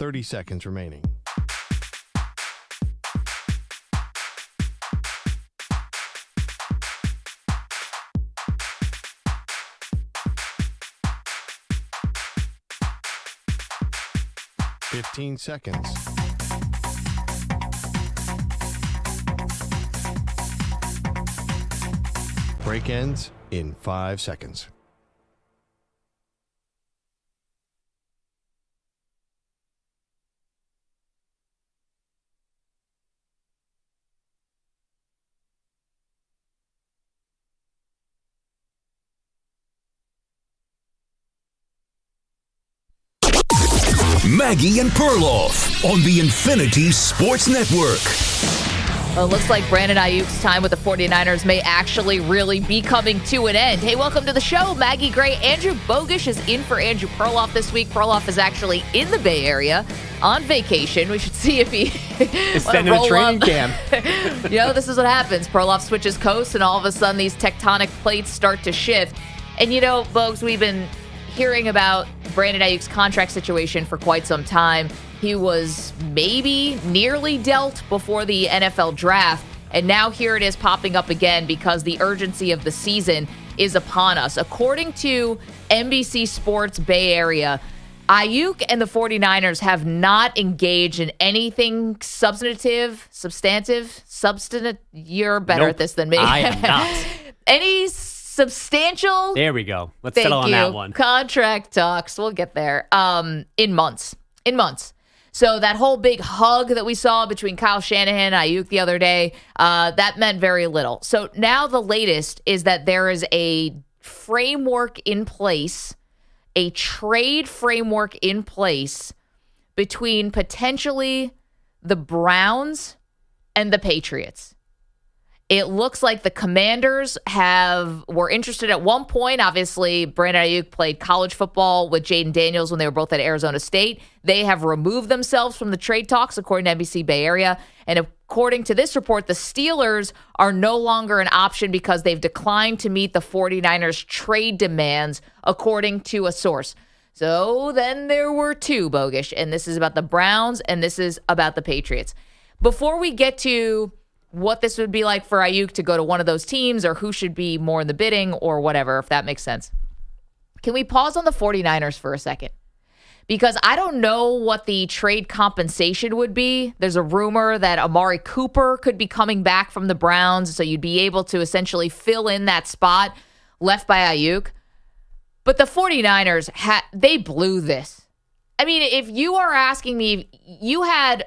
30 seconds remaining. Fifteen seconds. Break ends in 5 seconds. Maggie and Perloff on the Infinity Sports Network. Well, it looks like Brandon Aiyuk's time with the 49ers may actually really be coming to an end. Hey, welcome to the show. Maggie Gray. Andrew Bogish is in for Andrew Perloff this week. Perloff is actually in the Bay Area on vacation. We should see if he is sending a training camp. This is what happens. Perloff switches coasts, and all of a sudden these tectonic plates start to shift. And, Bogues, we've been hearing about Brandon Aiyuk's contract situation for quite some time. He was maybe nearly dealt before the NFL draft, and now here it is popping up again because the urgency of the season is upon us. According to NBC Sports Bay Area, Aiyuk and the 49ers have not engaged in anything substantive. You're better at this than me. I am not. Any substantial. There we go. Let's settle on that one. Contract talks. We'll get there. In months. So that whole big hug that we saw between Kyle Shanahan and Aiyuk the other day, that meant very little. So now the latest is that there is a framework in place, a trade framework in place between potentially the Browns and the Patriots. It looks like the Commanders were interested at one point. Obviously, Brandon Aiyuk played college football with Jadon Daniels when they were both at Arizona State. They have removed themselves from the trade talks, according to NBC Bay Area. And according to this report, the Steelers are no longer an option because they've declined to meet the 49ers' trade demands, according to a source. So then there were two, Bogish, and this is about the Browns and this is about the Patriots. Before we get to what this would be like for Aiyuk to go to one of those teams or who should be more in the bidding or whatever, if that makes sense. Can we pause on the 49ers for a second? Because I don't know what the trade compensation would be. There's a rumor that Amari Cooper could be coming back from the Browns, so you'd be able to essentially fill in that spot left by Aiyuk. But the 49ers, they blew this. I mean, if you are asking me, you had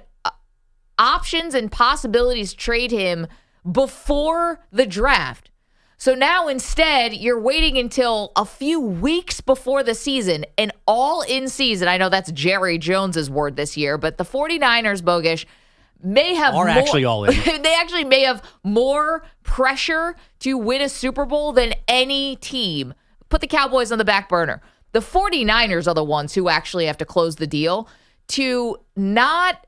options and possibilities to trade him before the draft. So now instead, you're waiting until a few weeks before the season, and all in season. I know that's Jerry Jones's word this year, but the 49ers, Bogish, may have actually all in. They actually may have more pressure to win a Super Bowl than any team. Put the Cowboys on the back burner. The 49ers are the ones who actually have to close the deal to not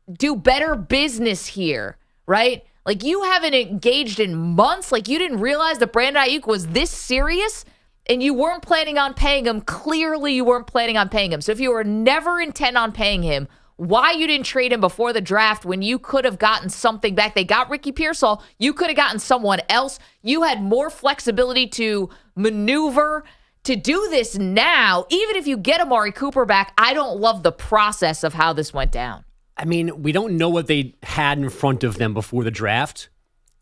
do better business here, right? Like, you haven't engaged in months. Like, you didn't realize that Brandon Aiyuk was this serious and you weren't planning on paying him. Clearly, you weren't planning on paying him. So if you were never intent on paying him, why you didn't trade him before the draft when you could have gotten something back? They got Ricky Pearsall. You could have gotten someone else. You had more flexibility to maneuver. To do this now, even if you get Amari Cooper back, I don't love the process of how this went down. I mean, we don't know what they had in front of them before the draft.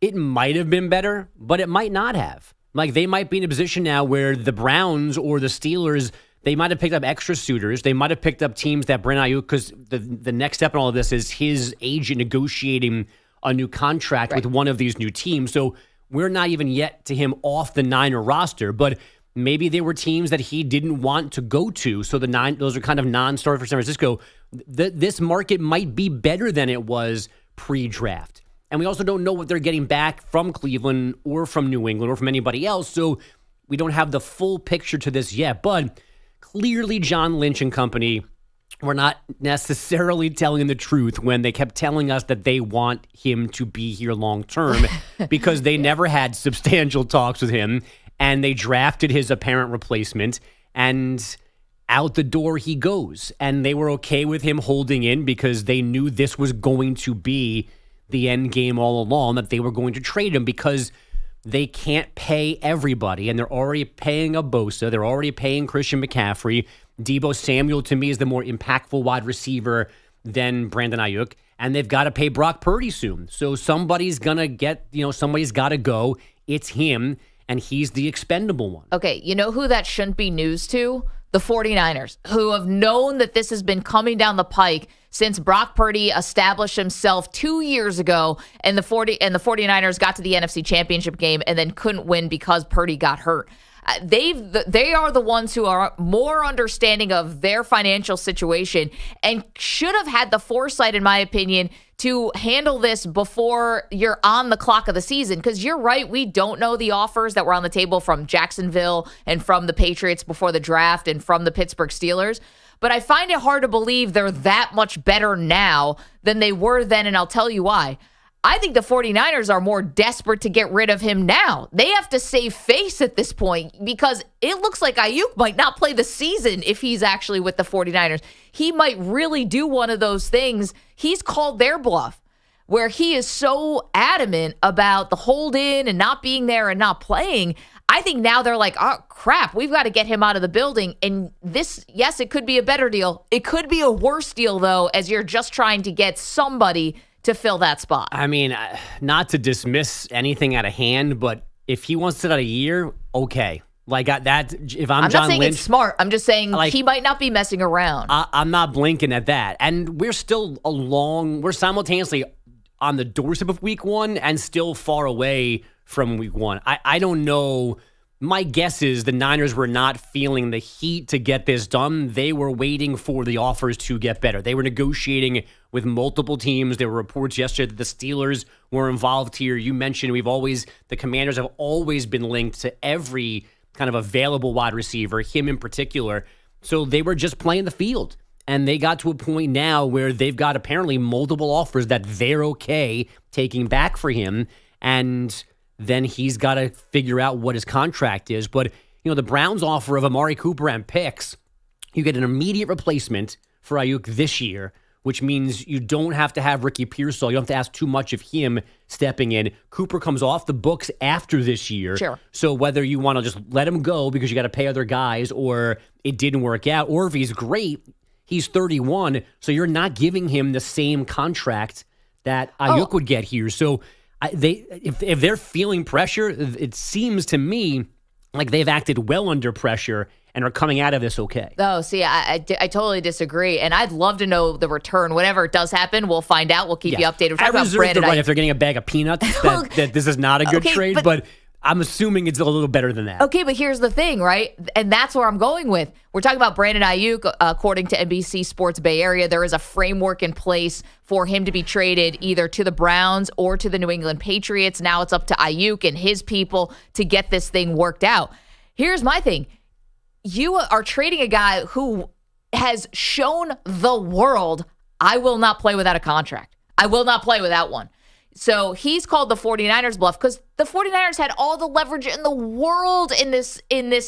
It might have been better, but it might not have. Like, they might be in a position now where the Browns or the Steelers, they might have picked up extra suitors. They might have picked up teams that Brandon Aiyuk, because the next step in all of this is his agent negotiating a new contract with one of these new teams. So we're not even yet to him off the Niner roster, but maybe they were teams that he didn't want to go to. So those are kind of non-starter for San Francisco. This market might be better than it was pre-draft. And we also don't know what they're getting back from Cleveland or from New England or from anybody else. So we don't have the full picture to this yet. But clearly John Lynch and company were not necessarily telling the truth when they kept telling us that they want him to be here long term because they never had substantial talks with him. And they drafted his apparent replacement. And out the door he goes. And they were okay with him holding in because they knew this was going to be the end game all along, that they were going to trade him because they can't pay everybody. And they're already paying a Bosa. They're already paying Christian McCaffrey. Deebo Samuel, to me, is the more impactful wide receiver than Brandon Aiyuk. And they've got to pay Brock Purdy soon. So somebody's going to get, somebody's got to go. It's him, and he's the expendable one. Okay, you know who that shouldn't be news to? The 49ers, who have known that this has been coming down the pike since Brock Purdy established himself 2 years ago, and the 49ers got to the NFC Championship game and then couldn't win because Purdy got hurt. They are the ones who are more understanding of their financial situation and should have had the foresight, in my opinion, to handle this before you're on the clock of the season. Because you're right, we don't know the offers that were on the table from Jacksonville and from the Patriots before the draft and from the Pittsburgh Steelers. But I find it hard to believe they're that much better now than they were then, and I'll tell you why. I think the 49ers are more desperate to get rid of him now. They have to save face at this point because it looks like Aiyuk might not play the season if he's actually with the 49ers. He might really do one of those things. He's called their bluff where he is so adamant about the hold in and not being there and not playing. I think now they're like, oh, crap, we've got to get him out of the building. And this, yes, it could be a better deal. It could be a worse deal, though, as you're just trying to get somebody to fill that spot. I mean, not to dismiss anything out of hand, but if he wants it out a year, okay. Like that, if I'm John not saying Lynch, it's smart. I'm just saying he might not be messing around. I'm not blinking at that. And we're still we're simultaneously on the doorstep of week one and still far away from week one. I don't know. My guess is the Niners were not feeling the heat to get this done. They were waiting for the offers to get better. They were negotiating with multiple teams. There were reports yesterday that the Steelers were involved here. You mentioned the Commanders have always been linked to every kind of available wide receiver, him in particular. So they were just playing the field. And they got to a point now where they've got apparently multiple offers that they're okay taking back for him. And then he's got to figure out what his contract is. But, the Browns offer of Amari Cooper and picks, you get an immediate replacement for Aiyuk this year, which means you don't have to have Ricky Pearsall. You don't have to ask too much of him stepping in. Cooper comes off the books after this year. Sure. So whether you want to just let him go because you got to pay other guys or it didn't work out, or if he's great, he's 31, so you're not giving him the same contract that Aiyuk would get here. So if they're feeling pressure, it seems to me like they've acted well under pressure and are coming out of this okay. Oh, see, I totally disagree. And I'd love to know the return. Whenever it does happen, we'll find out. We'll keep you updated. I reserve the right if they're getting a bag of peanuts that this is not a good trade, but I'm assuming it's a little better than that. Okay, but here's the thing, right? And that's where I'm going with. We're talking about Brandon Aiyuk. According to NBC Sports Bay Area, there is a framework in place for him to be traded either to the Browns or to the New England Patriots. Now it's up to Aiyuk and his people to get this thing worked out. Here's my thing. You are trading a guy who has shown the world, I will not play without a contract. I will not play without one. So he's called the 49ers bluff because the 49ers had all the leverage in the world in this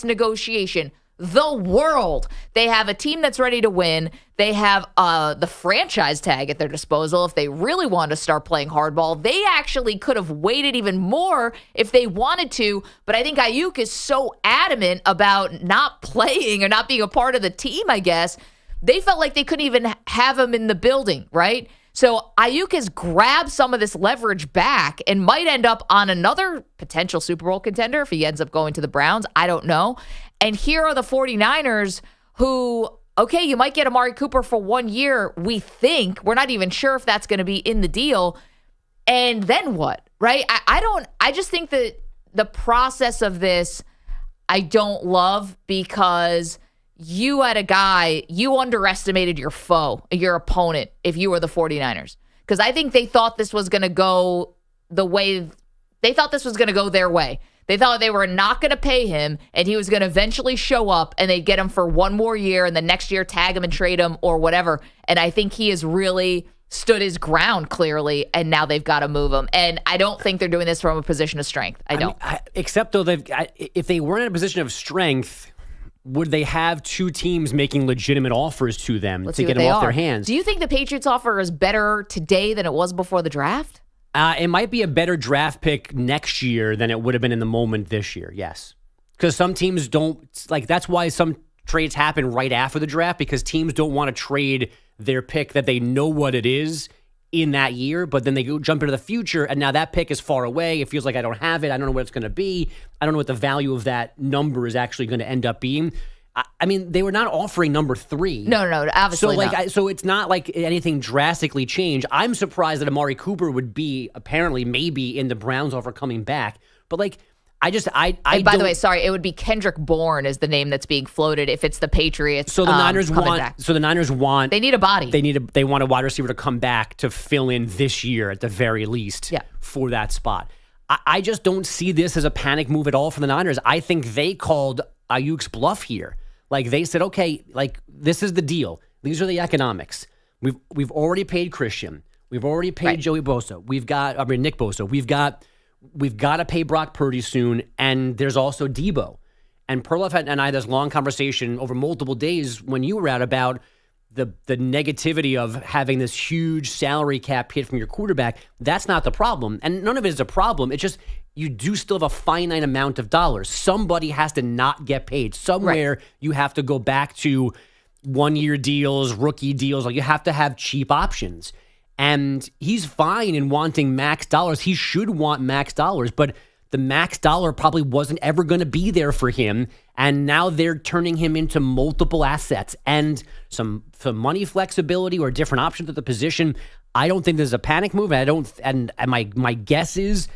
negotiation. The world. They have a team that's ready to win. They have the franchise tag at their disposal if they really want to start playing hardball. They actually could have waited even more if they wanted to, but I think Aiyuk is so adamant about not playing or not being a part of the team, I guess. They felt like they couldn't even have him in the building, right? So Aiyuk has grabbed some of this leverage back and might end up on another potential Super Bowl contender if he ends up going to the Browns. I don't know. And here are the 49ers who, okay, you might get Amari Cooper for 1 year, we think. We're not even sure if that's going to be in the deal. And then what, right? I just think that the process of this, I don't love because you had a guy, you underestimated your foe, your opponent, if you were the 49ers. Because I think they thought this was going to go the way, they thought this was going to go their way. They thought they were not going to pay him, and he was going to eventually show up, and they'd get him for 1 more year, and the next year tag him and trade him or whatever. And I think he has really stood his ground clearly, and now they've got to move him. And I don't think they're doing this from a position of strength. I don't. Except though, if they weren't in a position of strength, would they have two teams making legitimate offers to them Let's to see get what them they off their are. hands? Do you think the Patriots offer is better today than it was before the draft? It might be a better draft pick next year than it would have been in the moment this year, yes. Because some teams don't, that's why some trades happen right after the draft, because teams don't want to trade their pick that they know what it is in that year, but then they go jump into the future, and now that pick is far away. It feels like I don't have it. I don't know what it's going to be. I don't know what the value of that number is actually going to end up being. I mean, they were not offering number 3. No, obviously not. So it's not like anything drastically changed. I'm surprised that Amari Cooper would be apparently maybe in the Browns offer coming back, but And by the way, sorry, it would be Kendrick Bourne is the name that's being floated if it's the Patriots. So the Niners coming back. want. They need a body. They want a wide receiver to come back to fill in this year at the very least for that spot. I just don't see this as a panic move at all for the Niners. I think they called Aiyuk's bluff here. They said, okay, this is the deal. These are the economics. We've already paid Christian. We've already paid Joey Bosa. Nick Bosa. We've got to pay Brock Purdy soon, and there's also Debo. And Perloff and I had this long conversation over multiple days when you were out about the negativity of having this huge salary cap hit from your quarterback. That's not the problem, and none of it is a problem. It's just you do still have a finite amount of dollars. Somebody has to not get paid. Somewhere you have to go back to one-year deals, rookie deals. You have to have cheap options. And he's fine in wanting max dollars. He should want max dollars, but the max dollar probably wasn't ever going to be there for him. And now they're turning him into multiple assets and some money flexibility or different options at the position. I don't think there's a panic move. And my guess is,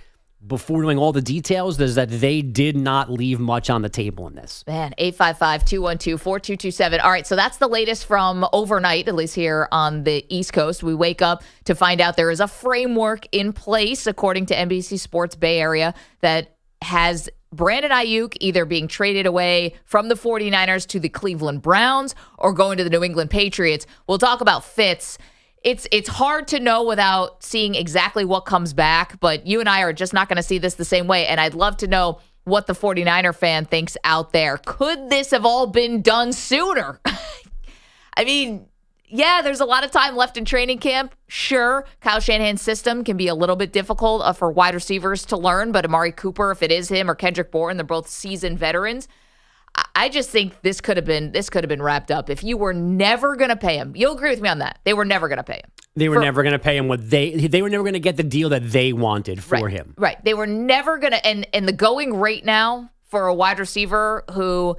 before knowing all the details, is that they did not leave much on the table in this. Man, 855-212-4227. All right, so that's the latest from overnight, at least here on the East Coast. We wake up to find out there is a framework in place, according to NBC Sports Bay Area, that has Brandon Aiyuk either being traded away from the 49ers to the Cleveland Browns or going to the New England Patriots. We'll talk about fits. It's hard to know without seeing exactly what comes back, but you and I are just not going to see this the same way, and I'd love to know what the 49er fan thinks out there. Could this have all been done sooner? I mean, yeah, there's a lot of time left in training camp. Sure, Kyle Shanahan's system can be a little bit difficult for wide receivers to learn, but Amari Cooper, if it is him, or Kendrick Bourne, they're both seasoned veterans. I just think this could have been wrapped up if you were never going to pay him. You'll agree with me on that. They were never going to pay him. They were never going to pay him what they were never going to get the deal that they wanted for him. Right. They were never going to. And the going rate now for a wide receiver who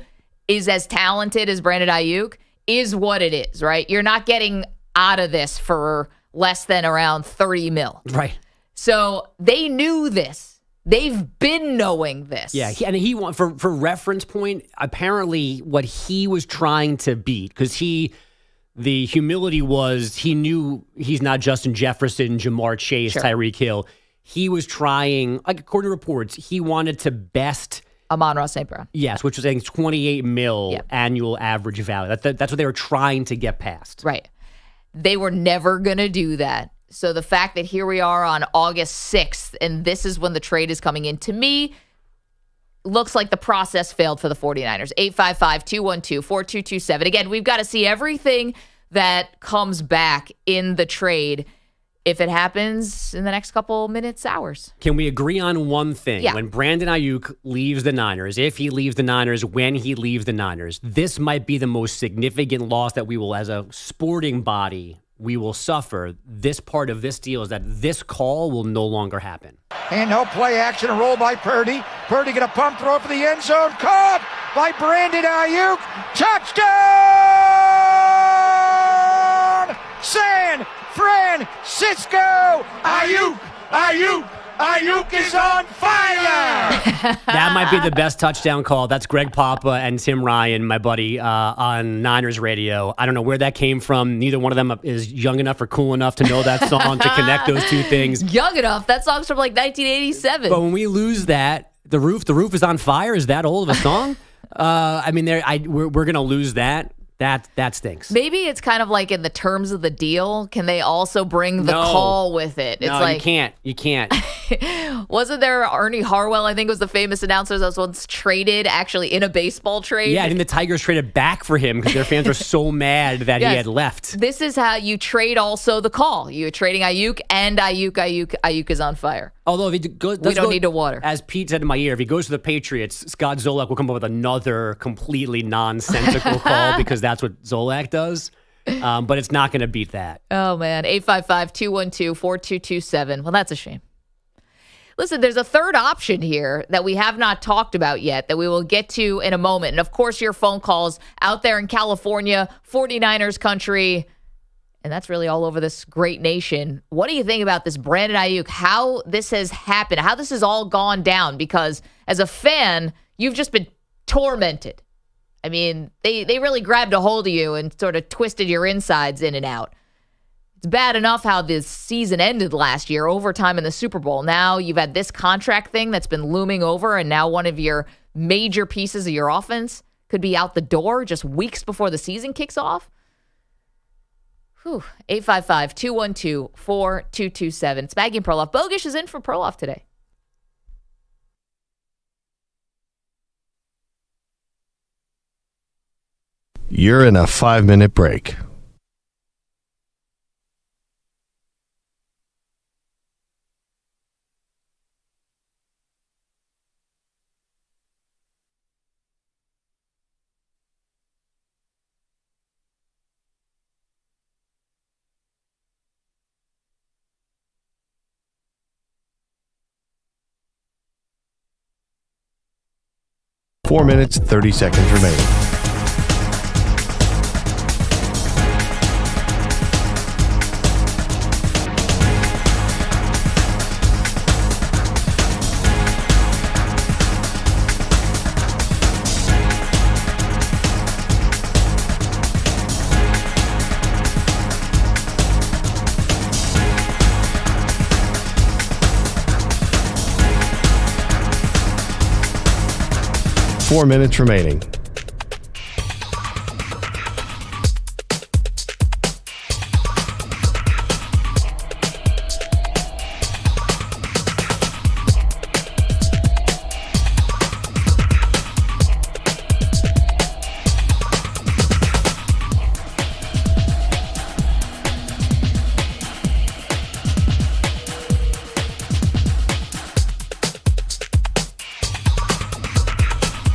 is as talented as Brandon Aiyuk is what it is, right? You're not getting out of this for less than around $30 million. Right. So they knew this. They've been knowing this. Yeah, he for reference point, apparently what he was trying to beat, because the humility was he knew he's not Justin Jefferson, Jamar Chase, Sure. Tyreek Hill. He was trying, according to reports, he wanted to best Amon-Ra St. Brown. Yes, which was, I think, $28 million annual average value. That's what they were trying to get past. Right. They were never going to do that. So the fact that here we are on August 6th, and this is when the trade is coming in, to me, looks like the process failed for the 49ers. 855-212-4227. Again, we've got to see everything that comes back in the trade if it happens in the next couple minutes, hours. Can we agree on one thing? Yeah. When Brandon Aiyuk leaves the Niners, if he leaves the Niners, when he leaves the Niners, this might be the most significant loss that we will, as a sporting body, we will suffer. This part of this deal is that this call will no longer happen. And no play action, a roll by Purdy. Purdy going to pump throw for the end zone. Caught by Brandon Aiyuk. Touchdown! San Francisco! Aiyuk is on fire! That might be the best touchdown call. That's Greg Papa and Tim Ryan, my buddy, on Niners radio. I don't know where that came from. Neither one of them is young enough or cool enough to know that song to connect those two things. Young enough. That song's from like 1987. But when we lose that, the roof is on fire. Is that old of a song? We're going to lose that. That stinks. Maybe it's kind of like in the terms of the deal. Can they also bring the call with it? It's no, you can't. Wasn't there Ernie Harwell, I think was the famous announcer that was once traded actually in a baseball trade? Yeah, I think the Tigers traded back for him because their fans were so mad that he had left. This is how you trade also the call. You're trading Aiyuk and Aiyuk is on fire. Although if he goes, we don't need to water. As Pete said in my ear, if he goes to the Patriots, Scott Zolak will come up with another completely nonsensical call because that's what Zolak does. But it's not going to beat that. Oh, man. 855-212-4227. Well, that's a shame. Listen, there's a third option here that we have not talked about yet that we will get to in a moment. And, of course, your phone calls out there in California, 49ers country, and that's really all over this great nation. What do you think about this Brandon Aiyuk, how this has happened, how this has all gone down? Because as a fan, you've just been tormented. I mean, they really grabbed a hold of you and sort of twisted your insides in and out. It's bad enough how this season ended last year, overtime in the Super Bowl. Now you've had this contract thing that's been looming over, and now one of your major pieces of your offense could be out the door just weeks before the season kicks off. 855-212-4227. It's Maggie and Perloff. Bogish is in for Perloff today. You're in a 5-minute break. Four minutes, 30 seconds remaining. Four minutes remaining.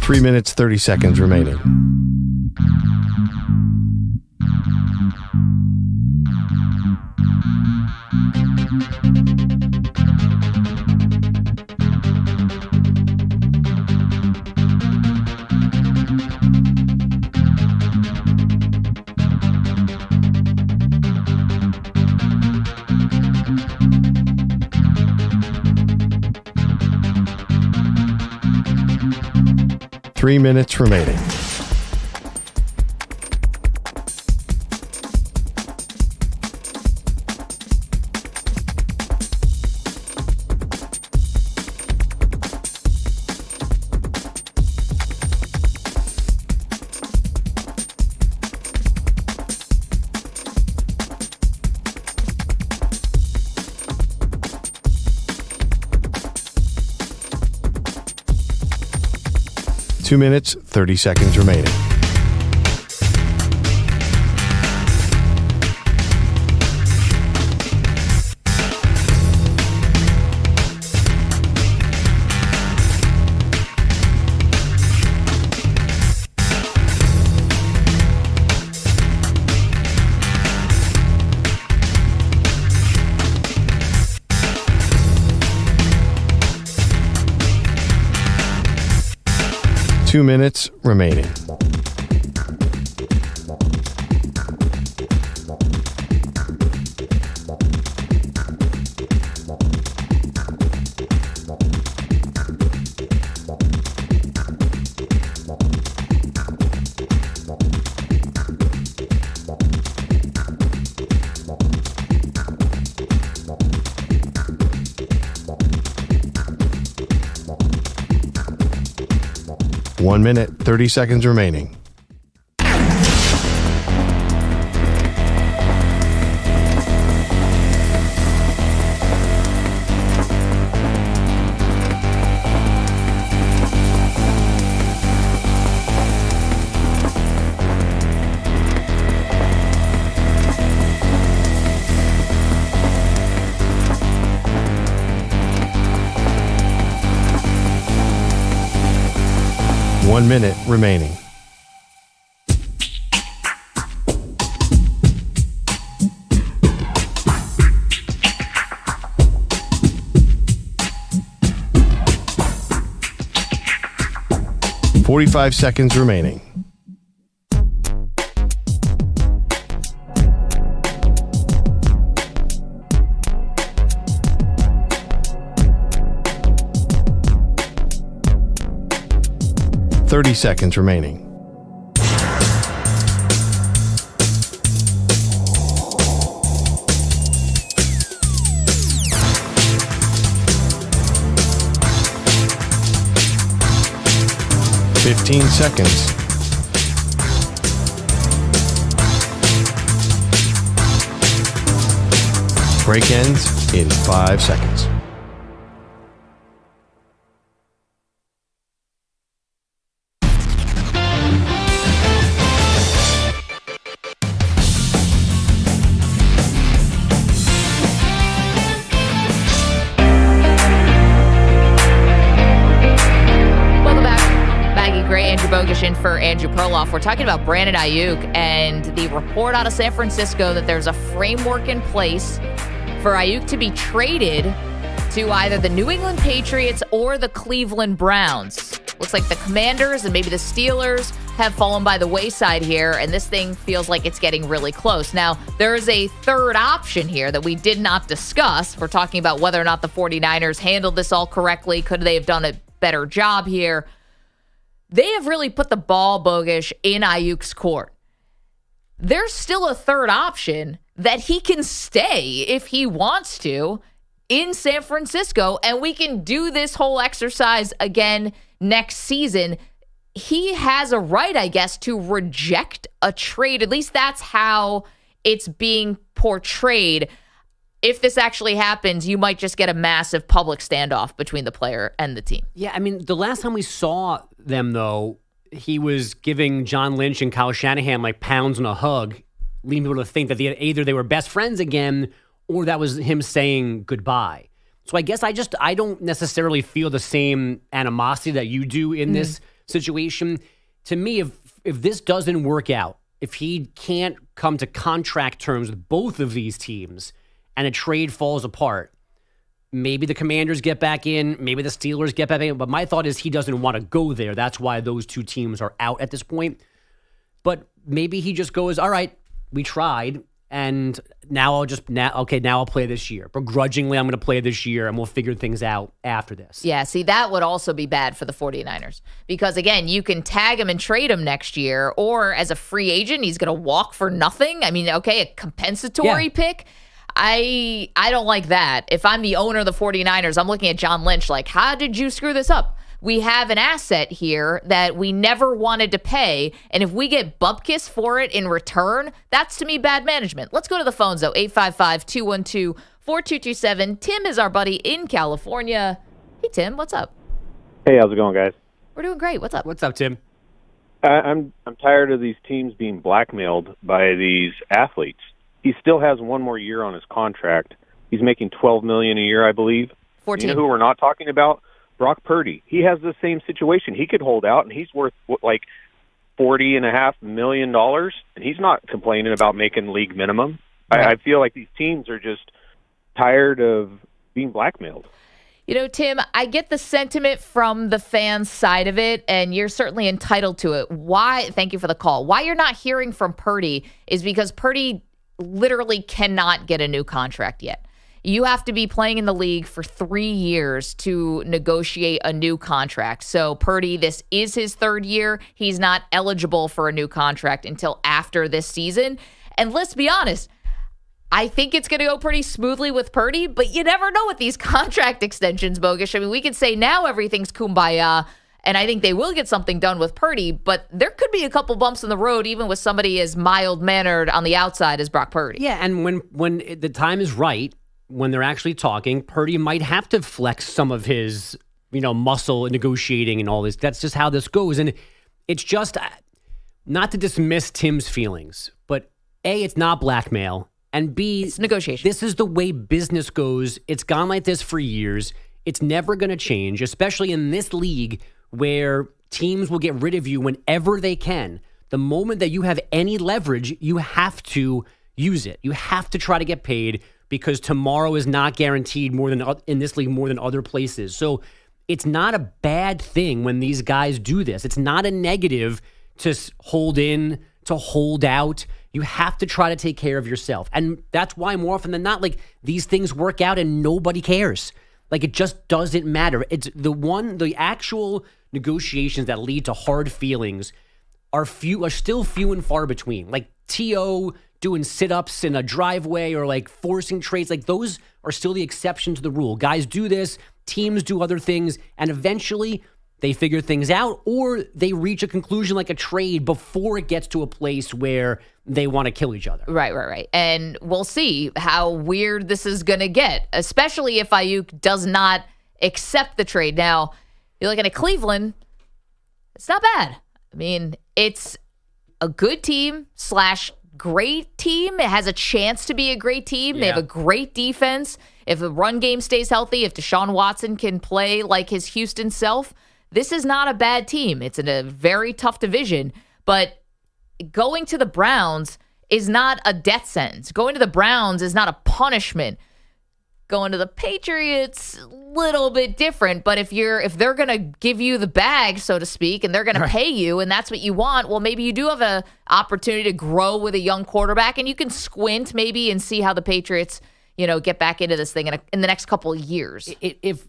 Three minutes, 30 seconds remaining. Three minutes remaining. Two minutes, 30 seconds remaining. Two minutes remaining. One minute, 30 seconds remaining. 1 minute remaining. "45 seconds remaining. "30 seconds remaining. "15 seconds. Break ends in 5 seconds. Welcome back. Maggie Gray, Andrew Bogush in for Andrew Perloff. We're talking about Brandon Aiyuk and the report out of San Francisco that there's a framework in place for Aiyuk to be traded to either the New England Patriots or the Cleveland Browns. Looks like the Commanders and maybe the Steelers have fallen by the wayside here, and this thing feels like it's getting really close. Now, there is a third option here that we did not discuss. We're talking about whether or not the 49ers handled this all correctly. Could they have done a better job here? They have really put the ball, Bogush, in Ayuk's court. There's still a third option that he can stay if he wants to in San Francisco, and we can do this whole exercise again next season. He has a right, I guess, to reject a trade. At least that's how it's being portrayed. If this actually happens, you might just get a massive public standoff between the player and the team. Yeah, I mean, the last time we saw them, though, he was giving John Lynch and Kyle Shanahan like pounds and a hug, leading people to think that either they were best friends again or that was him saying goodbye. So I guess I don't necessarily feel the same animosity that you do in this situation. To me, if this doesn't work out, if he can't come to contract terms with both of these teams and a trade falls apart, maybe the Commanders get back in, maybe the Steelers get back in. But my thought is he doesn't want to go there. That's why those two teams are out at this point. But maybe he just goes, all right, we tried, and now I'll play this year. Begrudgingly, I'm going to play this year, and we'll figure things out after this. Yeah, see, that would also be bad for the 49ers. Because, again, you can tag him and trade him next year, or as a free agent, he's going to walk for nothing. I mean, okay, a compensatory pick. I don't like that. If I'm the owner of the 49ers, I'm looking at John Lynch like, how did you screw this up? We have an asset here that we never wanted to pay, and if we get bupkis for it in return, that's to me bad management. Let's go to the phones, though. 855-212-4227. Tim is our buddy in California. Hey, Tim, what's up? Hey, how's it going, guys? We're doing great. What's up? What's up, Tim? I'm tired of these teams being blackmailed by these athletes. He still has one more year on his contract. He's making $12 million a year, I believe. 14. You know who we're not talking about? Brock Purdy. He has the same situation. He could hold out, and he's worth like $40.5 million, and he's not complaining about making league minimum. Right. I feel like these teams are just tired of being blackmailed. You know, Tim, I get the sentiment from the fans' side of it, and you're certainly entitled to it. Why? Thank you for the call. Why you're not hearing from Purdy is because Purdy literally cannot get a new contract yet. You have to be playing in the league for 3 years to negotiate a new contract. So Purdy, this is his third year. He's not eligible for a new contract until after this season. And let's be honest, I think it's going to go pretty smoothly with Purdy, but you never know with these contract extensions, Bogush. I mean, we could say now everything's kumbaya, and I think they will get something done with Purdy, but there could be a couple bumps in the road, even with somebody as mild-mannered on the outside as Brock Purdy. Yeah, and when the time is right, when they're actually talking, Purdy might have to flex some of his, muscle in negotiating and all this. That's just how this goes. And it's just, not to dismiss Tim's feelings, but A, it's not blackmail, and B, it's negotiation. This is the way business goes. It's gone like this for years. It's never going to change, especially in this league where teams will get rid of you whenever they can. The moment that you have any leverage, you have to use it. You have to try to get paid because tomorrow is not guaranteed more than in this league more than other places. So it's not a bad thing when these guys do this. It's not a negative to hold in, to hold out. You have to try to take care of yourself. And that's why more often than not, like, these things work out and nobody cares. Like, it just doesn't matter. It's the actual negotiations that lead to hard feelings are still few and far between. Like T.O. doing sit-ups in a driveway or like forcing trades, like those are still the exception to the rule. Guys do this, teams do other things, and eventually they figure things out or they reach a conclusion like a trade before it gets to a place where they want to kill each other. Right. And we'll see how weird this is going to get, especially if Aiyuk does not accept the trade. Now, you're looking at Cleveland, it's not bad. I mean, it's a good team / great team. It has a chance to be a great team. Yeah. They have a great defense. If the run game stays healthy, if Deshaun Watson can play like his Houston self, this is not a bad team. It's in a very tough division, but going to the Browns is not a death sentence. Going to the Browns is not a punishment. Going to the Patriots, a little bit different, but if they're going to give you the bag, so to speak, and they're going to pay you, and that's what you want, well, maybe you do have an opportunity to grow with a young quarterback, and you can squint maybe and see how the Patriots, get back into this thing in the next couple of years. If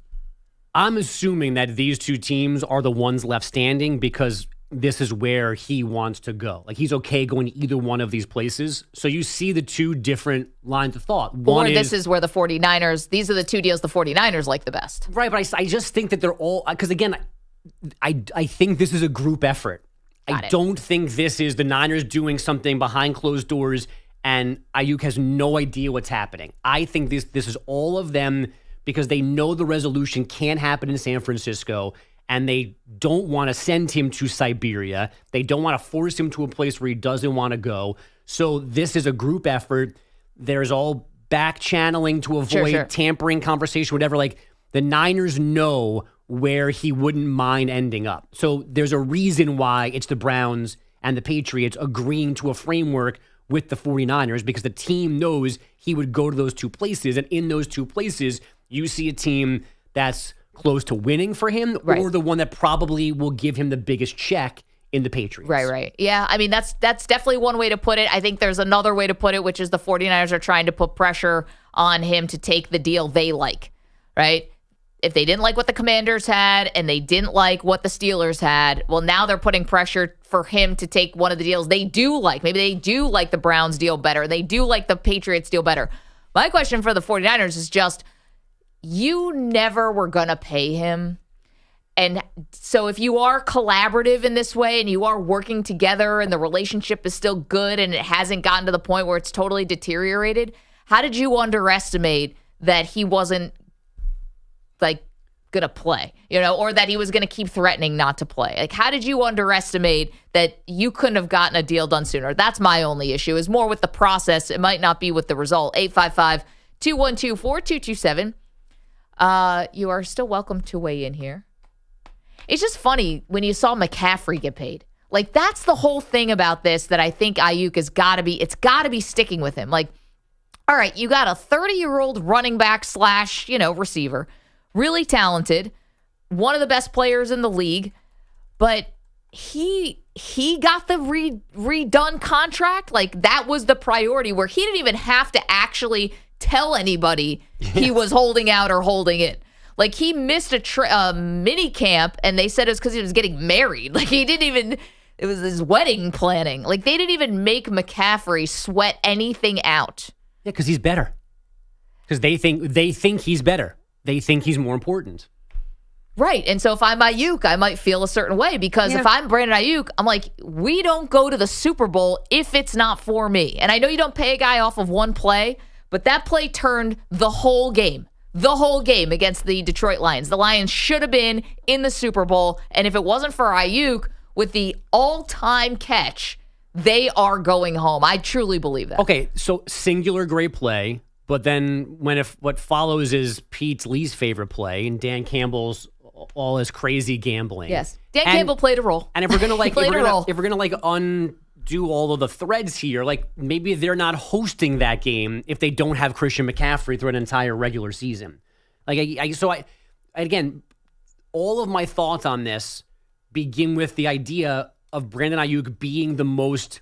I'm assuming that these two teams are the ones left standing because this is where he wants to go. Like, he's okay going to either one of these places. So you see the two different lines of thought. This is where the 49ers, these are the two deals the 49ers like the best. Right, but I just think that they're all, because again, I think this is a group effort. I don't think this is the Niners doing something behind closed doors and Aiyuk has no idea what's happening. I think this is all of them because they know the resolution can't happen in San Francisco and they don't want to send him to Siberia. They don't want to force him to a place where he doesn't want to go. So this is a group effort. There's all back channeling to avoid tampering conversation, whatever. Like, the Niners know where he wouldn't mind ending up. So there's a reason why it's the Browns and the Patriots agreeing to a framework with the 49ers because the team knows he would go to those two places. And in those two places, you see a team that's close to winning for him or the one that probably will give him the biggest check in the Patriots. Right. Yeah, I mean, that's definitely one way to put it. I think there's another way to put it, which is the 49ers are trying to put pressure on him to take the deal they like, right? If they didn't like what the Commanders had and they didn't like what the Steelers had, well, now they're putting pressure for him to take one of the deals they do like. Maybe they do like the Browns deal better. They do like the Patriots deal better. My question for the 49ers is just, you never were going to pay him. And so if you are collaborative in this way and you are working together and the relationship is still good and it hasn't gotten to the point where it's totally deteriorated, how did you underestimate that he wasn't like going to play, or that he was going to keep threatening not to play? Like, how did you underestimate that you couldn't have gotten a deal done sooner? That's my only issue, is more with the process. It might not be with the result. 855-212-4227. You are still welcome to weigh in here. It's just funny when you saw McCaffrey get paid. Like, that's the whole thing about this that I think Aiyuk has got to be, it's got to be sticking with him. Like, all right, you got a 30-year-old running back / receiver, really talented, one of the best players in the league, but he got the redone contract. Like, that was the priority where he didn't even have to actually tell anybody he was holding out or holding it. Like, he missed a mini camp, and they said it was because he was getting married. Like, it was his wedding planning. Like, they didn't even make McCaffrey sweat anything out. Yeah, because he's better. Because they think he's better. They think he's more important. Right. And so if I'm Aiyuk, I might feel a certain way because if I'm Brandon Aiyuk, I'm like, we don't go to the Super Bowl if it's not for me. And I know you don't pay a guy off of one play, but that play turned the whole game against the Detroit Lions. The Lions should have been in the Super Bowl. And if it wasn't for Aiyuk with the all-time catch, they are going home. I truly believe that. Okay, so singular great play, but then what follows is Pete's least favorite play and Dan Campbell's all his crazy gambling. Yes. Dan Campbell played a role. And if we're gonna Played undo all of the threads here, like maybe they're not hosting that game if they don't have Christian McCaffrey through an entire regular season. Again, all of my thoughts on this begin with the idea of Brandon Aiyuk being the most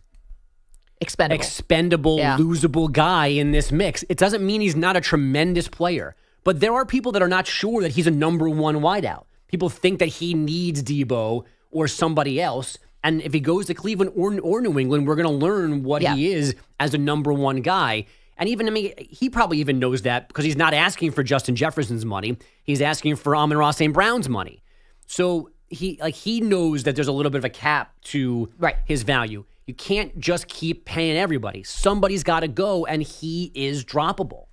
expendable, losable guy in this mix. It doesn't mean he's not a tremendous player, but there are people that are not sure that he's a number one wideout. People think that he needs Debo or somebody else, and if he goes to Cleveland or New England, we're going to learn what he is as a number one guy. And he probably even knows that because he's not asking for Justin Jefferson's money. He's asking for Amon-Ra St. Brown's money. So he knows that there's a little bit of a cap to his value. You can't just keep paying everybody. Somebody's got to go, and he is droppable.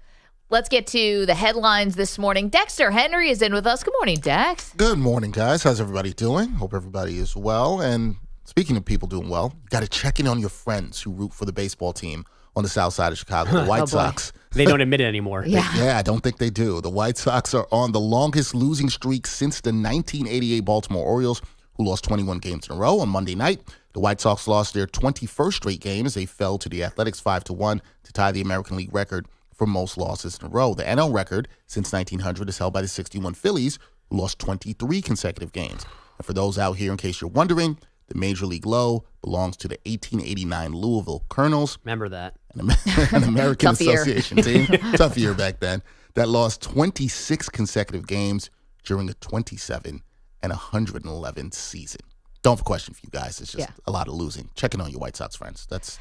Let's get to the headlines this morning. Dexter Henry is in with us. Good morning, Dex. Good morning, guys. How's everybody doing? Hope everybody is well. And speaking of people doing well, got to check in on your friends who root for the baseball team on the south side of Chicago, the White Sox. They don't admit it anymore. Yeah, I don't think they do. The White Sox are on the longest losing streak since the 1988 Baltimore Orioles, who lost 21 games in a row. On Monday night, the White Sox lost their 21st straight game as they fell to the Athletics 5-1 to tie the American League record for most losses in a row. The NL record since 1900 is held by the 61 Phillies, who lost 23 consecutive games. And for those out here, in case you're wondering, the Major League low belongs to the 1889 Louisville Colonels. Remember that. An American Association team. Tough year back then. That lost 26 consecutive games during a 27-111 season. Don't have a question for you guys. It's just a lot of losing. Checking on your White Sox friends. That's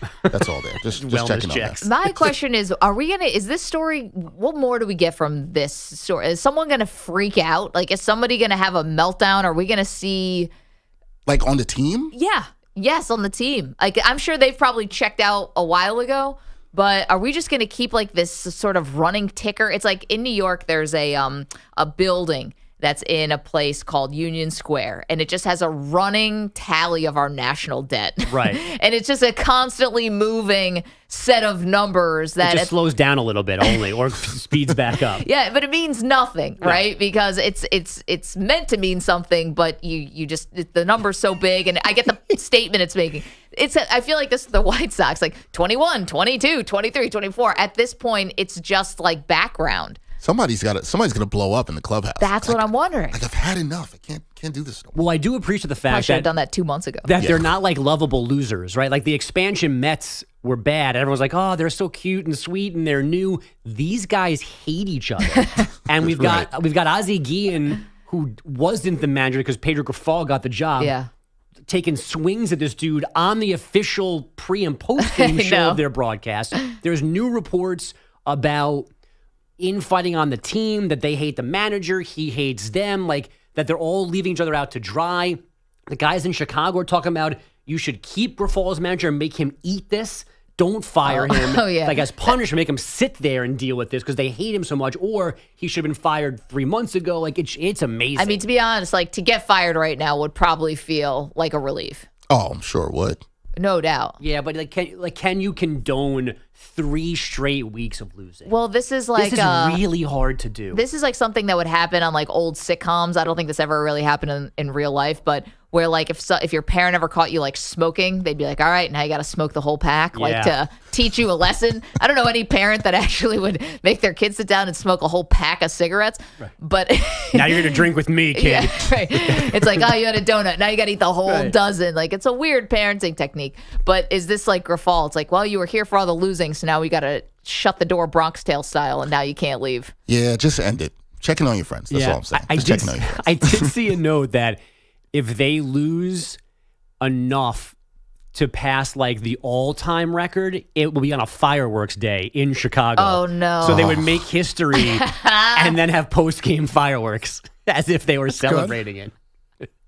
all there. Just checking on that. My question is, is this story, what more do we get from this story? Is someone going to freak out? Like, is somebody going to have a meltdown? Are we going to see... Like on the team? Yeah. Yes, on the team. Like, I'm sure they've probably checked out a while ago, but are we just going to keep like this sort of running ticker? It's like in New York, there's a building that's in a place called Union Square, and it just has a running tally of our national debt. Right. And it's just a constantly moving set of numbers that it just slows down a little bit only, or speeds back up. Yeah, but it means nothing, right? Because it's meant to mean something, but you just the number's so big, and I get the statement it's making. I feel like this is the White Sox, like 21, 22, 23, 24. At this point, it's just like background. Somebody's gonna blow up in the clubhouse. That's what I'm wondering. Like, I've had enough. I can't do this no more. Well, I do appreciate the fact I should have done that 2 months ago. That they're not like lovable losers, right? Like the expansion Mets were bad. Everyone's like, oh, they're so cute and sweet and they're new. These guys hate each other. And we've got Ozzie Guillen, who wasn't the manager because Pedro Grifol got the job. Yeah. Taking swings at this dude on the official pre and post game show of their broadcast. There's new reports about infighting on the team, that they hate the manager, he hates them, like that they're all leaving each other out to dry. The guys in Chicago are talking about you should keep Grifol as manager and make him eat this. Don't fire him. Like as punishment, make him sit there and deal with this because they hate him so much, or he should have been fired 3 months ago. Like it's amazing. I mean, to be honest, like to get fired right now would probably feel like a relief. Oh, I'm sure it would. No doubt. Yeah, but can you condone 3 straight weeks of losing? Well, this is really hard to do. This is like something that would happen on like old sitcoms. I don't think this ever really happened in real life, but where like if your parent ever caught you like smoking, they'd be like, all right, now you got to smoke the whole pack, like to teach you a lesson. I don't know any parent that actually would make their kids sit down and smoke a whole pack of cigarettes, but now you're going to drink with me, kid. Yeah, right. It's like, oh, you had a donut. Now you got to eat the whole dozen. Like it's a weird parenting technique, but is this like Grifol? It's like, well, you were here for all the losing, so now we got to shut the door Bronx Tale style, and now you can't leave. Yeah, just end it. Checking on your friends. That's all I'm saying. I did see a note that if they lose enough to pass like the all-time record, it will be on a fireworks day in Chicago. Oh, no. So they would make history and then have post-game fireworks as if they were celebrating it.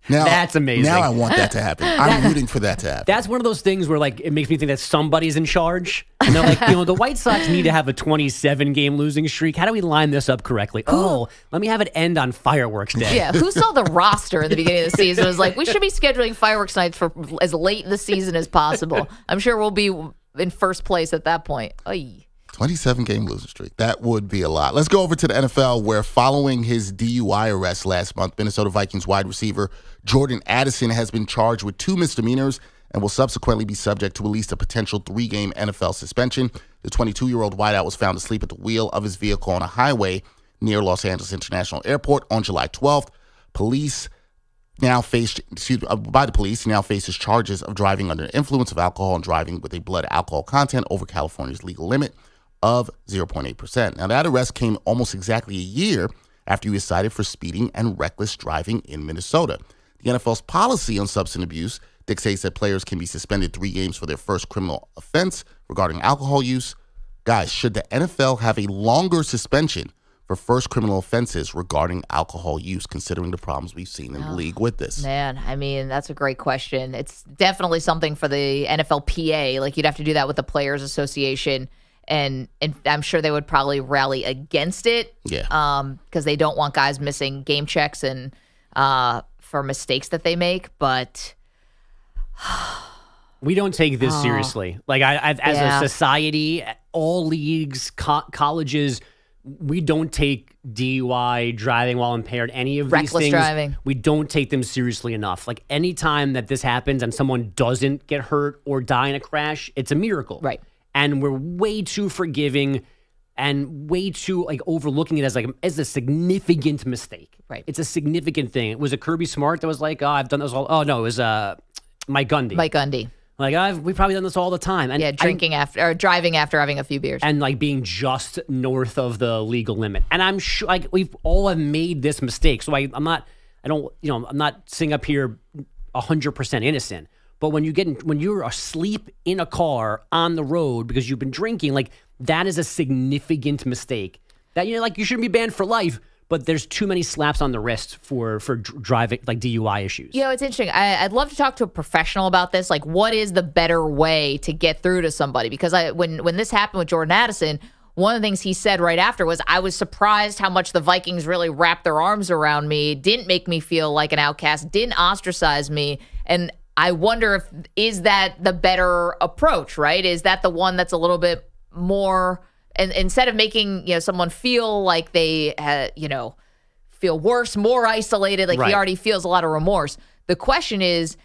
Now, that's amazing. Now I want that to happen. I'm rooting for that to happen. That's one of those things where like it makes me think that somebody's in charge. And they're like, the White Sox need to have a 27-game losing streak. How do we line this up correctly? Oh, let me have it end on fireworks day. Yeah, who saw the roster in the beginning of the season? It was like, we should be scheduling fireworks nights for as late in the season as possible. I'm sure we'll be in first place at that point. Oy. 27-game losing streak. That would be a lot. Let's go over to the NFL, where following his DUI arrest last month, Minnesota Vikings wide receiver Jordan Addison has been charged with 2 misdemeanors and will subsequently be subject to at least a potential 3-game NFL suspension. The 22-year-old wideout was found asleep at the wheel of his vehicle on a highway near Los Angeles International Airport on July 12th. By the police, he now faces charges of driving under the influence of alcohol and driving with a blood alcohol content over California's legal limit of 0.8%. Now, that arrest came almost exactly a year after he was cited for speeding and reckless driving in Minnesota. The NFL's policy on substance abuse dictates that players can be suspended 3 games for their first criminal offense regarding alcohol use. Guys, should the NFL have a longer suspension for first criminal offenses regarding alcohol use, considering the problems we've seen in the league with this? Man, I mean, that's a great question. It's definitely something for the NFLPA. Like, you'd have to do that with the Players Association, and I'm sure they would probably rally against it. Yeah. Because they don't want guys missing game checks and for mistakes that they make. But we don't take this seriously. Like, as a society, all leagues, colleges, we don't take DUI, driving while impaired, any of these things. Reckless driving. We don't take them seriously enough. Like, any time that this happens and someone doesn't get hurt or die in a crash, it's a miracle. Right. And we're way too forgiving and way too overlooking it as a significant mistake. Right. It's a significant thing. It was a Kirby Smart that was like, oh, I've done this all. Oh no, it was Mike Gundy. Mike Gundy. Like, we've probably done this all the time. And driving after having a few beers. And being just north of the legal limit. And I'm sure we've all have made this mistake. So I'm not sitting up here 100% innocent. But when you're asleep in a car on the road because you've been drinking, that is a significant mistake. That you shouldn't be banned for life. But there's too many slaps on the wrist for driving, DUI issues. It's interesting. I'd love to talk to a professional about this. Like, what is the better way to get through to somebody? Because when this happened with Jordan Addison, one of the things he said right after was, I was surprised how much the Vikings really wrapped their arms around me, didn't make me feel like an outcast, didn't ostracise me. And I wonder is that the better approach, right? Is that the one that's a little bit more... And instead of making someone feel like they feel worse, more isolated, like he already feels a lot of remorse. The question is,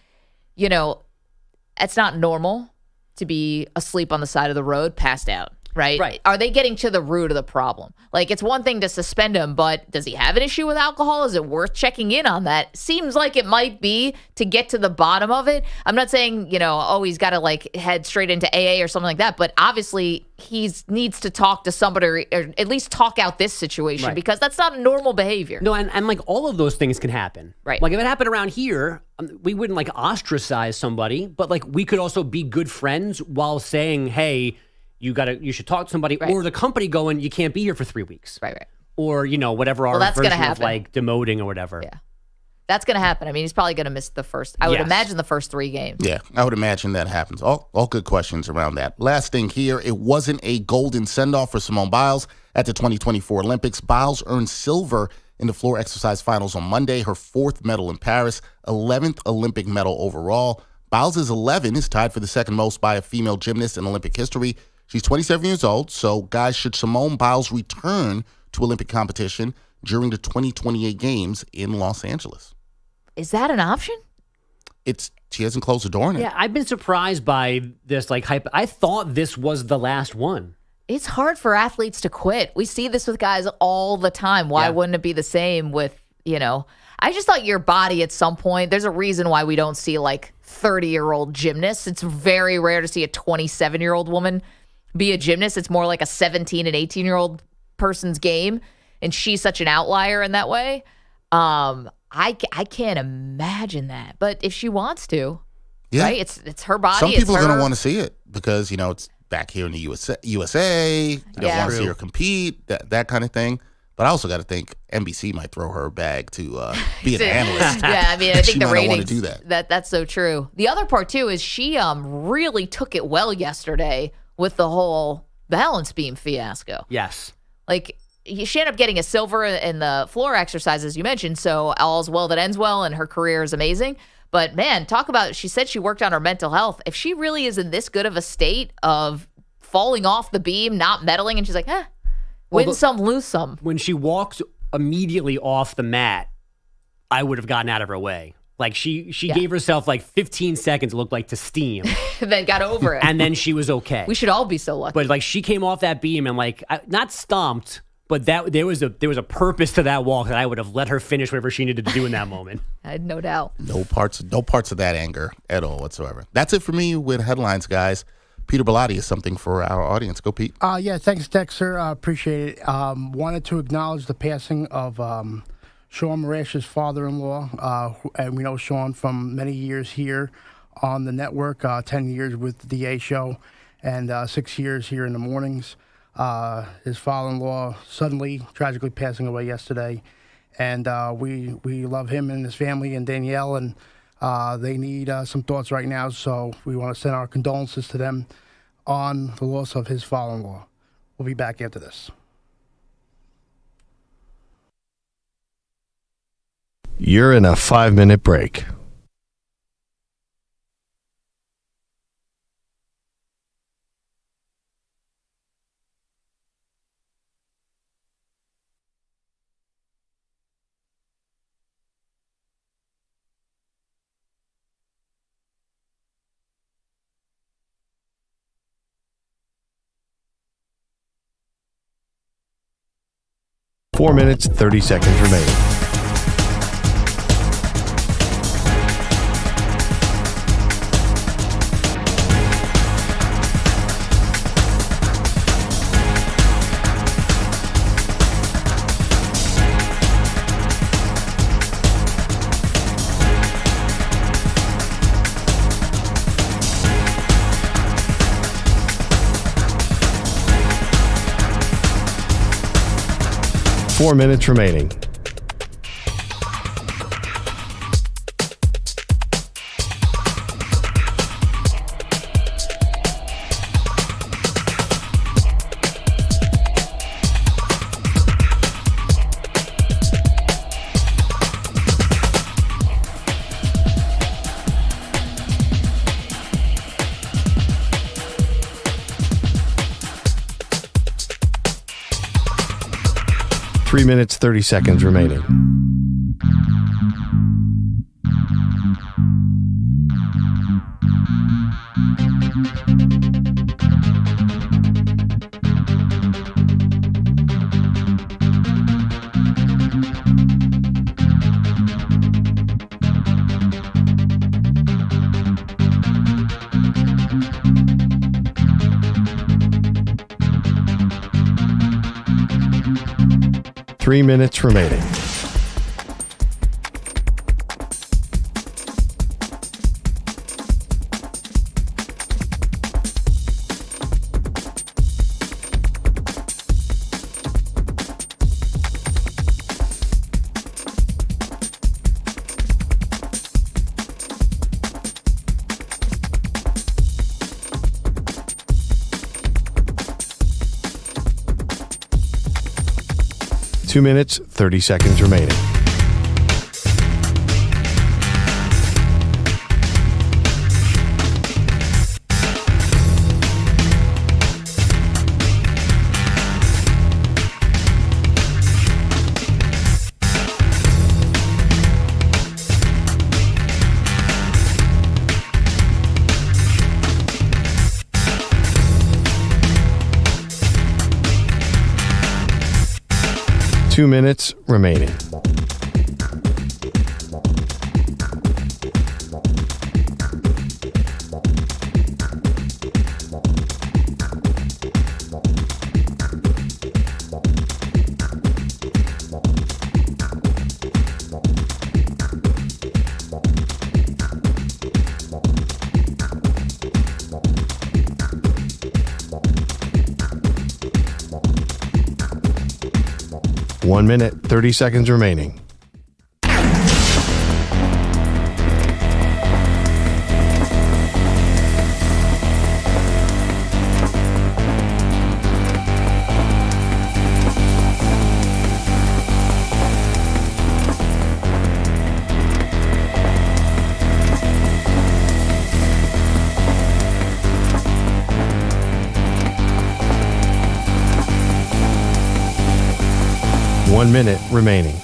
it's not normal to be asleep on the side of the road, passed out, right? Right. Are they getting to the root of the problem? Like, it's one thing to suspend him, but does he have an issue with alcohol? Is it worth checking in on that? Seems like it might be to get to the bottom of it. I'm not saying, he's got to head straight into AA or something like that, but obviously he needs to talk to somebody or at least talk out this situation because that's not normal behavior. No, and all of those things can happen. Right. If it happened around here, we wouldn't ostracize somebody, but we could also be good friends while saying, hey, you should talk to somebody, or the company going, you can't be here for 3 weeks. Right. Or, whatever our that's version gonna happen. of demoting or whatever. Yeah. That's going to happen. I mean, he's probably going to miss the first, I would imagine the first 3 games. Yeah, I would imagine that happens. All good questions around that. Last thing here, it wasn't a golden send-off for Simone Biles at the 2024 Olympics. Biles earned silver in the floor exercise finals on Monday, her 4th medal in Paris, 11th Olympic medal overall. Biles' 11 is tied for the second most by a female gymnast in Olympic history. She's 27 years old, so guys, should Simone Biles return to Olympic competition during the 2028 games in Los Angeles? Is that an option? She hasn't closed the door on it. Yeah, I've been surprised by this hype. I thought this was the last one. It's hard for athletes to quit. We see this with guys all the time. Why wouldn't it be the same with, I just thought your body at some point, there's a reason why we don't see 30-year-old gymnasts. It's very rare to see a 27-year-old woman be a gymnast. It's more like a 17 and 18-year-old person's game, and she's such an outlier in that way. I can't imagine that, but if she wants to, right? It's her body. Some people are going to want to see it because it's back here in the USA. You don't want to see her compete, that kind of thing. But I also got to think NBC might throw her a bag to be an analyst. Yeah, I mean, I think the ratings. Want to do that. That's so true. The other part too is she really took it well yesterday with the whole balance beam fiasco. Yes. She ended up getting a silver in the floor exercise, as you mentioned, so all's well that ends well, and her career is amazing. But, man, she said she worked on her mental health. If she really is in this good of a state of falling off the beam, not meddling, and she's like, win some, lose some. When she walked immediately off the mat, I would have gotten out of her way. Like she gave herself like 15 seconds, it looked like, to steam. Then got over it. And then she was okay. We should all be so lucky. But like she came off that beam and like not stomped, but there was a purpose to that walk that I would have let her finish whatever she needed to do in that moment. I had no doubt. No parts of that anger at all whatsoever. That's it for me with headlines, guys. Peter Bellotti is something for our audience. Go, Pete. Yeah, thanks, Dexter. Appreciate it. Wanted to acknowledge the passing of Sean Marash's father-in-law. And we know Sean from many years here on the network, 10 years with the DA show, and 6 years here in the mornings. His father-in-law suddenly, tragically passing away yesterday. And we love him and his family and Danielle, and they need some thoughts right now. So we want to send our condolences to them on the loss of his father-in-law. We'll be back after this. You're in a 5-minute break. Four minutes, 30 seconds remaining. Four minutes remaining. Three minutes, 30 seconds remaining. Three minutes remaining. Two minutes, 30 seconds remaining. Two minutes remaining. One minute, 30 seconds remaining. 1 minute remaining.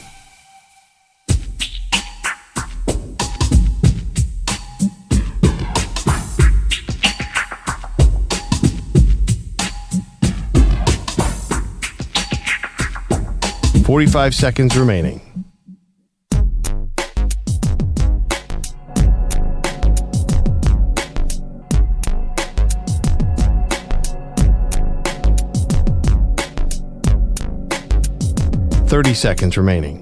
"45 seconds remaining. "30 seconds remaining.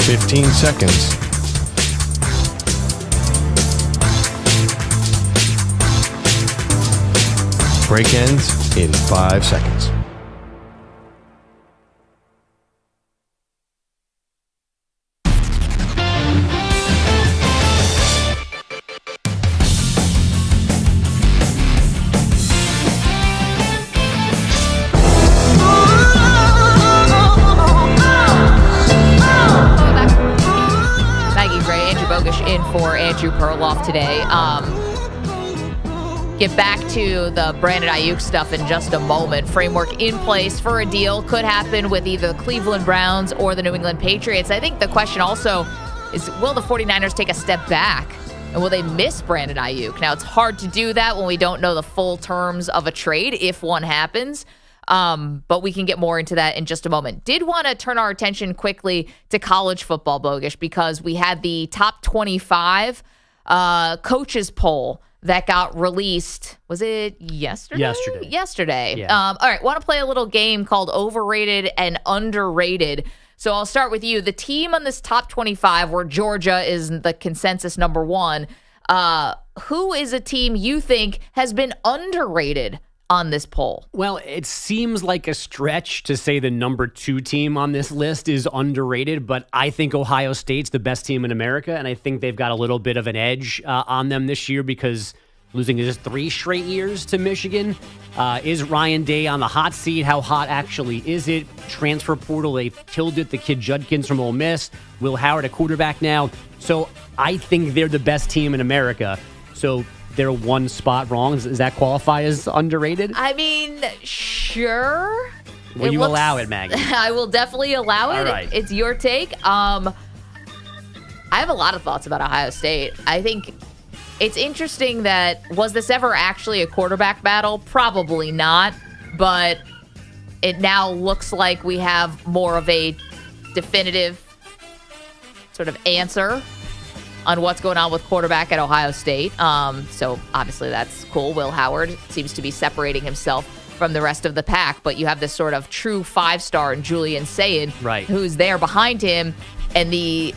"15 seconds. Break ends in 5 seconds. Maggie Gray, Andrew Bogish in for Andrew Perloff today. Get back to the Brandon Aiyuk stuff in just a moment. Framework in place for a deal could happen with either the Cleveland Browns or the New England Patriots. I think the question also is, will the 49ers take a step back? And will they miss Brandon Aiyuk? Now, it's hard to do that when we don't know the full terms of a trade, if one happens. But we can get more into that in just a moment. Did want to turn our attention quickly to college football, Bogish, because we had the top 25 coaches poll that got released. Was it yesterday? Yesterday. Yeah. All right. Want to play a little game called Overrated and Underrated. So I'll start with you. The team on this top 25, where Georgia is the consensus number one, who is a team you think has been underrated on this poll? Well, it seems like a stretch to say the number 2 team on this list is underrated, but I think Ohio State's the best team in America, and I think they've got a little bit of an edge on them this year because losing just 3 straight years to Michigan. Is Ryan Day on the hot seat? How hot actually is it? Transfer portal, they killed it. The kid Judkins from Ole Miss. Will Howard at quarterback now. So I think they're the best team in America. So they're one spot wrong. Does that qualify as underrated? I mean, sure. Will you allow it, Maggie? I will definitely allow it. All right. It's your take. I have a lot of thoughts about Ohio State. I think it's interesting that, was this ever actually a quarterback battle? Probably not, but it now looks like we have more of a definitive sort of answer on what's going on with quarterback at Ohio State. So obviously that's cool. Will Howard seems to be separating himself from the rest of the pack, but you have this sort of true 5-star in Julian Sayin, right, who's there behind him, and the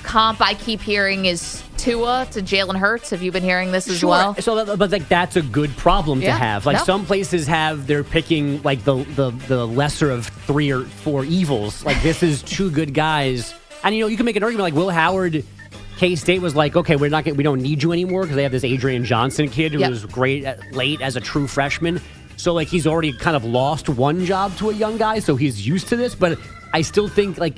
comp I keep hearing is Tua to Jalen Hurts. Have you been hearing this as well? So, but like that's a good problem to have. Like some places they're picking like the lesser of 3 or 4 evils. Like this is 2 good guys, and you can make an argument like Will Howard. K-State was like, okay, we don't need you anymore because they have this Adrian Johnson kid who was great late as a true freshman. So like he's already kind of lost one job to a young guy, so he's used to this. But I still think like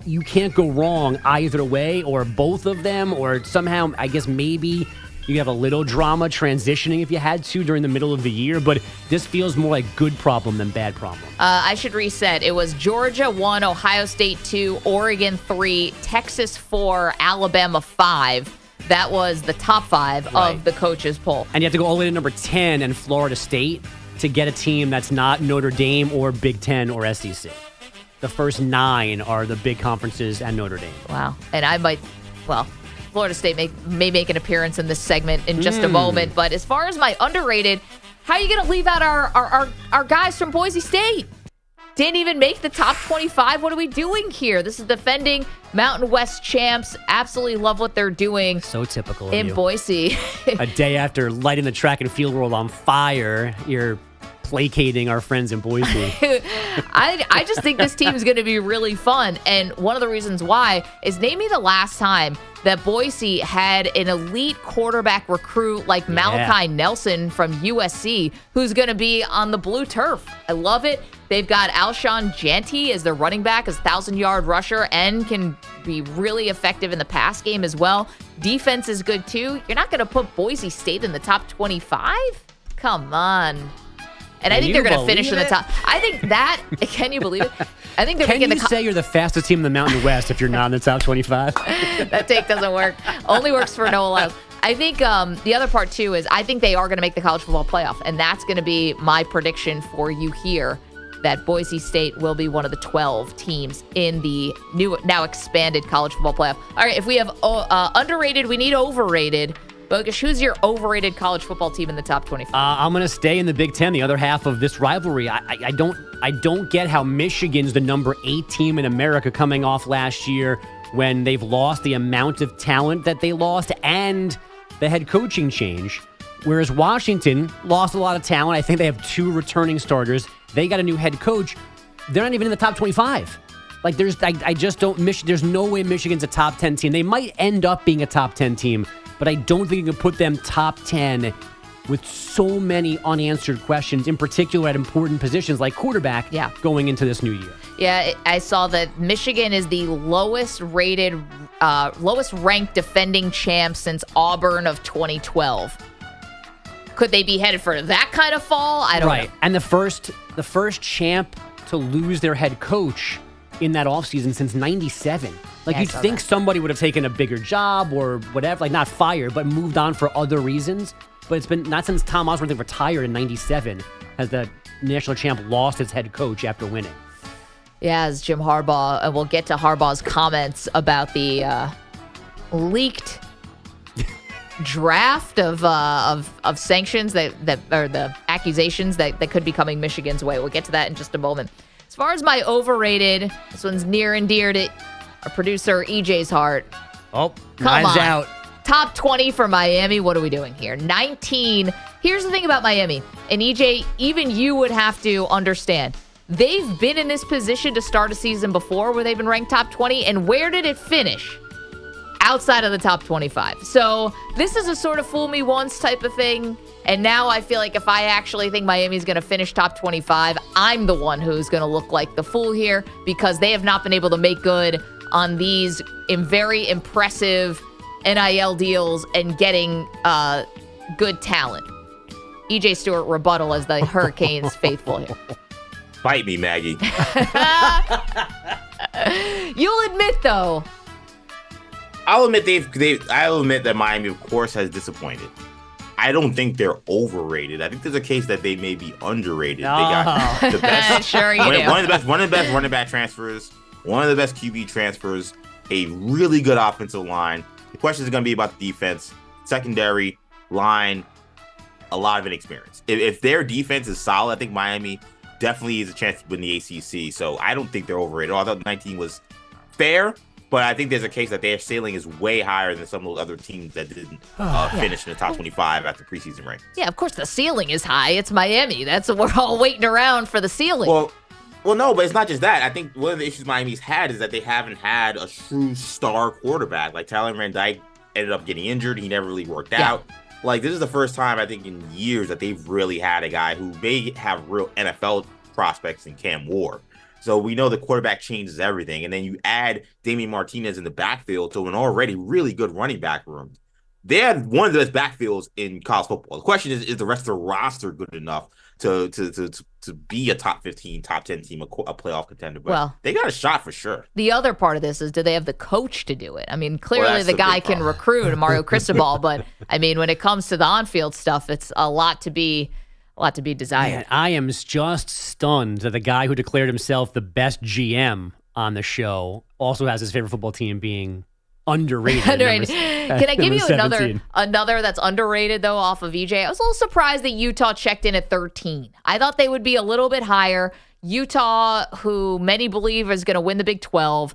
you can't go wrong either way, or both of them, or somehow I guess maybe you have a little drama transitioning if you had to during the middle of the year. But this feels more like good problem than bad problem. I should reset. It was Georgia 1, Ohio State 2, Oregon 3, Texas 4, Alabama 5. That was the top 5 of the coaches poll. And you have to go all the way to number 10 and Florida State to get a team that's not Notre Dame or Big Ten or SEC. The first 9 are the big conferences and Notre Dame. Wow. And Florida State may make an appearance in this segment in just a moment. But as far as my underrated, how are you going to leave out our guys from Boise State? Didn't even make the top 25. What are we doing here? This is defending Mountain West champs. Absolutely love what they're doing. So typical of in you. Boise. A day after lighting the track and field world on fire, you're placating our friends in Boise. I just think this team is going to be really fun. And one of the reasons why is name me the last time that Boise had an elite quarterback recruit like Malachi Nelson from USC who's going to be on the blue turf. I love it. They've got Alshon Jantty as their running back, as a 1,000-yard rusher, and can be really effective in the pass game as well. Defense is good, too. You're not going to put Boise State in the top 25? Come on. And I think they're going to finish in the top. I think that, can you believe it? I think they're Can you say you're the fastest team in the Mountain West if you're not in the top 25? That take doesn't work. Only works for Noah Lyles. I think the other part, too, is I think they are going to make the college football playoff. And that's going to be my prediction for you here, that Boise State will be one of the 12 teams in the now expanded college football playoff. All right, if we have underrated, we need overrated. Bogusch, who's your overrated college football team in the top 25? I'm going to stay in the Big Ten, the other half of this rivalry. I don't get how Michigan's the number 8 team in America coming off last year when they've lost the amount of talent that they lost and the head coaching change. Whereas Washington lost a lot of talent. I think they have 2 returning starters. They got a new head coach. They're not even in the top 25. Like, I just don't, there's no way Michigan's a top 10 team. They might end up being a top 10 team, but I don't think you can put them top 10 with so many unanswered questions, in particular at important positions like quarterback going into this new year. Yeah, I saw that Michigan is the lowest ranked defending champ since Auburn of 2012. Could they be headed for that kind of fall? I don't know. And the first champ to lose their head coach in that offseason since 97. Like, you'd think somebody would have taken a bigger job or whatever, like not fired, but moved on for other reasons. But it's been not since Tom Osborne retired in 97 has the national champ lost its head coach after winning. Yeah, as Jim Harbaugh, and we'll get to Harbaugh's comments about the leaked draft of sanctions that or the accusations that could be coming Michigan's way. We'll get to that in just a moment. As far as my overrated, this one's near and dear to our producer EJ's heart. Oh, come on. Out. Top 20 for Miami. What are we doing here? 19. Here's the thing about Miami, and EJ, even you would have to understand. They've been in this position to start a season before where they've been ranked top 20, and where did it finish? Outside of the top 25. So this is a sort of fool me once type of thing. And now I feel like if I actually think Miami's going to finish top 25, I'm the one who's going to look like the fool here because they have not been able to make good on these very impressive NIL deals and getting good talent. EJ Stewart rebuttal as the Hurricanes faithful here. Fight me, Maggie. You'll admit, though. I'll admit I'll admit that Miami, of course, has disappointed. I don't think they're overrated. I think there's a case that they may be underrated. They got the best, sure you do. one of the best running back transfers, one of the best QB transfers, a really good offensive line. The question is going to be about the defense, secondary line, a lot of inexperience. If their defense is solid, I think Miami definitely is a chance to win the ACC. So I don't think they're overrated. Although 19 was fair. But I think there's a case that their ceiling is way higher than some of those other teams that didn't finish in the top 25 after preseason rankings. Yeah, of course the ceiling is high. It's Miami. We're all waiting around for the ceiling. Well, no, but it's not just that. I think one of the issues Miami's had is that they haven't had a true star quarterback. Like Tyler Van Dyke ended up getting injured. He never really worked out. Like, this is the first time I think in years that they've really had a guy who may have real NFL prospects in Cam Ward. So we know the quarterback changes everything. And then you add Damian Martinez in the backfield to an already really good running back room. They had one of the best backfields in college football. The question is the rest of the roster good enough to be a top 15, top 10 team, a playoff contender? But they got a shot for sure. The other part of this is, do they have the coach to do it? I mean, clearly the guy can recruit, Mario Cristobal, but I mean, when it comes to the on-field stuff, it's a lot to be desired. Man, I am just stunned that the guy who declared himself the best GM on the show also has his favorite football team being underrated. Can I give you another that's underrated, though, off of EJ? I was a little surprised that Utah checked in at 13. I thought they would be a little bit higher. Utah, who many believe is going to win the Big 12.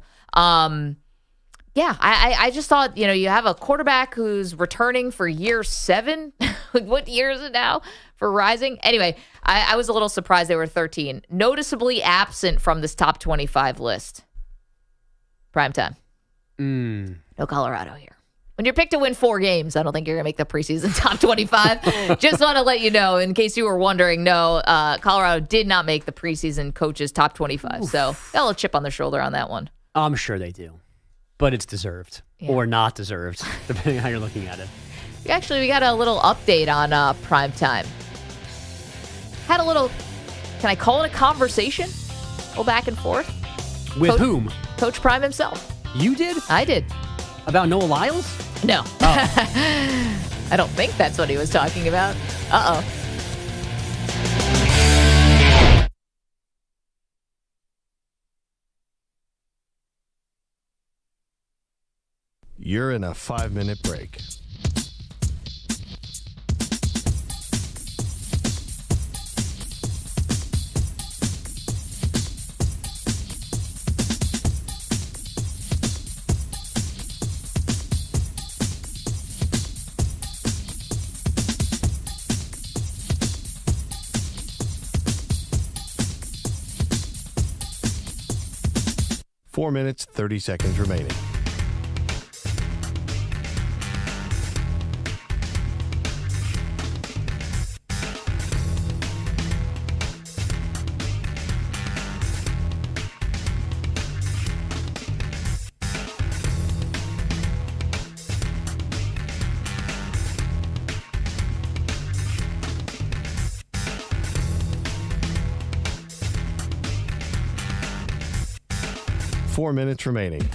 Yeah, I just thought, you have a quarterback who's returning for year 7. What year is it now for Rising? Anyway, I was a little surprised they were 13. Noticeably absent from this top 25 list. Primetime. No Colorado here. When you're picked to win 4 games, I don't think you're going to make the preseason top 25. Just want to let you know, in case you were wondering, no, Colorado did not make the preseason coaches top 25. Oof. So got a little chip on their shoulder on that one. I'm sure they do. But it's deserved or not deserved, depending on how you're looking at it. Actually, we got a little update on Primetime. Had a little, can I call it a conversation? Go back and forth. With whom? Coach Prime himself. You did? I did. About Noah Lyles? No. Oh. I don't think that's what he was talking about. Uh-oh. You're in a 5-minute break. Four minutes, 30 seconds remaining. Four minutes remaining.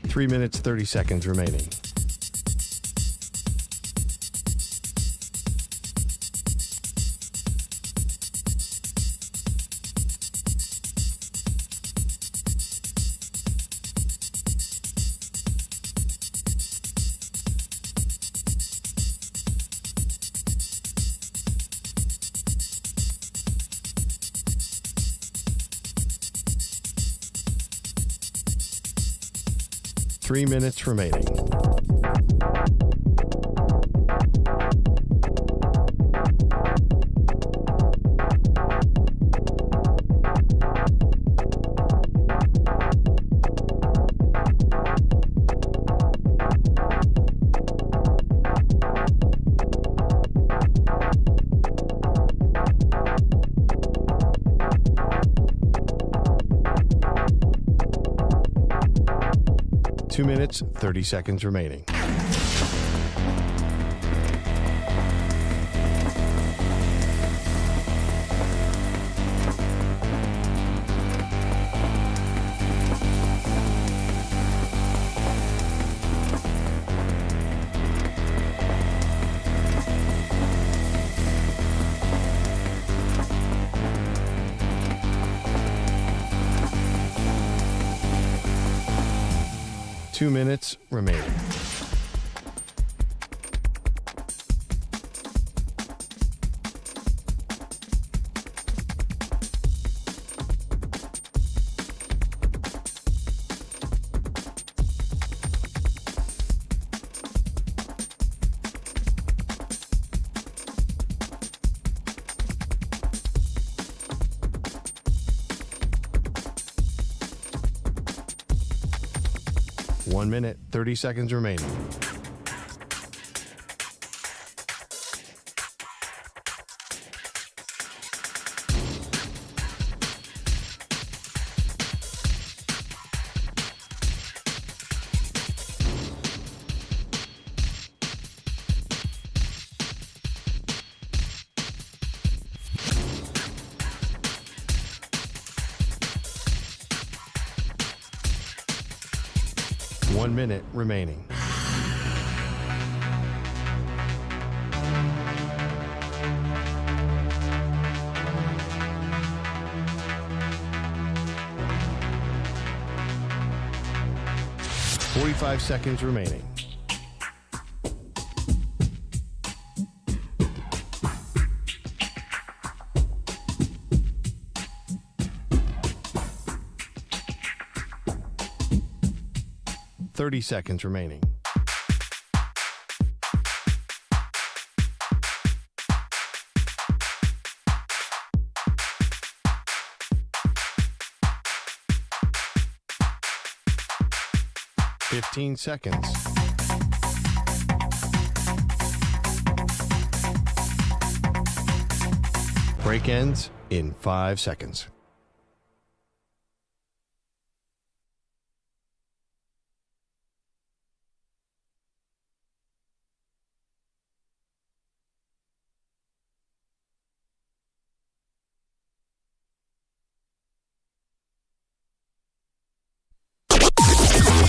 Three minutes, 30 seconds remaining. Three minutes remaining. Two minutes, 30 seconds remaining. Two minutes remaining. One minute, 30 seconds remaining. One minute remaining. 45 seconds remaining. Seconds remaining. Fifteen seconds. Break ends in 5 seconds.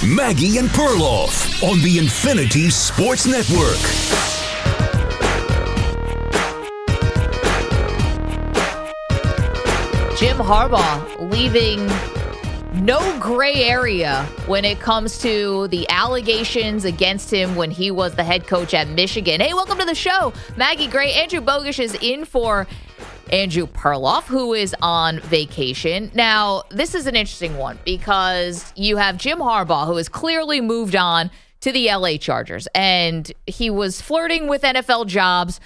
Maggie and Perloff on the Infinity Sports Network. Jim Harbaugh leaving no gray area when it comes to the allegations against him when he was the head coach at Michigan. Hey, welcome to the show. Maggie Gray. Andrew Bogish is in for Andrew Perloff, who is on vacation. Now, this is an interesting one because you have Jim Harbaugh, who has clearly moved on to the LA Chargers, and he was flirting with NFL jobs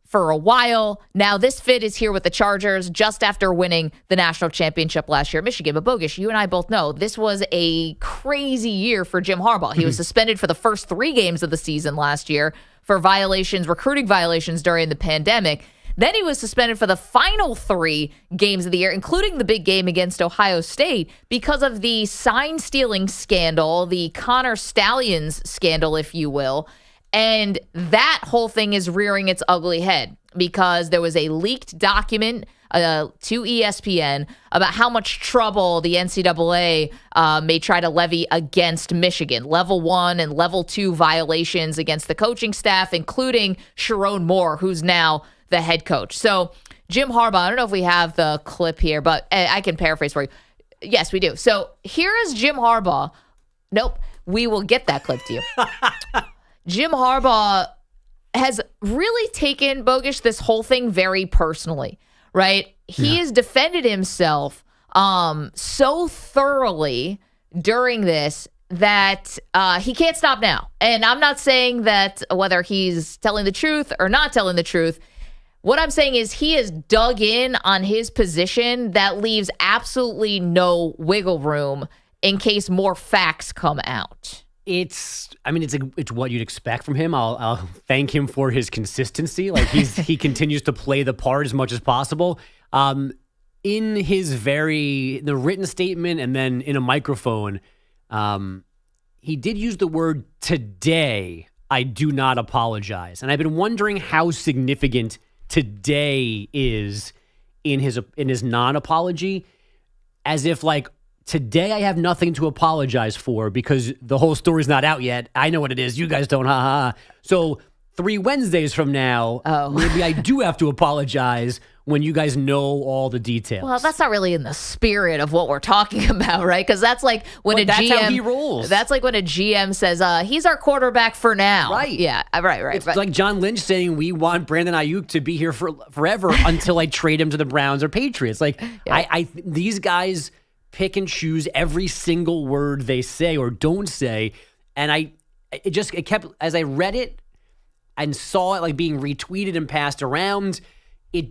for a while. Now, this fit is here with the Chargers just after winning the national championship last year at Michigan. But Bogish, you and I both know this was a crazy year for Jim Harbaugh. He was suspended for the first 3 games of the season last year for violations, recruiting violations during the pandemic. Then he was suspended for the final 3 games of the year, including the big game against Ohio State, because of the sign stealing scandal, the Connor Stallions scandal, if you will. And that whole thing is rearing its ugly head because there was a leaked document to ESPN about how much trouble the NCAA may try to levy against Michigan. Level 1 and level 2 violations against the coaching staff, including Sharon Moore, who's now the head coach. So Jim Harbaugh, I don't know if we have the clip here, but I can paraphrase for you. Yes, we do. So here is Jim Harbaugh. Nope, we will get that clip to you. Jim Harbaugh has really taken, Bogish, this whole thing very personally, right? He has defended himself so thoroughly during this that he can't stop now. And I'm not saying that whether he's telling the truth or not telling the truth. What I'm saying is he has dug in on his position that leaves absolutely no wiggle room in case more facts come out. It's what you'd expect from him. I'll thank him for his consistency. Like he continues to play the part as much as possible. In the written statement and then in a microphone, he did use the word "today." I do not apologize, and I've been wondering how significant today is in his non-apology, as if like, today I have nothing to apologize for because the whole story's not out yet. I know what it is. You guys don't. Ha ha. So 3 Wednesdays from now, maybe I do have to apologize when you guys know all the details. Well, that's not really in the spirit of what we're talking about, right? Because that's like when that's GM, how he rolls. That's like when a GM says, he's our quarterback for now. Right. Yeah, right. It's like John Lynch saying we want Brandon Aiyuk to be here forever until I trade him to the Browns or Patriots. Like, yeah. These guys pick and choose every single word they say or don't say. And it kept, as I read it and saw it like being retweeted and passed around,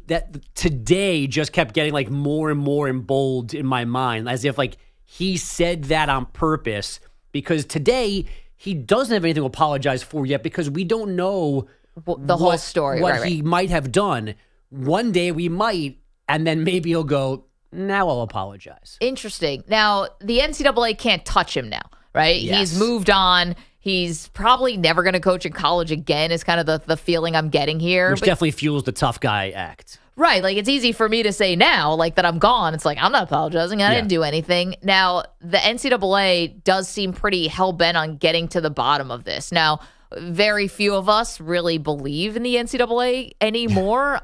that today just kept getting like more and more in bold in my mind, as if like he said that on purpose, because today he doesn't have anything to apologize for yet because we don't know the whole story, what he might have done. One day we might, and then maybe he'll go, now I'll apologize. Interesting. Now, the NCAA can't touch him now, right? Yes. He's moved on. He's probably never going to coach in college again is kind of the feeling I'm getting here. Which definitely fuels the tough guy act. Right. Like, it's easy for me to say now, like, that I'm gone. It's like, I'm not apologizing. I didn't do anything. Now, the NCAA does seem pretty hell-bent on getting to the bottom of this. Now, very few of us really believe in the NCAA anymore.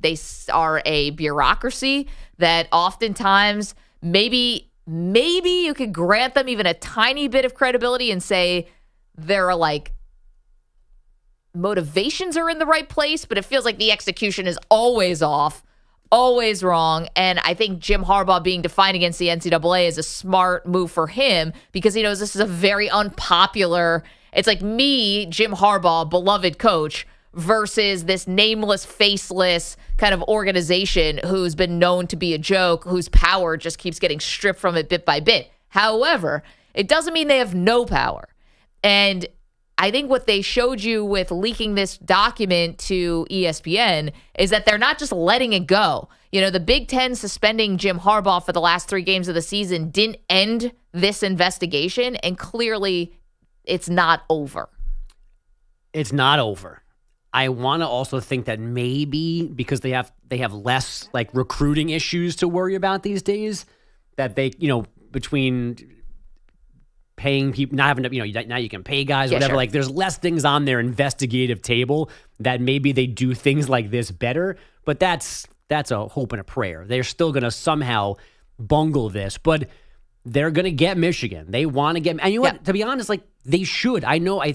They are a bureaucracy that oftentimes maybe maybe you could grant them even a tiny bit of credibility and say their motivations are in the right place, but it feels like the execution is always off, always wrong. And I think Jim Harbaugh being defiant against the NCAA is a smart move for him because he knows this is a very unpopular. It's like me, Jim Harbaugh, beloved coach, versus this nameless, faceless kind of organization who's been known to be a joke, whose power just keeps getting stripped from it bit by bit. However, it doesn't mean they have no power. And I think what they showed you with leaking this document to ESPN is that they're not just letting it go. The Big Ten suspending Jim Harbaugh for the last 3 games of the season didn't end this investigation, and clearly it's not over. It's not over. I want to also think that maybe because they have less recruiting issues to worry about these days, that they, between paying people, not having to, now you can pay guys, whatever. Sure. There's less things on their investigative table that maybe they do things like this better. But that's a hope and a prayer. They're still going to somehow bungle this, but they're going to get Michigan. They want to get, and you know what? To be honest, they should. I know. I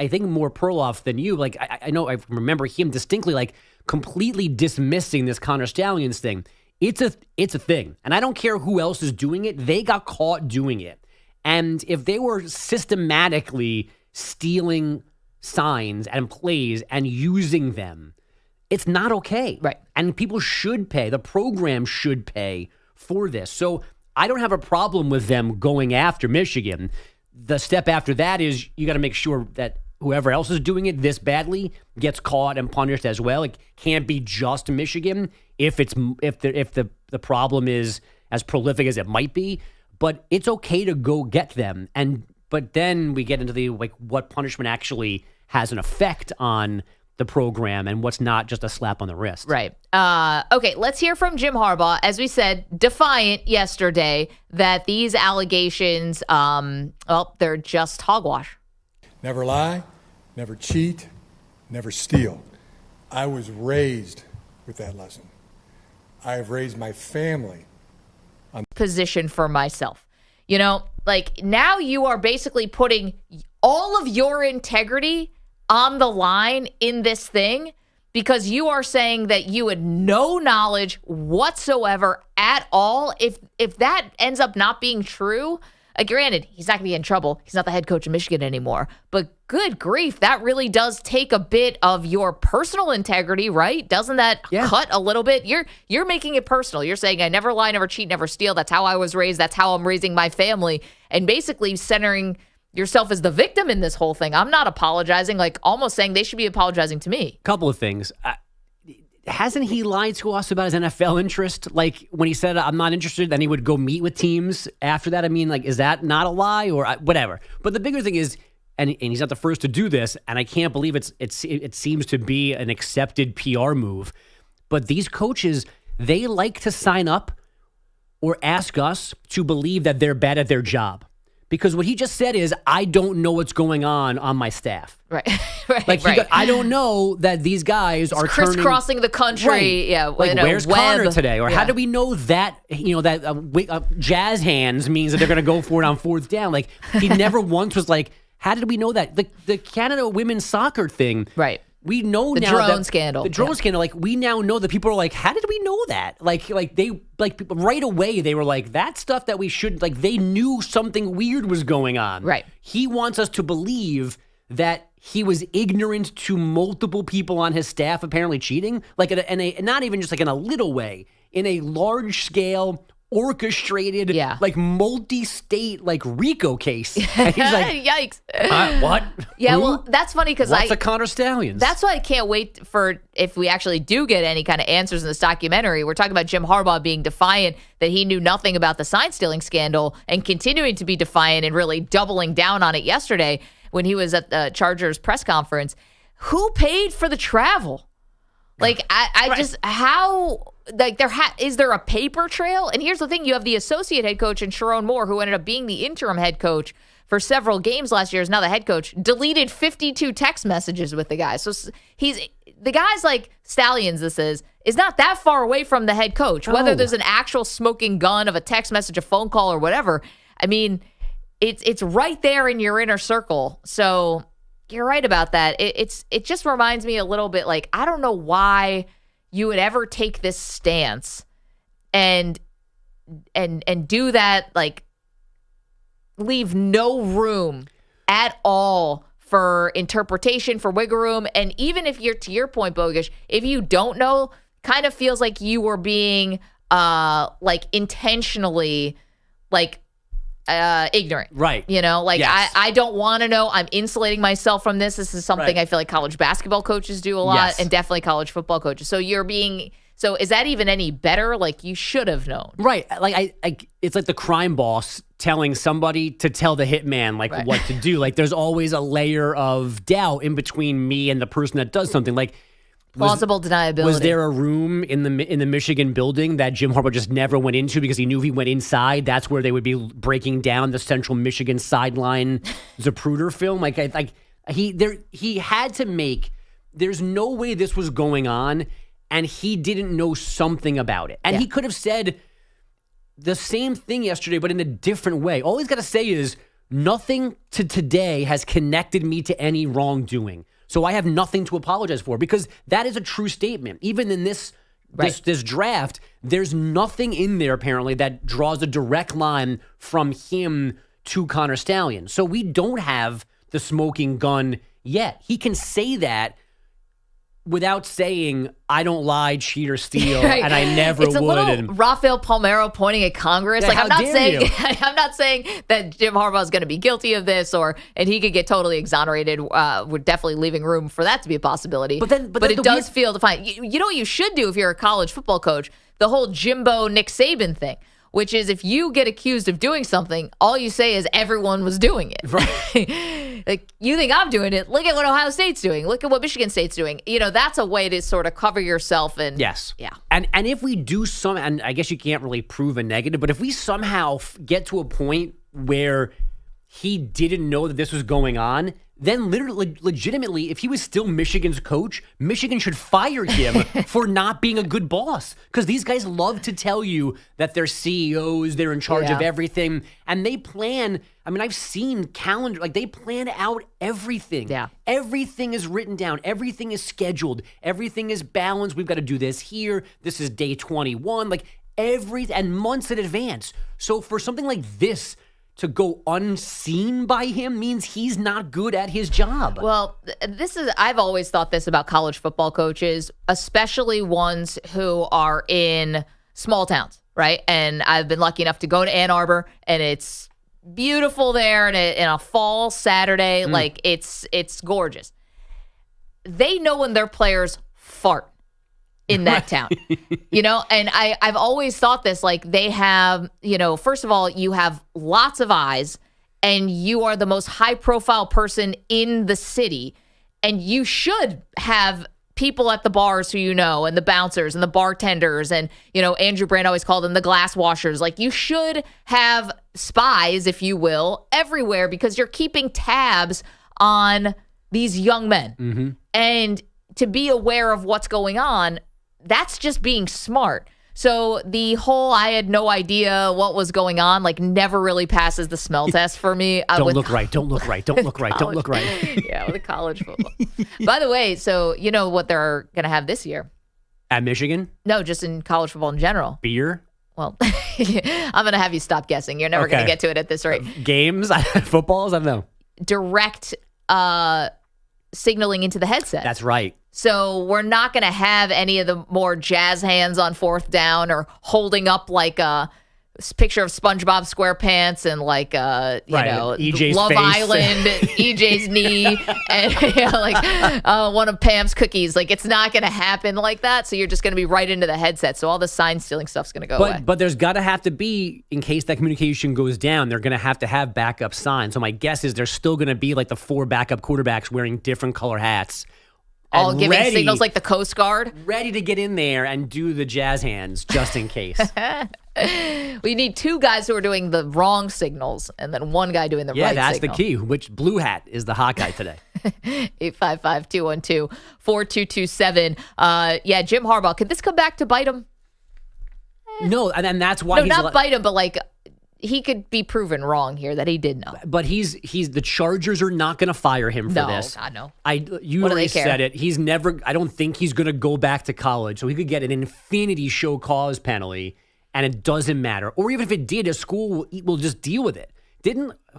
think more Perloff than you. I know. I remember him distinctly, completely dismissing this Connor Stallions thing. It's a thing, and I don't care who else is doing it. They got caught doing it, and if they were systematically stealing signs and plays and using them, it's not okay. Right. And people should pay. The program should pay for this. So I don't have a problem with them going after Michigan. The step after that is you got to make sure that whoever else is doing it this badly gets caught and punished as well. It can't be just Michigan if the problem is as prolific as it might be. But it's okay to go get them. But then we get into the what punishment actually has an effect on the program and what's not just a slap on the wrist. Right. Okay, let's hear from Jim Harbaugh. As we said, defiant yesterday that these allegations, they're just hogwash. Never lie, never cheat, never steal. I was raised with that lesson. I have raised my family on position for myself. Now you are basically putting all of your integrity on the line in this thing because you are saying that you had no knowledge whatsoever at all. If that ends up not being true, granted, he's not going to be in trouble. He's not the head coach of Michigan anymore. But good grief, that really does take a bit of your personal integrity, right? Doesn't that cut a little bit? You're making it personal. You're saying, I never lie, never cheat, never steal. That's how I was raised. That's how I'm raising my family. And basically centering yourself as the victim in this whole thing. I'm not apologizing, almost saying they should be apologizing to me. Couple of things. Hasn't he lied to us about his NFL interest? When he said, I'm not interested, then he would go meet with teams after that. I mean, is that not a lie or whatever? But the bigger thing is, and he's not the first to do this, and I can't believe it seems to be an accepted PR move. But these coaches, they like to sign up or ask us to believe that they're bad at their job. Because what he just said is, I don't know what's going on my staff. Right. right. I don't know that these guys are crisscrossing the country. Right. Yeah. Where's Connor today? Or how do we know that, jazz hands means that they're going to go for it on 4th down? He never once was how did we know that? The Canada women's soccer thing. Right. We know the now drone that scandal. The drone scandal. We now know that people are how did we know that? People right away they were that stuff that we should they knew something weird was going on. Right. He wants us to believe that he was ignorant to multiple people on his staff apparently cheating, in a not even just in a little way, in a large scale orchestrated, multi-state, RICO case. And he's yikes. What? Yeah, Who? well, that's funny because What's a Connor Stallions? That's why I can't wait for if we actually do get any kind of answers in this documentary. We're talking about Jim Harbaugh being defiant that he knew nothing about the sign stealing scandal and continuing to be defiant and really doubling down on it yesterday when he was at the Chargers press conference. Who paid for the travel? I just, how, is there a paper trail? And here's the thing, you have the associate head coach in Sharon Moore, who ended up being the interim head coach for several games last year, is now the head coach, deleted 52 text messages with the guy. So the guy's Stallions, this is is not that far away from the head coach. Whether No. there's an actual smoking gun of a text message, a phone call, or whatever, I mean, it's right there in your inner circle. So you're right about that. It just reminds me a little bit like, I don't know why you would ever take this stance and do that, like leave no room at all for interpretation, for wiggle room. And even if you're, to your point, Bogish, if you don't know, kind of feels like you were being like intentionally like ignorant. Right. You know, like Yes. I don't want to know. I'm insulating myself from this. This is something Right. I feel like college basketball coaches do a lot, Yes. and definitely college football coaches. So is that even any better? Like, you should have known. Right. Like it's like the crime boss telling somebody to tell the hitman like Right. what to do. Like there's always a layer of doubt in between me and the person that does something. Like Plausible deniability. was there a room in the Michigan building that Jim Harbaugh just never went into because he knew if he went inside, that's where they would be breaking down the Central Michigan sideline Zapruder film? He had to make. There's no way this was going on, and he didn't know something about it. And he could have said the same thing yesterday, but in a different way. All he's got to say is nothing to today has connected me to any wrongdoing. So I have nothing to apologize for, because that is a true statement. Even in this draft, there's nothing in there apparently that draws a direct line from him to Connor Stallion. So we don't have the smoking gun yet. He can say that without saying, I don't lie, cheat, or steal, Right. and I never It's a would. little Rafael Palmeiro pointing at Congress. Yeah, like, how I'm not dare saying you? I'm not saying that Jim Harbaugh is going to be guilty of this, and he could get totally exonerated. We're definitely leaving room for that to be a possibility. But then it the does weird- feel defiant. You know what you should do if you're a college football coach? The whole Jimbo Nick Saban thing, which is if you get accused of doing something, all you say is everyone was doing it. Right. Like, you think I'm doing it. Look at what Ohio State's doing. Look at what Michigan State's doing. You know, that's a way to sort of cover yourself. And yes. Yeah. And if we do and I guess you can't really prove a negative, but if we somehow get to a point where he didn't know that this was going on, then literally, legitimately, if he was still Michigan's coach, Michigan should fire him for not being a good boss. Because these guys love to tell you that they're CEOs, they're in charge of everything, and they plan. I mean, I've seen calendar, like they plan out everything. Yeah. Everything is written down. Everything is scheduled. Everything is balanced. We've got to do this here. This is day 21. Like and months in advance. So for something like this to go unseen by him means he's not good at his job. Well, I've always thought this about college football coaches, especially ones who are in small towns, right? And I've been lucky enough to go to Ann Arbor, and it's beautiful there, and in a fall Saturday, like it's gorgeous. They know when their players fart in that town, you know? And I've always thought this, like they have, you know, first of all, you have lots of eyes, and you are the most high profile person in the city, and you should have people at the bars who you know, and the bouncers and the bartenders, and, you know, Andrew Brand always called them the glass washers. Like, you should have spies, if you will, everywhere, because you're keeping tabs on these young men. And to be aware of what's going on, that's just being smart. So the whole I had no idea what was going on, like, never really passes the smell test for me. Don't look right. Don't look right. Don't look right. Don't look right. Yeah, with the college football. By the way, so you know what they're going to have this year? At Michigan? No, just in college football in general. Beer? Well, I'm going to have you stop guessing. You're never going to get to it at this rate. Games? Footballs? I don't know. Direct signaling into the headset. That's right. So we're not going to have any of the more jazz hands on fourth down, or holding up like a picture of SpongeBob SquarePants and like you know, EJ's Love face. Island, EJ's knee, and like one of Pam's cookies. Like, it's not going to happen like that. So you're just going to be right into the headset. So all the sign stealing stuff's going to go away. But there's got to have to be, in case that communication goes down, they're going to have backup signs. So my guess is there's still going to be like the 4 backup quarterbacks wearing different color hats. All giving signals like the Coast Guard. Ready to get in there and do the jazz hands just in case. We need 2 guys who are doing the wrong signals, and then 1 guy doing the right signal. Yeah, that's the key. Which blue hat is the hot guy today? 855-212-4227. Yeah, Jim Harbaugh. Could this come back to bite him? No, and that's why No, not bite him, but like he could be proven wrong here that he did know. But he's the Chargers are not going to fire him for this. God, no. You What do already they care? said it. He's never. I don't think he's going to go back to college, so he could get an infinity show cause penalty, and it doesn't matter. Or even if it did, a school will just deal with it.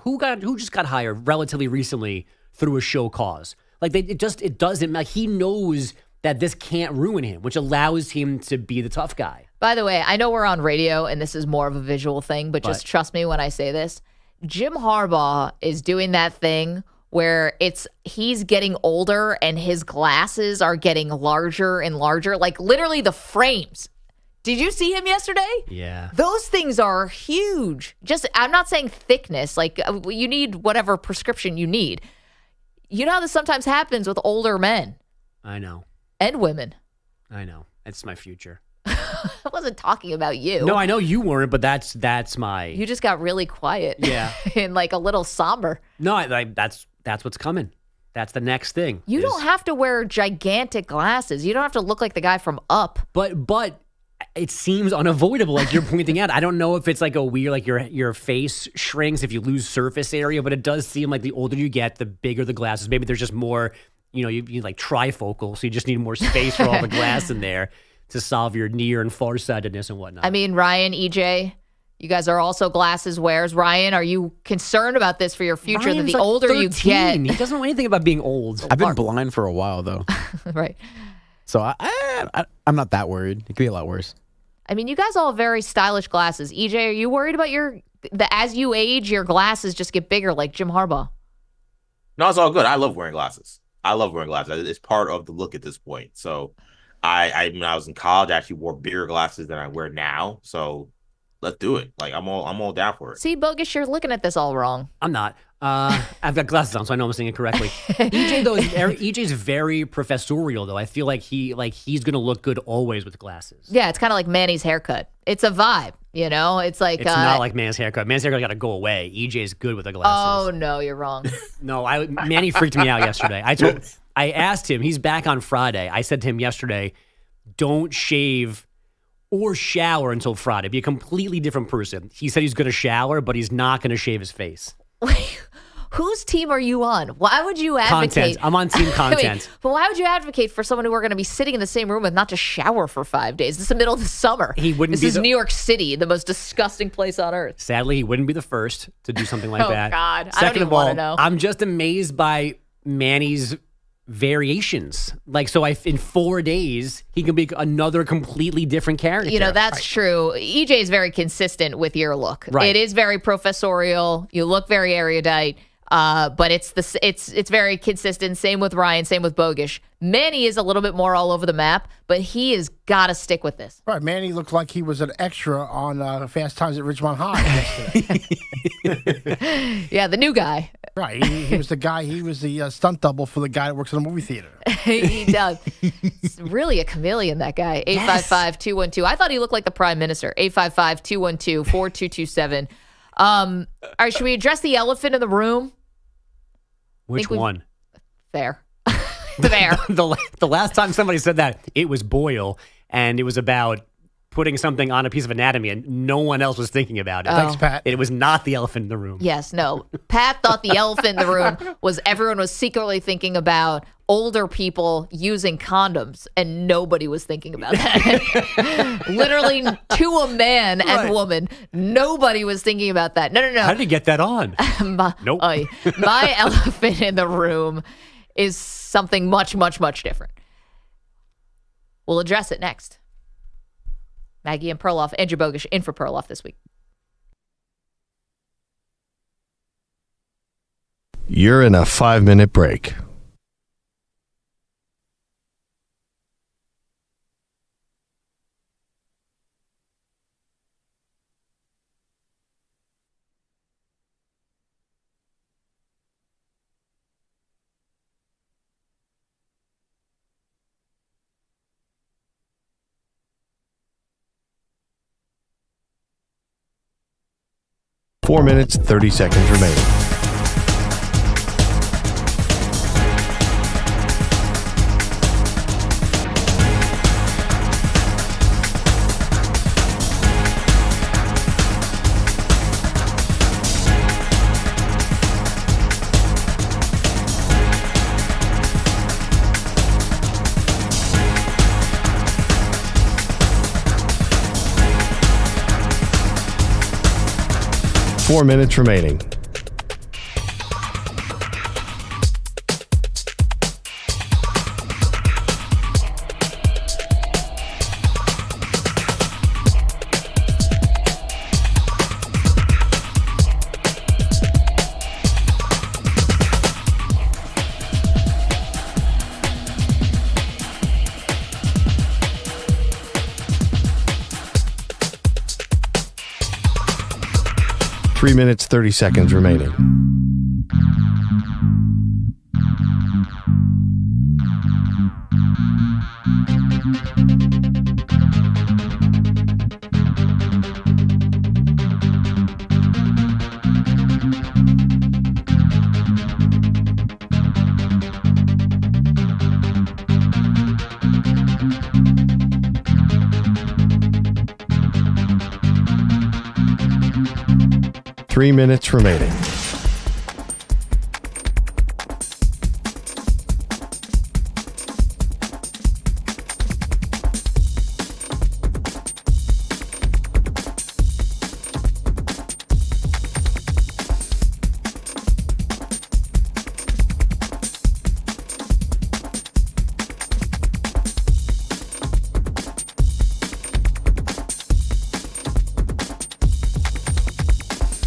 Who just got hired relatively recently through a show cause? Like it doesn't. Like he knows that this can't ruin him, which allows him to be the tough guy. By the way, I know we're on radio and this is more of a visual thing, but just trust me when I say this. Jim Harbaugh is doing that thing where he's getting older and his glasses are getting larger and larger, like literally the frames. Did you see him yesterday? Yeah. Those things are huge. I'm not saying thickness, like you need whatever prescription you need. You know how this sometimes happens with older men I know. and women. I know. It's my future. I wasn't talking about you. No, I know you weren't, but that's my. You just got really quiet. Yeah. And like a little somber. No, that's what's coming. That's the next thing. You don't have to wear gigantic glasses. You don't have to look like the guy from Up. But it seems unavoidable, like you're pointing out. I don't know if it's like a weird, like your face shrinks if you lose surface area, but it does seem like the older you get, the bigger the glasses. Maybe there's just more, you like trifocal, so you just need more space for all the glass in there to solve your near and farsightedness and whatnot. I mean, Ryan, EJ, you guys are also glasses wearers. Ryan, are you concerned about this for your future? Ryan's that the like older 13. you get, He doesn't know anything about being old. I've been blind for a while, though. right? So I'm not that worried. It could be a lot worse. I mean, you guys all have very stylish glasses. EJ, are you worried about as you age, your glasses just get bigger like Jim Harbaugh? No, it's all good. I love wearing glasses. It's part of the look at this point. So when I was in college, I actually wore bigger glasses than I wear now. So let's do it. Like I'm all down for it. See, Bogus, you're looking at this all wrong. I'm not. I've got glasses on, so I know I'm saying it correctly. EJ's very professorial, though. I feel like he's gonna look good always with glasses. Yeah, it's kind of like Manny's haircut. It's a vibe, It's like it's not like Man's haircut. Man's haircut got to go away. EJ's good with the glasses. Oh no, you're wrong. No, Manny freaked me out yesterday. I asked him. He's back on Friday. I said to him yesterday, "Don't shave or shower until Friday. Be a completely different person." He said he's going to shower, but he's not going to shave his face. Whose team are you on? Why would you advocate? Content. I'm on team content. But why would you advocate for someone who we're going to be sitting in the same room with not to shower for 5 days? This is the middle of the summer. This is New York City, the most disgusting place on earth. Sadly, he wouldn't be the first to do something like that. Oh, God. Second I don't even of all, want to know. I'm just amazed by Manny's variations. Like, so in 4 days, he can be another completely different character. That's true. EJ is very consistent with your look. Right. It is very professorial. You look very erudite. But it's very consistent. Same with Ryan. Same with Bogish. Manny is a little bit more all over the map, but he has got to stick with this. Right, Manny looked like he was an extra on Fast Times at Ridgemont High yesterday. Yeah, the new guy. Right, he was the guy. He was the stunt double for the guy that works in the movie theater. He does. He's really a chameleon, that guy. 855-212. I thought he looked like the Prime Minister. 855-212-4227. All right, should we address the elephant in the room? Which one? Fair. Fair. The last time somebody said that, it was Boyle, and it was about putting something on a piece of anatomy, and no one else was thinking about it. Thanks, Pat. It was not the elephant in the room. Yes, no. Pat thought the elephant in the room was everyone was secretly thinking about older people using condoms, and nobody was thinking about that. Literally, to a man and woman, nobody was thinking about that. No. How did he get that on? Nope. My elephant in the room is something much, much, much different. We'll address it next. Maggie and Perloff, Andrew Bogish in for Perloff this week. You're in a 5-minute break. .4 minutes, 30 seconds remaining. 4 minutes remaining. Three minutes, 30 seconds remaining. Three minutes remaining.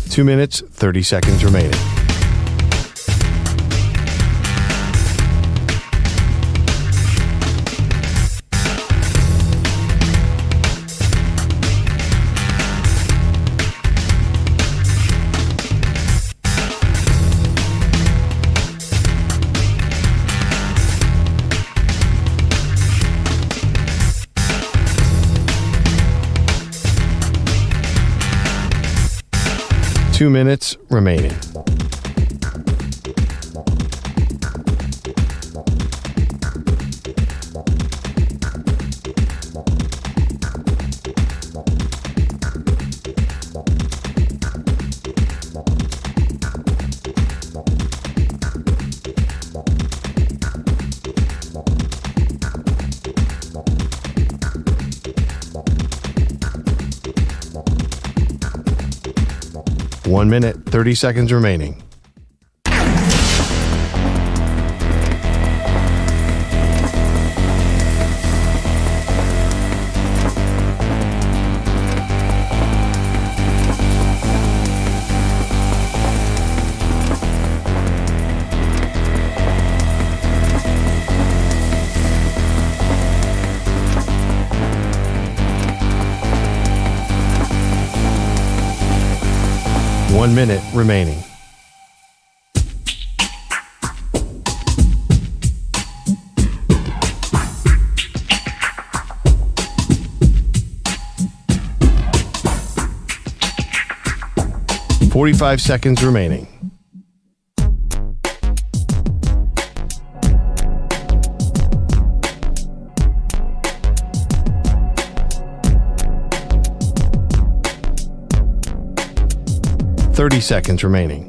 Two minutes, 30 seconds remaining. Two minutes remaining. One minute, 30 seconds remaining. One minute remaining. Forty-five seconds remaining. Thirty seconds remaining.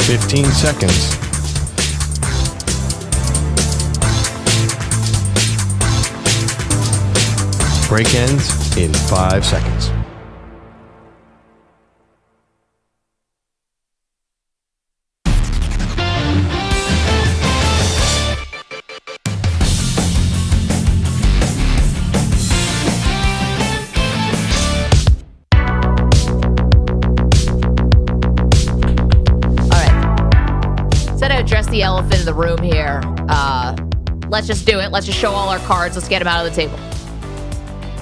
Fifteen seconds. Break ends in 5 seconds. The elephant in the room here. Let's just do it. Let's just show all our cards. Let's get them out of the table.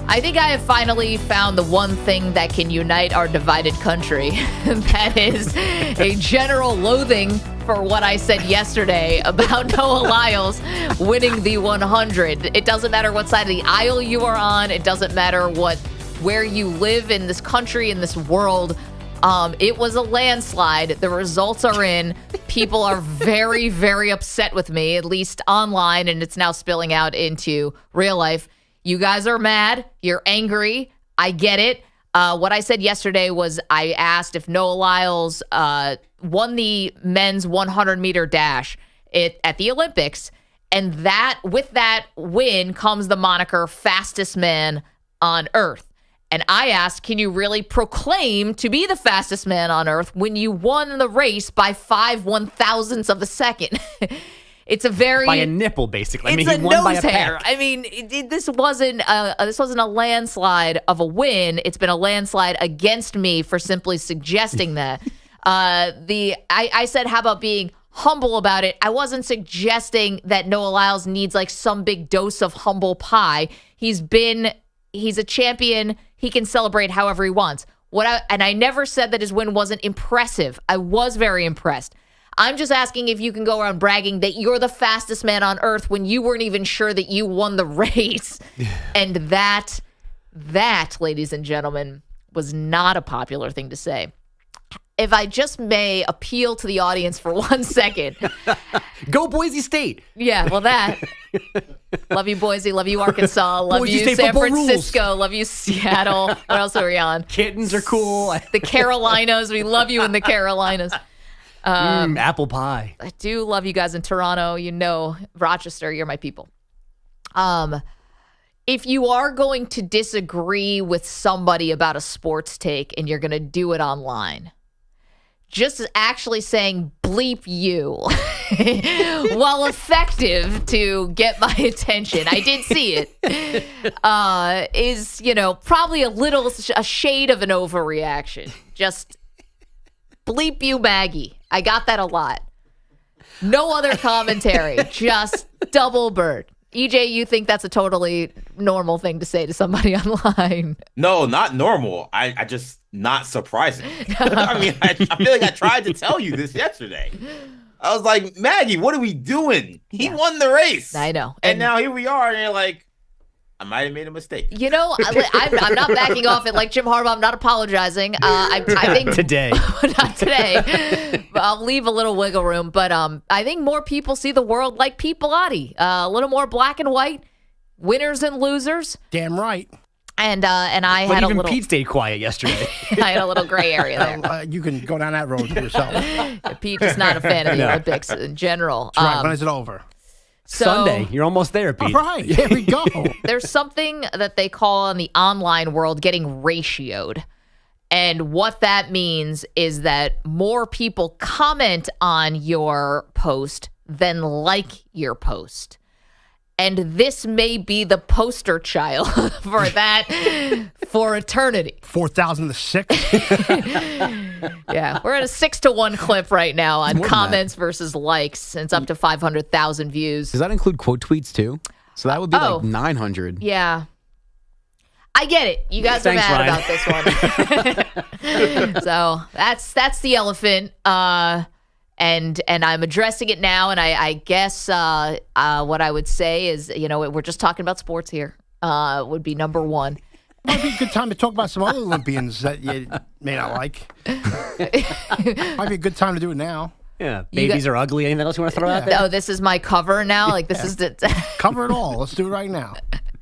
I think I have finally found the one thing that can unite our divided country. That is a general loathing for what I said yesterday about Noah Lyles winning the 100. It doesn't matter what side of the aisle you are on. It doesn't matter where you live in this country, in this world. It was a landslide. The results are in. People are very, very upset with me, at least online, and it's now spilling out into real life. You guys are mad. You're angry. I get it. What I said yesterday was I asked if Noah Lyles won the men's 100-meter dash at the Olympics, and that with that win comes the moniker fastest man on earth. And I asked, can you really proclaim to be the fastest man on earth when you won the race by 5/1000ths of a second? It's a very by a nipple, basically. It's he a won by nose a hair. peck. I mean, this wasn't a landslide of a win. It's been a landslide against me for simply suggesting that. I said, how about being humble about it? I wasn't suggesting that Noah Lyles needs like some big dose of humble pie. He's a champion. He can celebrate however he wants. And I never said that his win wasn't impressive. I was very impressed. I'm just asking if you can go around bragging that you're the fastest man on earth when you weren't even sure that you won the race. And that, ladies and gentlemen, was not a popular thing to say. If I just may appeal to the audience for 1 second. Go Boise State. Yeah, well, that. Love you, Boise. Love you, Arkansas. Love Boise you, State San football Francisco. rules. Love you, Seattle. What else are we on? Kittens are cool. The Carolinas. We love you in the Carolinas. Apple pie. I do love you guys in Toronto. You know, Rochester, you're my people. If you are going to disagree with somebody about a sports take and you're going to do it online, just actually saying bleep you while effective to get my attention, I did see it, is, probably a shade of an overreaction. Just bleep you, Maggie. I got that a lot. No other commentary, just double bird. EJ, you think that's a totally normal thing to say to somebody online? No, not normal. I just not surprising. I mean, I feel like I tried to tell you this yesterday. I was like, Maggie, what are we doing? He won the race. I know. And now here we are, and you're like, I might have made a mistake. I'm not backing off it like Jim Harbaugh. I'm not apologizing. I think today, not today. I'll leave a little wiggle room, but I think more people see the world like Pete Bellotti, a little more black and white, winners and losers. Damn right. And I but had even a little. Pete stayed quiet yesterday. I had a little gray area there. You can go down that road yourself. Pete is not a fan of the Olympics in general. That's right. When is it over? Sunday. You're almost there, Pete. All right. Here we go. There's something that they call in the online world getting ratioed. And what that means is that more people comment on your post than like your post. And this may be the poster child for that for eternity. 4,000 to 6. Yeah, we're at a 6-to-1 clip right now on comments versus likes. And it's up to 500,000 views. Does that include quote tweets too? So that would be like 900. Yeah. I get it. You guys Thanks, are mad Ryan. about this one. So that's the elephant. And I'm addressing it now. And I guess what I would say is, we're just talking about sports here. Would be number one. Might be a good time to talk about some other Olympians that you may not like. Might be a good time to do it now. Yeah, babies are ugly. Anything else you want to throw out there? Oh, this is my cover now? Like, this is the... Cover it all. Let's do it right now.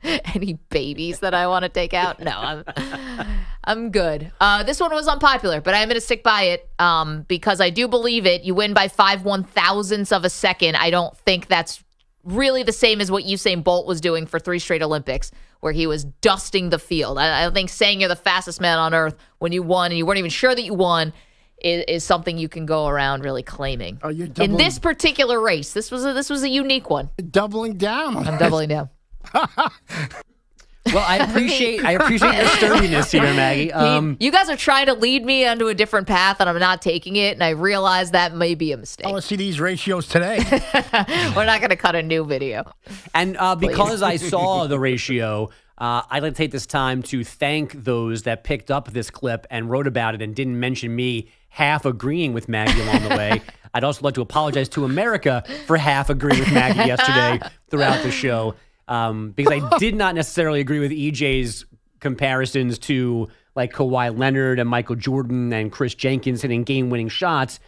Any babies that I want to take out? No, I'm good. This one was unpopular, but I'm going to stick by it because I do believe it. You win by 5/1000ths of a second. I don't think that's really the same as what Usain Bolt was doing for 3 straight Olympics, where he was dusting the field. I don't think saying you're the fastest man on earth when you won and you weren't even sure that you won is something you can go around really claiming. In this particular race, this was a unique one. Doubling down. I'm doubling down. Well, I appreciate your sturdiness here, Maggie. You guys are trying to lead me onto a different path, and I'm not taking it, and I realize that may be a mistake. I want to see these ratios today. We're not going to cut a new video. And because I saw the ratio, I'd like to take this time to thank those that picked up this clip and wrote about it and didn't mention me half agreeing with Maggie along the way. I'd also like to apologize to America for half agreeing with Maggie yesterday throughout the show. Because I did not necessarily agree with EJ's comparisons to like Kawhi Leonard and Michael Jordan and Chris Jenkins hitting game-winning shots.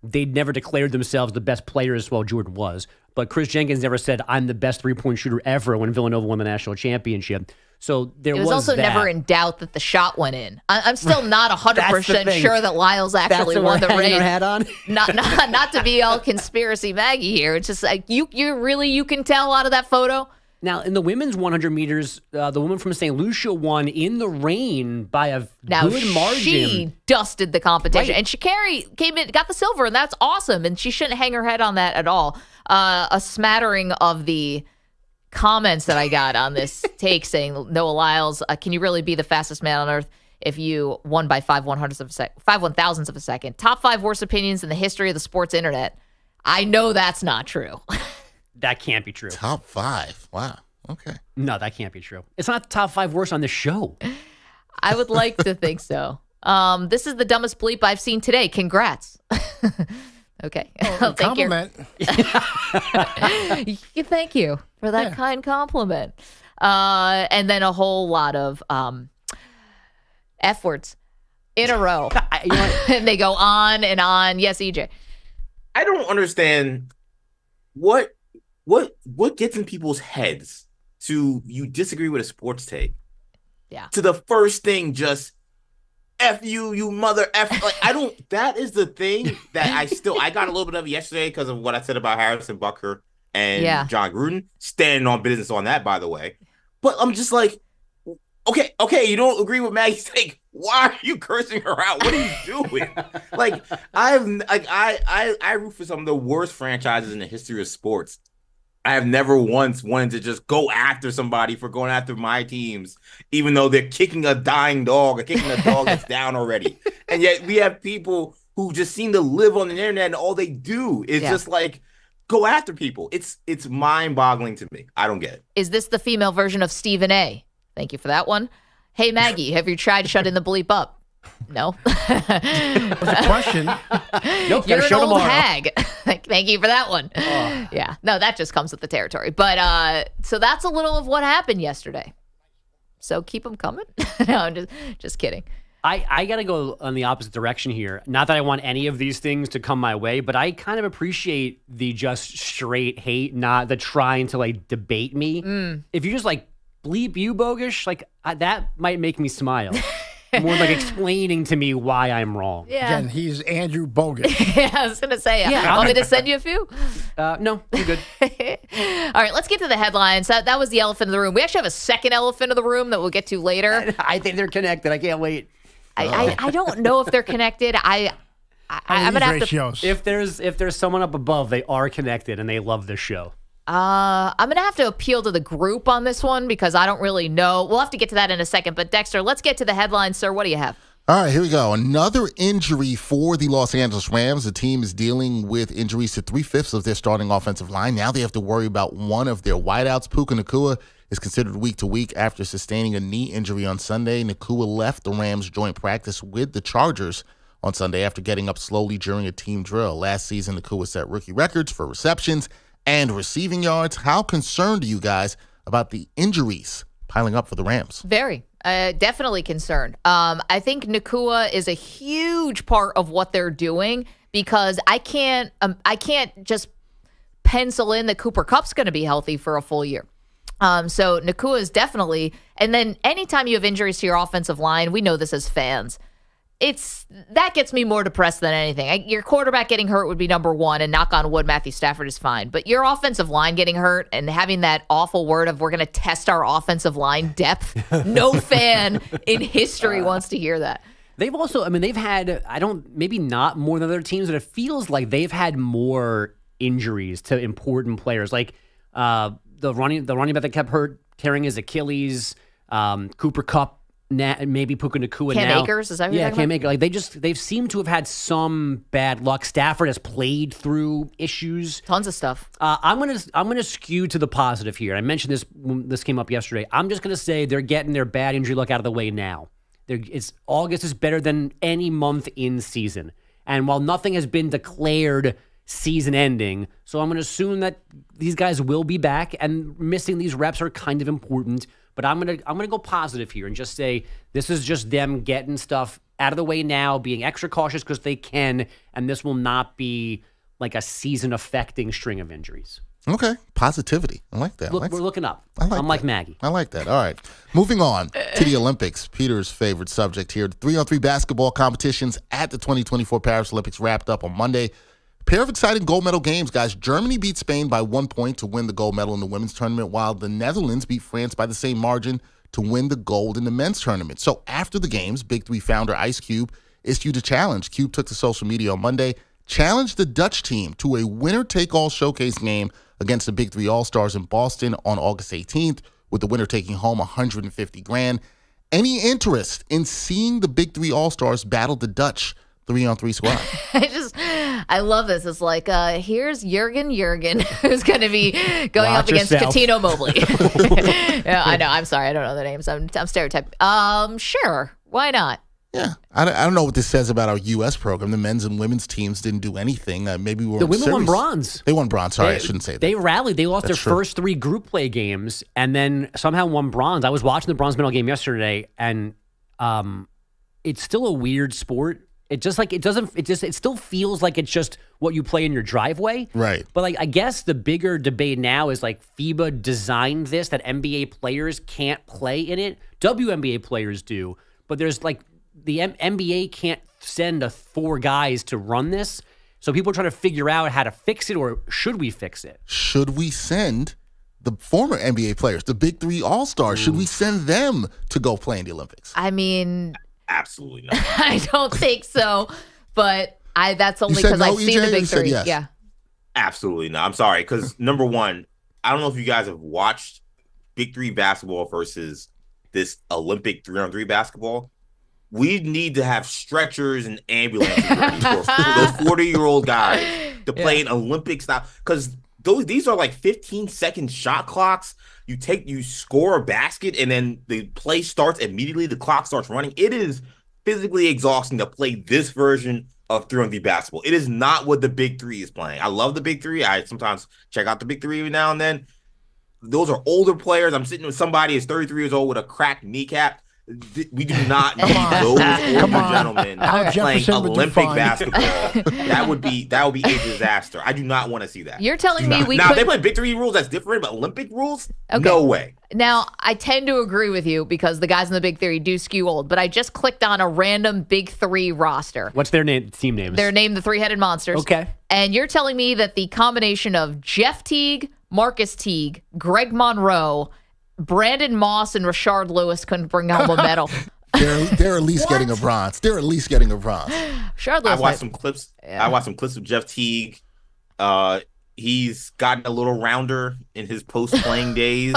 They'd never declared themselves the best players while Jordan was. But Chris Jenkins never said, I'm the best three-point shooter ever when Villanova won the national championship. So there It was also that. never in doubt that the shot went in. I'm still not 100% sure that Lyles actually won the race. Hat on. not to be all conspiracy Maggie here. It's just like you can tell out of that photo. Now, in the women's 100 meters, the woman from St. Lucia won in the rain by a good margin. She dusted the competition. Right. And Sha'Carri came in, got the silver, and that's awesome. And she shouldn't hang her head on that at all. A smattering of the comments that I got on this take saying, Noah Lyles, can you really be the fastest man on earth if you won by 5/1000ths of a second? Top 5 worst opinions in the history of the sports internet. I know that's not true. That can't be true. Top 5. Wow. Okay. No, that can't be true. It's not top 5 worst on the show. I would like to think so. This is the dumbest bleep I've seen today. Congrats. Okay. Compliment. Thank you for that kind compliment. And then a whole lot of F words in a row. And they go on and on. Yes, EJ. I don't understand what gets in people's heads to you disagree with a sports take. Yeah. To the first thing, just F you mother F. Like, I don't, that is the thing that I got a little bit of yesterday because of what I said about Harrison Butker and John Gruden. Standing on business on that, by the way. But I'm just like, okay, you don't agree with Maggie's take. Why are you cursing her out? What are you doing? I root for some of the worst franchises in the history of sports. I have never once wanted to just go after somebody for going after my teams, even though they're kicking a dying dog or kicking a dog that's down already. And yet we have people who just seem to live on the internet and all they do is just like go after people. It's mind-boggling to me. I don't get it. Is this the female version of Stephen A? Thank you for that one. Hey, Maggie, have you tried shutting the bleep up? No. That's a question. Nope, You're an show old tomorrow. hag. Thank you for that one. Yeah. No, that just comes with the territory. But so that's a little of what happened yesterday. So keep them coming. No, I'm just kidding. I got to go on the opposite direction here. Not that I want any of these things to come my way, but I kind of appreciate the just straight hate, not the trying to like debate me. If you just like bleep you bogus, like that might make me smile. More like explaining to me why I'm wrong. Yeah. Again, he's Andrew Bogus. Yeah, I was going to say, want me to send you a few? No, you're good. All right, let's get to the headlines. That was the elephant in the room. We actually have a second elephant in the room that we'll get to later. I think they're connected. I can't wait. I don't know if they're connected. I'm gonna have to. Ratios. If there's someone up above, they are connected and they love this show. I'm gonna have to appeal to the group on this one because I don't really know. We'll have to get to that in a second. But Dexter, let's get to the headlines, sir. What do you have? All right, here we go. Another injury for the Los Angeles Rams. The team is dealing with injuries to 3/5 of their starting offensive line. Now they have to worry about one of their wideouts. Puka Nacua is considered week to week after sustaining a knee injury on Sunday. Nacua left the Rams joint practice with the Chargers on Sunday after getting up slowly during a team drill. Last season, Nacua set rookie records for receptions and receiving yards. How concerned are you guys about the injuries piling up for the Rams? Very. Definitely concerned. I think Nacua is a huge part of what they're doing because I can't just pencil in that Cooper Kupp's going to be healthy for a full year. So Nacua is definitely, and then anytime you have injuries to your offensive line, we know this as fans, that gets me more depressed than anything. Your quarterback getting hurt would be number one, and knock on wood, Matthew Stafford is fine. But your offensive line getting hurt and having that awful word of we're going to test our offensive line depth, no fan in history wants to hear that. They've also, they've had, maybe not more than other teams, but it feels like they've had more injuries to important players. Like the running back that kept hurt, tearing his Achilles, Cooper Kupp, maybe Puka Nacua now. Cam Akers, is that who you're talking Cam about? Akers. Like they've seemed to have had some bad luck. Stafford has played through issues. Tons of stuff. I'm gonna skew to the positive here. I mentioned this when this came up yesterday. I'm just gonna say they're getting their bad injury luck out of the way now. August is better than any month in season. And while nothing has been declared season ending, so I'm going to assume that these guys will be back, and missing these reps are kind of important. But I'm going to go positive here and just say this is just them getting stuff out of the way now, being extra cautious because they can, and this will not be like a season-affecting string of injuries. Okay, positivity. I like that. Look, we're looking up. I like I'm like Maggie. I like that. All right. Moving on to the Olympics. Peter's favorite subject here. The 3-on-3 basketball competitions at the 2024 Paris Olympics wrapped up on Monday. A pair of exciting gold medal games, guys. Germany beat Spain by 1 point to win the gold medal in the women's tournament, while the Netherlands beat France by the same margin to win the gold in the men's tournament. So after the games, Big Three founder Ice Cube issued a challenge. Cube took to social media on Monday, challenged the Dutch team to a winner-take-all showcase game against the Big Three All-Stars in Boston on August 18th, with the winner taking home $150,000. Any interest in seeing the Big Three All-Stars battle the Dutch 3-on-3 squad? I love this. It's like, here's Jurgen, who's going to be going up against Katino Mobley. Yeah, I know. I'm sorry. I don't know the names. I'm stereotyping. Sure. Why not? Yeah. I don't know what this says about our U.S. program. The men's and women's teams didn't do anything. Maybe the women won bronze. They won bronze. Sorry, I shouldn't say that. They rallied. They lost their first 3 group play games and then somehow won bronze. I was watching the bronze medal game yesterday, and it's still a weird sport. It still feels like it's just what you play in your driveway. Right. But I guess the bigger debate now is FIBA designed this that NBA players can't play in it. WNBA players do, but there's the NBA can't send 4 guys to run this. So people are trying to figure out how to fix it, or should we fix it? Should we send the former NBA players, the Big Three All-Stars, should we send them to go play in the Olympics? I mean, absolutely not. I don't think so, but that's only because I've seen the Big Three. Yes. Yeah. Absolutely not. I'm sorry, because number one, I don't know if you guys have watched Big Three basketball versus this Olympic 3-on-3 basketball. We need to have stretchers and ambulances ready for those 40-year-old guys to play an Olympic style, because these are 15-second shot clocks. You score a basket, and then the play starts immediately. The clock starts running. It is physically exhausting to play this version of 3-on-3 basketball. It is not what the Big Three is playing. I love the Big Three. I sometimes check out the Big Three every now and then. Those are older players. I'm sitting with somebody who's 33 years old with a cracked kneecap. We do not need those older gentlemen playing Olympic basketball. That would be a disaster. I do not want to see that. You're telling me we now could... they play Big Three rules. That's different, but Olympic rules, no way. Now I tend to agree with you because the guys in the Big Three do skew old. But I just clicked on a random Big Three roster. What's their name? Team names? They're named the Three-Headed Monsters. Okay. And you're telling me that the combination of Jeff Teague, Marcus Teague, Greg Monroe, Brandon Moss, and Rashard Lewis couldn't bring home a medal. They're at least getting a bronze. Rashard Lewis. I watched some clips. I watched some clips of Jeff Teague. He's gotten a little rounder in his post-playing days.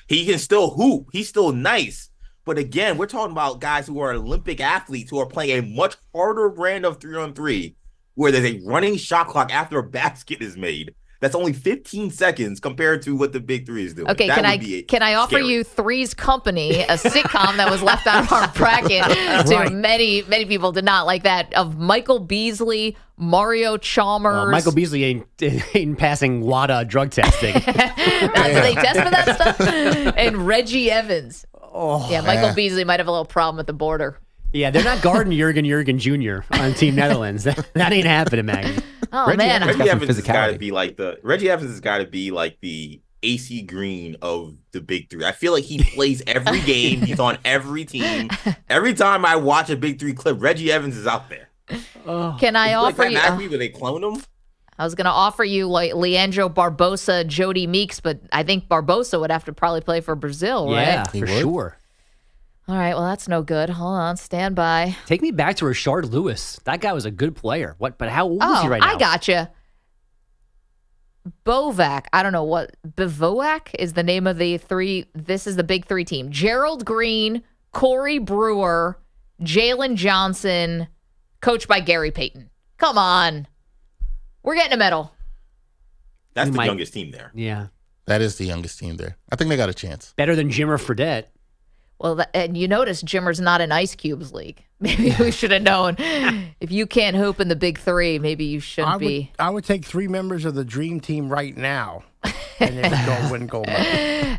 He can still hoop. He's still nice. But again, we're talking about guys who are Olympic athletes who are playing a much harder brand of 3-on-3, where there's a running shot clock after a basket is made. That's only 15 seconds compared to what the Big Three is doing. Okay, can I offer you Three's Company, a sitcom that was left out of our bracket to many people did not like that, of Michael Beasley, Mario Chalmers. Michael Beasley ain't passing WADA drug testing. Do they test for that stuff? And Reggie Evans. Michael Beasley might have a little problem at the border. Yeah, they're not guarding Jurgen Jr. on Team Netherlands. That ain't happening, Maggie. Reggie Evans has got to be like the AC Green of the Big Three. I feel like he plays every game. He's on every team. Every time I watch a Big Three clip, Reggie Evans is out there. Can I offer you? Where they clone him? I was going to offer you Leandro Barbosa, Jody Meeks, but I think Barbosa would have to probably play for Brazil, right? Yeah, for sure. All right, well, that's no good. Hold on, stand by. Take me back to Rashard Lewis. That guy was a good player. But how old is he right now? I gotcha. Bovac. I don't know what. Bivoak is the name of the three. This is the Big Three team. Gerald Green, Corey Brewer, Jalen Johnson, coached by Gary Payton. Come on. We're getting a medal. That's the youngest team there. Yeah. That is the youngest team there. I think they got a chance. Better than Jimmer Fredette. Well, and you notice Jimmer's not in Ice Cube's league. Maybe we should have known. If you can't hoop in the Big Three, maybe you shouldn't be. I would take 3 members of the Dream Team right now, and they would go win gold medal.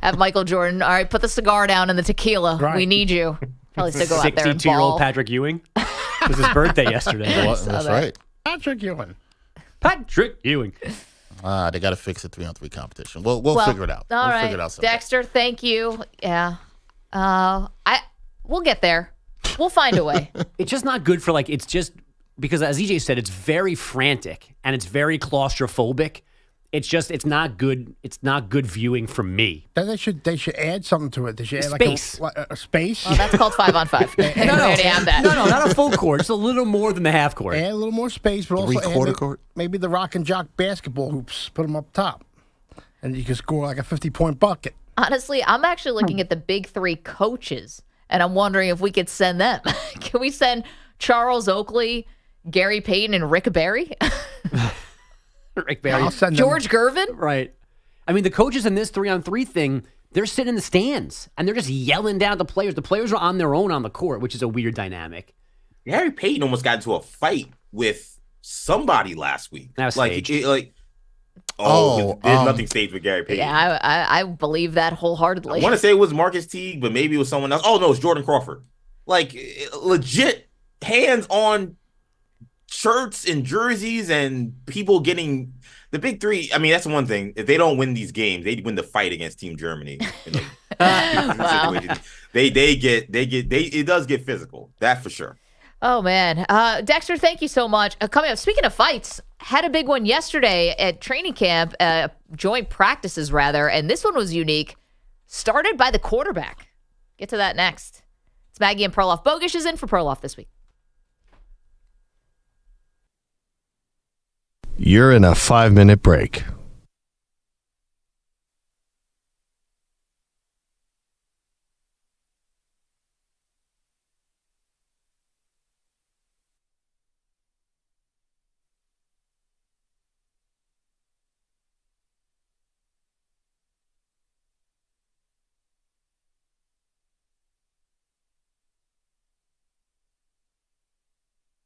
Have Michael Jordan. All right, put the cigar down and the tequila. Right. We need you. Probably still go out there and 62-year-old Patrick Ewing. It was his birthday yesterday. That's right. Patrick Ewing. They got to fix the 3-on-3 competition. We'll figure it out. All we'll right. figure it out someday. Dexter, thank you. Yeah. We'll get there. We'll find a way. It's just not good for it's just because as EJ said, it's very frantic and it's very claustrophobic. It's not good. It's not good viewing for me. Then they should add something to it. They should add Space. a space. Oh, that's called 5-on-5. No, already have that. No, not a full court. It's a little more than the half court. Add a little more space, but also Three-quarter court? Maybe the rock and jock basketball hoops. Put them up top, and you can score like a 50-point bucket. Honestly, I'm actually looking at the big three coaches, and I'm wondering if we could send them. Can we send Charles Oakley, Gary Payton, and Rick Barry? Rick Barry. I'll send George Gervin? Right. I mean, the coaches in this 3-on-3 thing, they're sitting in the stands, and they're just yelling down at the players. The players are on their own on the court, which is a weird dynamic. Harry Payton almost got into a fight with somebody last week. That was staged. There's nothing staged with Gary Payton. Yeah, I believe that wholeheartedly. I want to say it was Marcus Teague, but maybe it was someone else. Oh, no, it's Jordan Crawford. Legit hands on shirts and jerseys and people getting the big three. I mean, that's one thing. If they don't win these games, they win the fight against Team Germany. Wow. It does get physical. That for sure. Oh, man. Dexter, thank you so much. Coming up, speaking of fights, had a big one yesterday at training camp, joint practices rather, and this one was unique. Started by the quarterback. Get to that next. It's Maggie and Perloff. Bogish is in for Perloff this week. You're in a 5-minute break.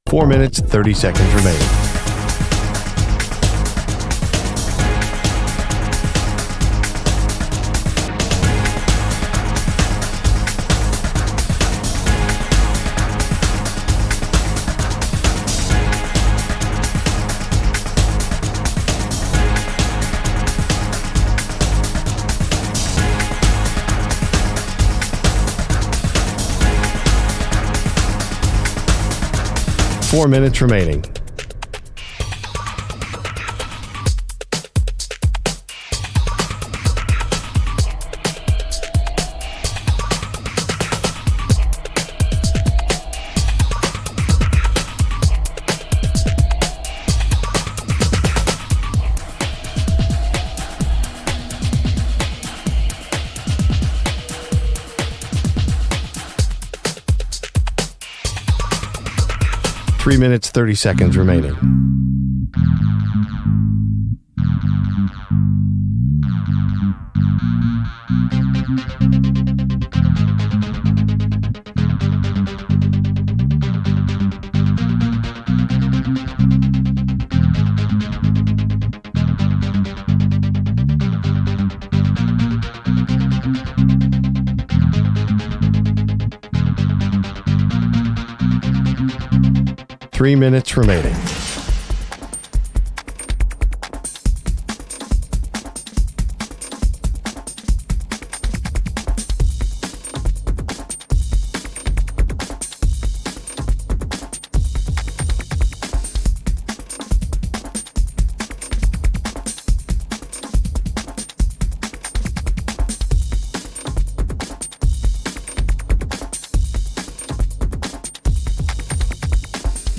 Four minutes, 30 seconds remaining. Four minutes remaining. Three minutes, 30 seconds remaining. Three minutes remaining.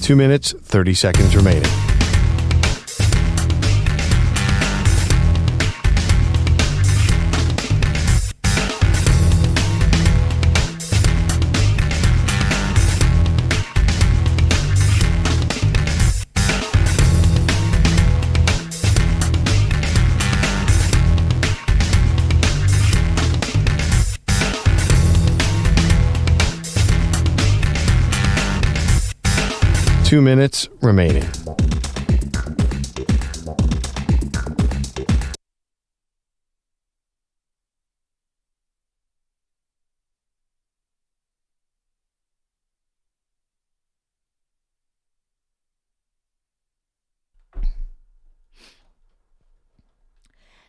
Two minutes, 30 seconds remaining. Two minutes remaining.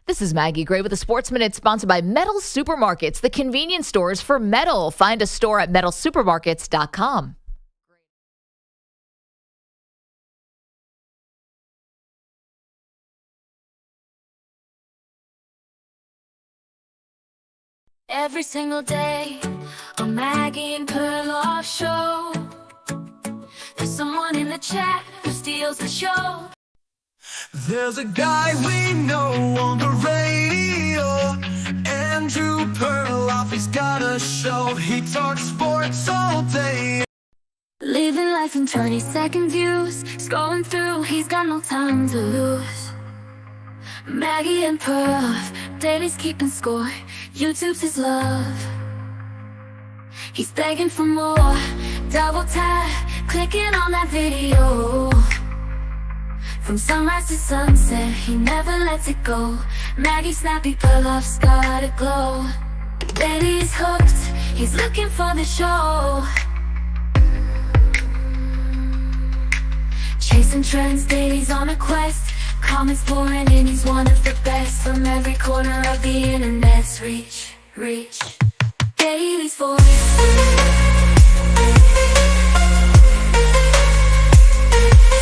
This is Maggie Gray with the Sports Minute, sponsored by Metal Supermarkets, the convenience stores for metal. Find a store at metalsupermarkets.com. Every single day, a Maggie and Perloff show. There's someone in the chat who steals the show. There's a guy we know on the radio, Andrew Perloff, he's got a show. He talks sports all day. Living life in 20-second views, scrolling through, he's got no time to lose. Maggie and Perloff, Daily's keeping score, YouTube's his love. He's begging for more, double tap, clicking on that video. From sunrise to sunset, he never lets it go. Maggie snappy, Perloff's got a glow. Daily's hooked, he's looking for the show. Chasing trends, Daily's on a quest. Comments pouring in, he's one of the best. From every corner of the internet's reach. Daily's voice.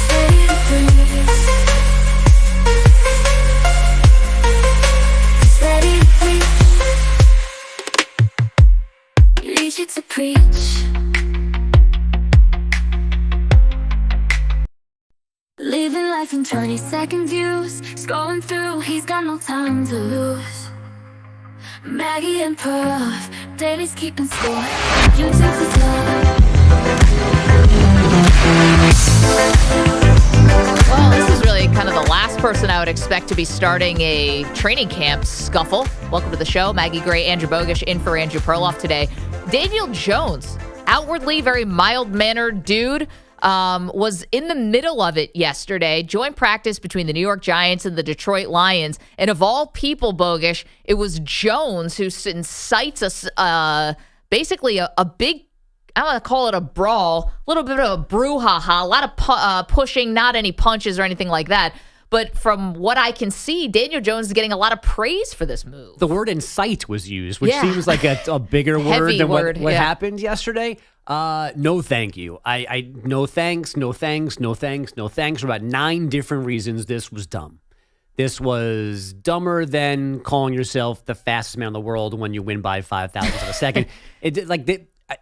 Steady to breeze. Steady to preach. Reach it to preach. Living life in 20-second views, scrolling through, he's got no time to lose. Maggie and Perloff, Daily's keeping score. YouTube's his love. Well, this is really kind of the last person I would expect to be starting a training camp scuffle. Welcome to the show. Maggie Gray, Andrew Bogish in for Andrew Perloff today. Daniel Jones, outwardly very mild-mannered dude, was in the middle of it yesterday. Joint practice between the New York Giants and the Detroit Lions. And of all people, Bogish, it was Jones who incites basically a big, I want to call it a brawl, a little bit of a brouhaha, a lot of pushing, not any punches or anything like that. But from what I can see, Daniel Jones is getting a lot of praise for this move. The word incite was used, which seems like a bigger word than what happened yesterday. No, thank you. I no thanks for about 9 different reasons. This was dumb. This was dumber than calling yourself the fastest man in the world when you win by 5,000 of a second.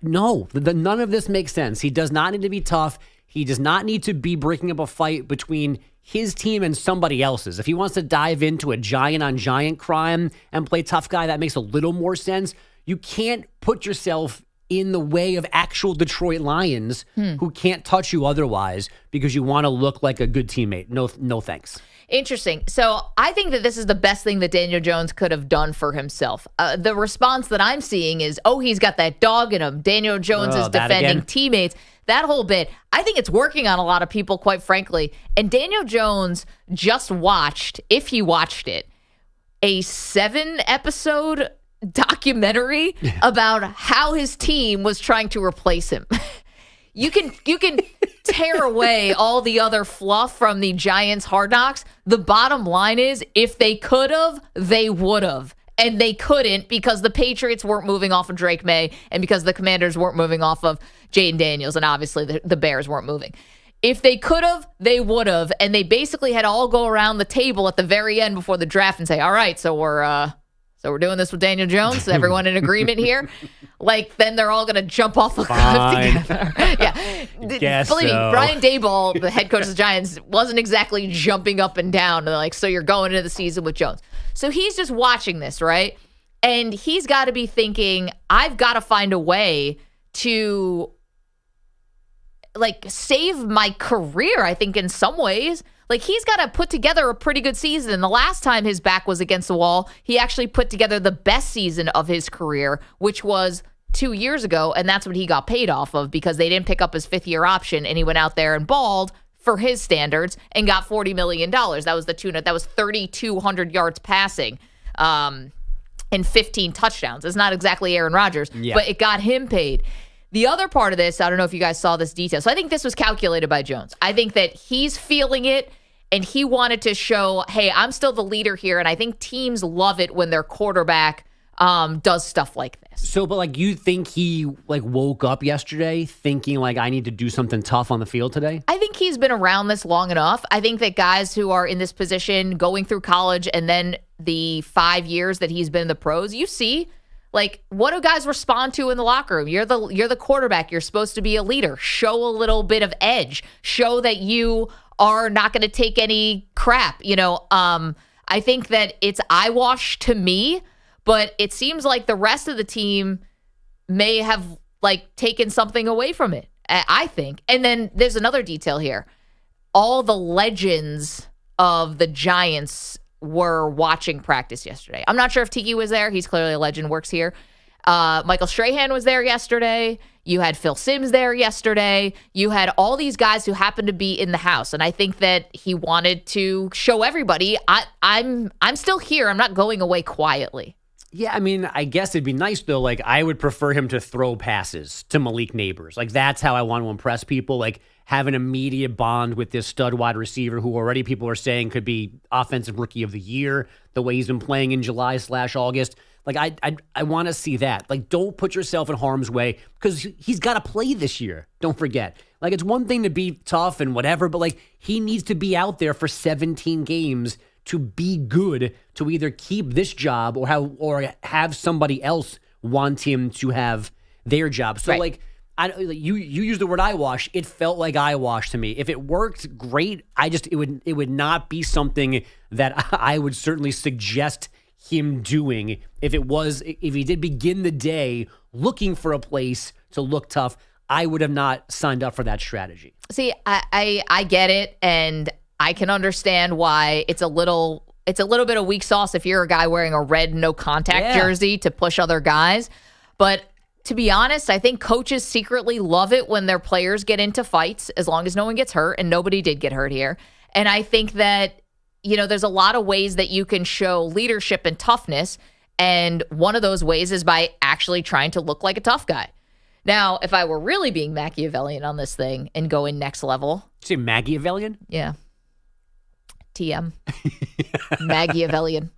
None of this makes sense. He does not need to be tough. He does not need to be breaking up a fight between his team and somebody else's. If he wants to dive into a giant-on-giant crime and play tough guy, that makes a little more sense. You can't put yourself in the way of actual Detroit Lions who can't touch you otherwise because you want to look like a good teammate. No thanks. Interesting. So I think that this is the best thing that Daniel Jones could have done for himself. The response that I'm seeing is, he's got that dog in him. Daniel Jones is defending teammates. That whole bit, I think it's working on a lot of people, quite frankly. And Daniel Jones just watched, if he watched it, a 7-episode documentary about how his team was trying to replace him. You can tear away all the other fluff from the Giants' Hard Knocks. The bottom line is, if they could have, they would have. And they couldn't because the Patriots weren't moving off of Drake May and because the Commanders weren't moving off of Jaden Daniels, and obviously the Bears weren't moving. If they could have, they would have, and they basically had to all go around the table at the very end before the draft and say, all right, so we're doing this with Daniel Jones. Is everyone in agreement here? Then they're all going to jump off the cliff together. Yeah. Believe me, Brian Daboll, the head coach of the Giants, wasn't exactly jumping up and down. They're like, so you're going into the season with Jones. So he's just watching this, right? And he's got to be thinking, I've got to find a way to save my career, I think, in some ways. He's got to put together a pretty good season. The last time his back was against the wall, he actually put together the best season of his career, which was 2 years ago, and that's what he got paid off of because they didn't pick up his 5th-year option, and he went out there and balled for his standards and got $40 million. That was the tune. That was 3,200 yards passing and 15 touchdowns. It's not exactly Aaron Rodgers, but it got him paid. The other part of this, I don't know if you guys saw this detail. So I think this was calculated by Jones. I think that he's feeling it, And he wanted to show, hey, I'm still the leader here. And I think teams love it when their quarterback does stuff like this. So, but like, you think he like woke up yesterday thinking like, I need to do something tough on the field today? I think he's been around this long enough. I think that guys who are in this position going through college and then the 5 years that he's been in the pros, you see, like, what do guys respond to in the locker room? You're the quarterback. You're supposed to be a leader. Show a little bit of edge. Show that you are not going to take any crap. I think that it's eyewash to me, but it seems like the rest of the team may have like taken something away from it, I think. And then there's another detail here. All the legends of the Giants were watching practice yesterday. I'm not sure if Tiki was there. He's clearly a legend, works here. Michael Strahan was there yesterday. You had Phil Simms there yesterday. You had all these guys who happened to be in the house. And I think that he wanted to show everybody, I'm still here. I'm not going away quietly. Yeah, I mean, I guess it'd be nice, though. Like, I would prefer him to throw passes to Malik Neighbors. Like, that's how I want to impress people. Like, have an immediate bond with this stud wide receiver who already people are saying could be offensive rookie of the year, the way he's been playing in July/August. Like, I want to see that. Like, don't put yourself in harm's way because he's got to play this year. Don't forget. Like, it's one thing to be tough and whatever, but, like, he needs to be out there for 17 games to be good, to either keep this job or have somebody else want him to have their job. So, right. You use the word eyewash. It felt like eyewash to me. If it worked, great. It would not be something that I would certainly suggest him doing if he did begin the day looking for a place to look tough. I would have not signed up for that strategy. See, I get it, and I can understand why it's a little bit of weak sauce if you're a guy wearing a red no contact jersey to push other guys. But to be honest, I think coaches secretly love it when their players get into fights, as long as no one gets hurt, and nobody did get hurt here. And I think that, there's a lot of ways that you can show leadership and toughness, and one of those ways is by actually trying to look like a tough guy. Now, if I were really being Machiavellian on this thing and going next level. Did you say Machiavellian? Yeah. TM. Machiavellian.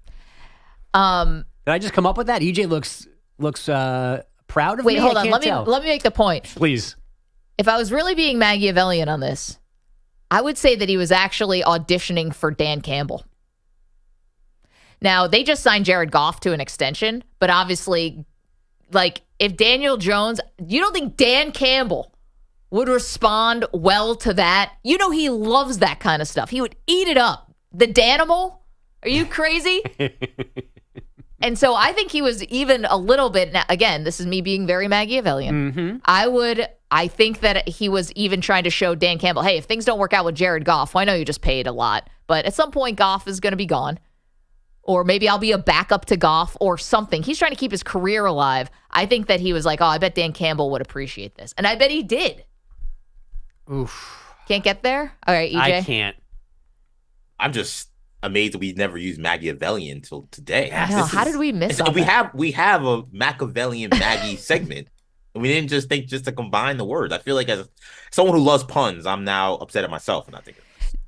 Did I just come up with that? EJ looks proud of me. Wait, hold on. Let me make the point. Please. If I was really being Machiavellian on this, I would say that he was actually auditioning for Dan Campbell. Now, they just signed Jared Goff to an extension, but obviously, like, if Daniel Jones, you don't think Dan Campbell would respond well to that? He loves that kind of stuff. He would eat it up. The Danimal? Are you crazy? And so I think he was even a little bit, now, again, this is me being very Machiavellian. Mm-hmm. I think that he was even trying to show Dan Campbell, hey, if things don't work out with Jared Goff, well, I know you just paid a lot, but at some point Goff is going to be gone. Or maybe I'll be a backup to Goff or something. He's trying to keep his career alive. I think that he was like, I bet Dan Campbell would appreciate this. And I bet he did. Oof. Can't get there? All right, EJ. I can't. I'm just amazed that we never used Machiavellian until today. How did we miss that? We have a Machiavellian Maggie segment. And we didn't just think to combine the words. I feel like as someone who loves puns, I'm now upset at myself and not thinking.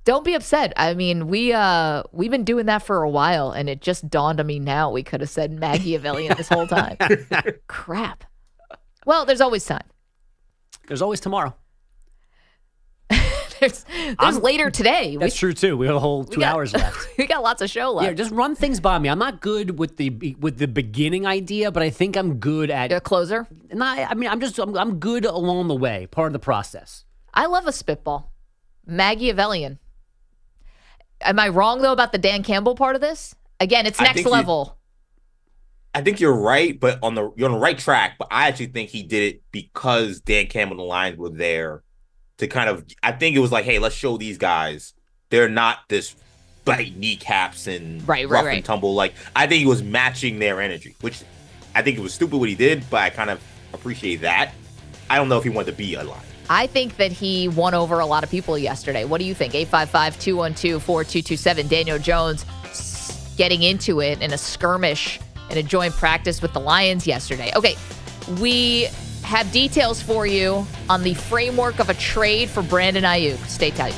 Don't be upset. I mean, we've been doing that for a while, and it just dawned on me now we could have said Machiavellian this whole time. Crap. Well, there's always time. There's always tomorrow. There's later today. That's true too. We have a whole 2 hours left. We got lots of show left. Yeah, just run things by me. I'm not good with the beginning idea, but I think I'm good at a closer. I'm good along the way, part of the process. I love a spitball. Machiavellian. Am I wrong though about the Dan Campbell part of this? Again, it's next level. I think you're right, but you're on the right track. But I actually think he did it because Dan Campbell and the Lions were there to kind of. I think it was like, hey, let's show these guys they're not this bite kneecaps and rough and tumble. Like, I think he was matching their energy, which I think it was stupid what he did, but I kind of appreciate that. I don't know if he wanted to be a Lion. I think that he won over a lot of people yesterday. What do you think? 855-212-4227. Daniel Jones getting into it in a skirmish in a joint practice with the Lions yesterday. Okay, we have details for you on the framework of a trade for Brandon Aiyuk. Stay tight.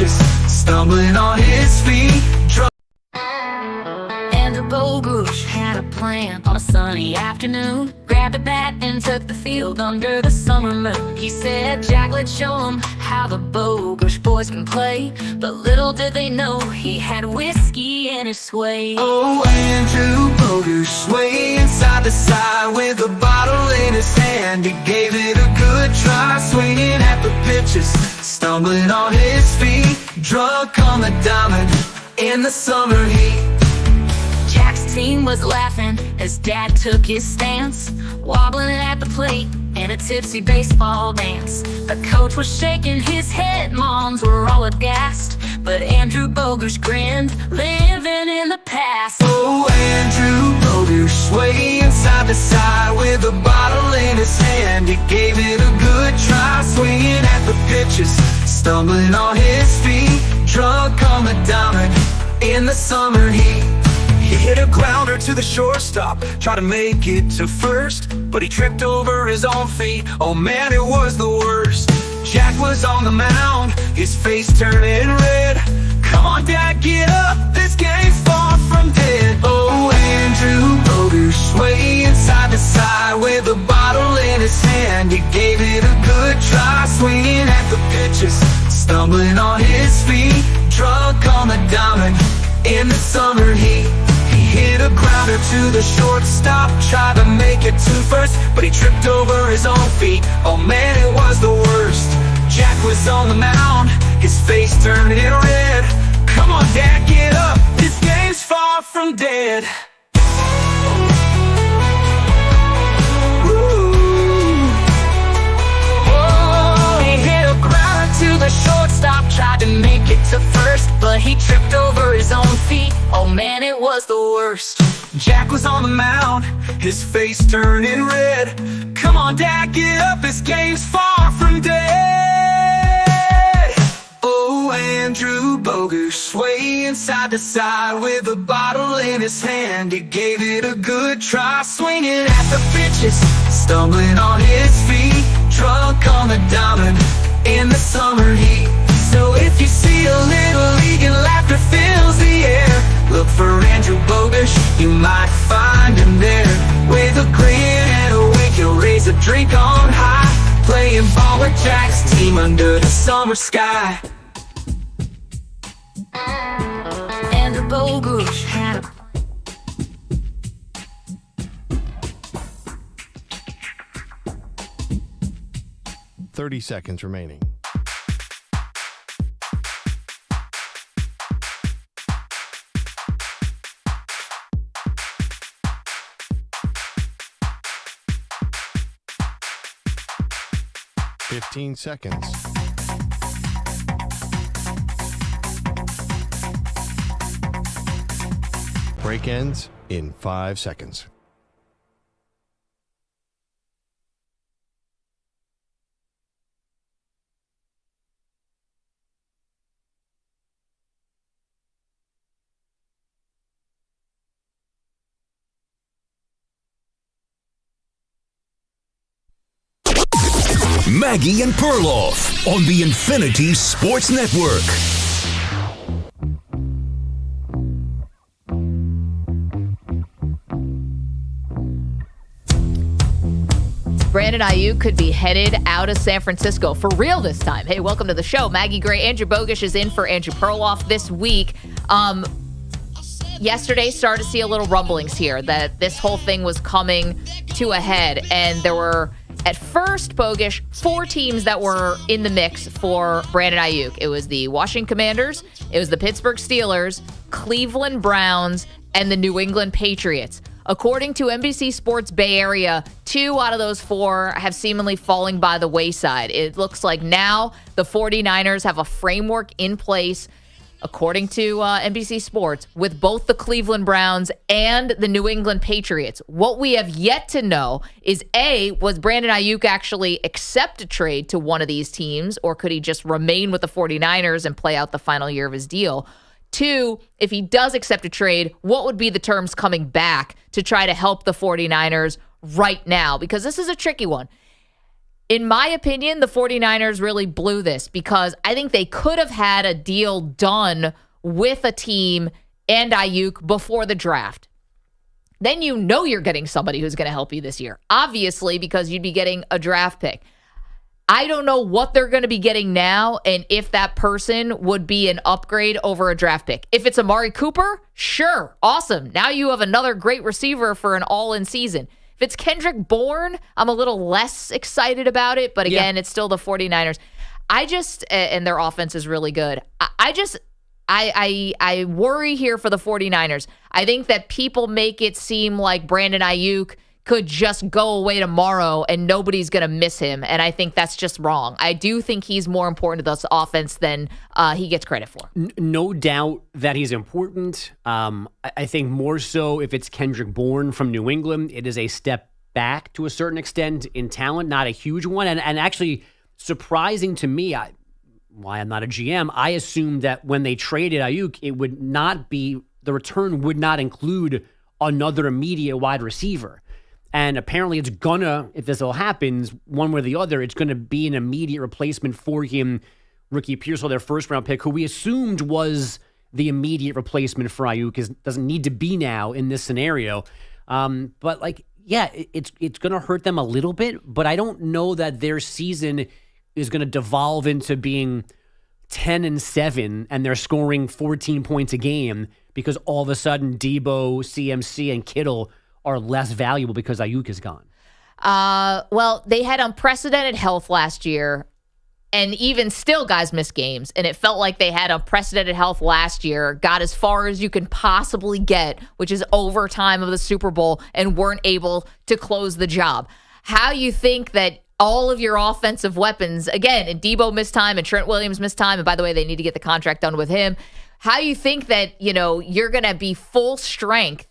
pitches, stumbling on his feet. And the Bogush had a plan on a sunny afternoon. Grabbed a bat and took the field under the summer moon. He said, Jack, let's show 'em how the Bogush boys can play. But little did they know he had whiskey in his sway. Oh, Andrew Bogush swaying side to side with a bottle in his hand. He gave it a good try, swinging at the pitches, stumbling on his feet, drunk on the diamond in the summer heat. Jack's team was laughing as Dad took his stance, wobbling at the plate in a tipsy baseball dance. The coach was shaking his head, moms were all aghast, but Andrew Bogush grinned, living in the past. Oh, Andrew Bogush swaying side to side with a bottle in his hand. He gave it a good try, swinging at the pitches, stumbling on his feet, drunk on the diamond in the summer heat. He hit a grounder to the shortstop, tried to make it to first, but he tripped over his own feet. Oh man, it was the worst. Jack was on the mound, his face turning red. Come on, Dad, get up, this game's far from dead. Oh, Andrew Bogush swaying side to side with a bottle in his hand. He gave it a good try, swinging at the pitches, stumbling on his feet, drunk on the diamond in the summer heat. Hit a grounder to the shortstop, tried to make it to first, but he tripped over his own feet. Oh man, it was the worst. Jack was on the mound, his face turning red. Come on, Dad, get up, this game's far from dead. To the shortstop, tried to make it to first, but he tripped over his own feet. Oh man, it was the worst. Jack was on the mound, his face turning red. Come on, Dad, get up, this game's far from dead. Oh, Andrew Bogush swaying side to side with a bottle in his hand. He gave it a good try, swinging at the pitches, stumbling on his feet, drunk on the diamond in the summer heat. So if you see a little league and laughter fills the air, look for Andrew Bogush, you might find him there. With a grin and a wink, he'll raise a drink on high, playing ball with Jack's team under the summer sky. Andrew Bogush had a 30 seconds remaining. Fifteen seconds. Break ends in 5 seconds. Maggie and Perloff on the Infinity Sports Network. Brandon Aiyuk could be headed out of San Francisco for real this time. Hey, welcome to the show. Maggie Gray, Andrew Bogush is in for Andrew Perloff this week. Yesterday started to see a little rumblings here that this whole thing was coming to a head, and there were, at first, Bogush, 4 teams that were in the mix for Brandon Aiyuk. It was the Washington Commanders, it was the Pittsburgh Steelers, Cleveland Browns, and the New England Patriots. According to NBC Sports Bay Area, 2 out of those 4 have seemingly fallen by the wayside. It looks like now the 49ers have a framework in place, according to NBC Sports, with both the Cleveland Browns and the New England Patriots. What we have yet to know is, A, was Brandon Aiyuk actually accept a trade to one of these teams, or could he just remain with the 49ers and play out the final year of his deal? 2, if he does accept a trade, what would be the terms coming back to try to help the 49ers right now? Because this is a tricky one. In my opinion, the 49ers really blew this because I think they could have had a deal done with a team and Aiyuk before the draft. Then you know you're getting somebody who's going to help you this year, obviously, because you'd be getting a draft pick. I don't know what they're going to be getting now and if that person would be an upgrade over a draft pick. If it's Amari Cooper, sure, awesome. Now you have another great receiver for an all-in season. If it's Kendrick Bourne, I'm a little less excited about it, but again, it's still the 49ers. And their offense is really good. I worry here for the 49ers. I think that people make it seem like Brandon Aiyuk could just go away tomorrow and nobody's going to miss him. And I think that's just wrong. I do think he's more important to this offense than he gets credit for. No doubt that he's important. I think more so if it's Kendrick Bourne from New England, it is a step back to a certain extent in talent, not a huge one. And actually surprising to me, why I'm not a GM, I assumed that when they traded Aiyuk, it would not be, the return would not include another immediate wide receiver. And apparently it's gonna, if this all happens, one way or the other, it's gonna be an immediate replacement for him. Ricky Pearsall, their first round pick, who we assumed was the immediate replacement for Aiyuk, doesn't need to be now in this scenario. But it's gonna hurt them a little bit, but I don't know that their season is gonna devolve into being 10-7 and they're scoring 14 points a game because all of a sudden Debo, CMC, and Kittle are less valuable because Aiyuk is gone. Well, they had unprecedented health last year, and even still guys missed games, and it felt like they had unprecedented health last year, got as far as you can possibly get, which is overtime of the Super Bowl, and weren't able to close the job. How you think that all of your offensive weapons, again, and Debo missed time, and Trent Williams missed time, and by the way, they need to get the contract done with him. How you think that, you're going to be full strength?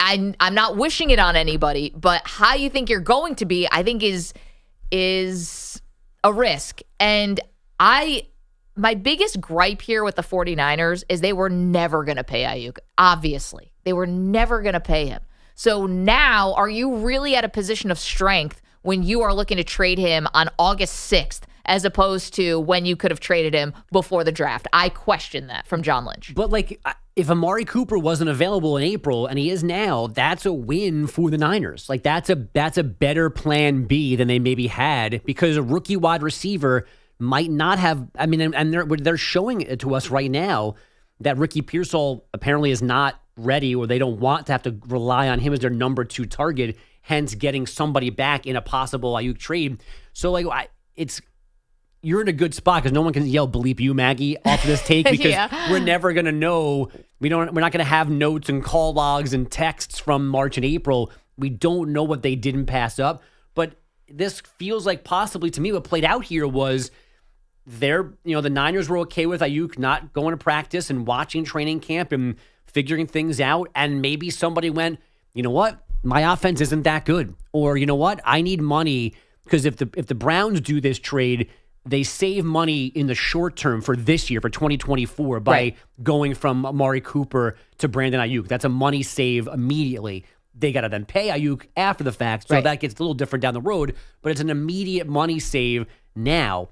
I'm not wishing it on anybody, but how you think you're going to be, I think is a risk. And my biggest gripe here with the 49ers is they were never going to pay Aiyuk. Obviously, they were never going to pay him. So now, are you really at a position of strength when you are looking to trade him on August 6th, as opposed to when you could have traded him before the draft? I question that from John Lynch. But if Amari Cooper wasn't available in April and he is now, that's a win for the Niners. That's a better plan B than they maybe had, because a rookie wide receiver might not have. I mean, and they're showing it to us right now that Ricky Pearsall apparently is not ready, or they don't want to have to rely on him as their number 2 target, hence getting somebody back in a possible Aiyuk trade. So you're in a good spot because no one can yell bleep you, Maggie, off of this take, because we're never going to know. We're not going to have notes and call logs and texts from March and April. We don't know what they didn't pass up. But this feels like possibly, to me, what played out here was the Niners were okay with Aiyuk not going to practice and watching training camp and figuring things out. And maybe somebody went, you know what? My offense isn't that good. Or, you know what? I need money, because if the Browns do this trade, they save money in the short term for this year, for 2024, by going from Amari Cooper to Brandon Aiyuk. That's a money save immediately. They got to then pay Aiyuk after the fact, so that gets a little different down the road, but it's an immediate money save now.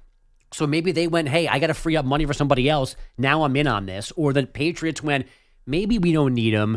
So maybe they went, hey, I got to free up money for somebody else. Now I'm in on this. Or the Patriots went, maybe we don't need him.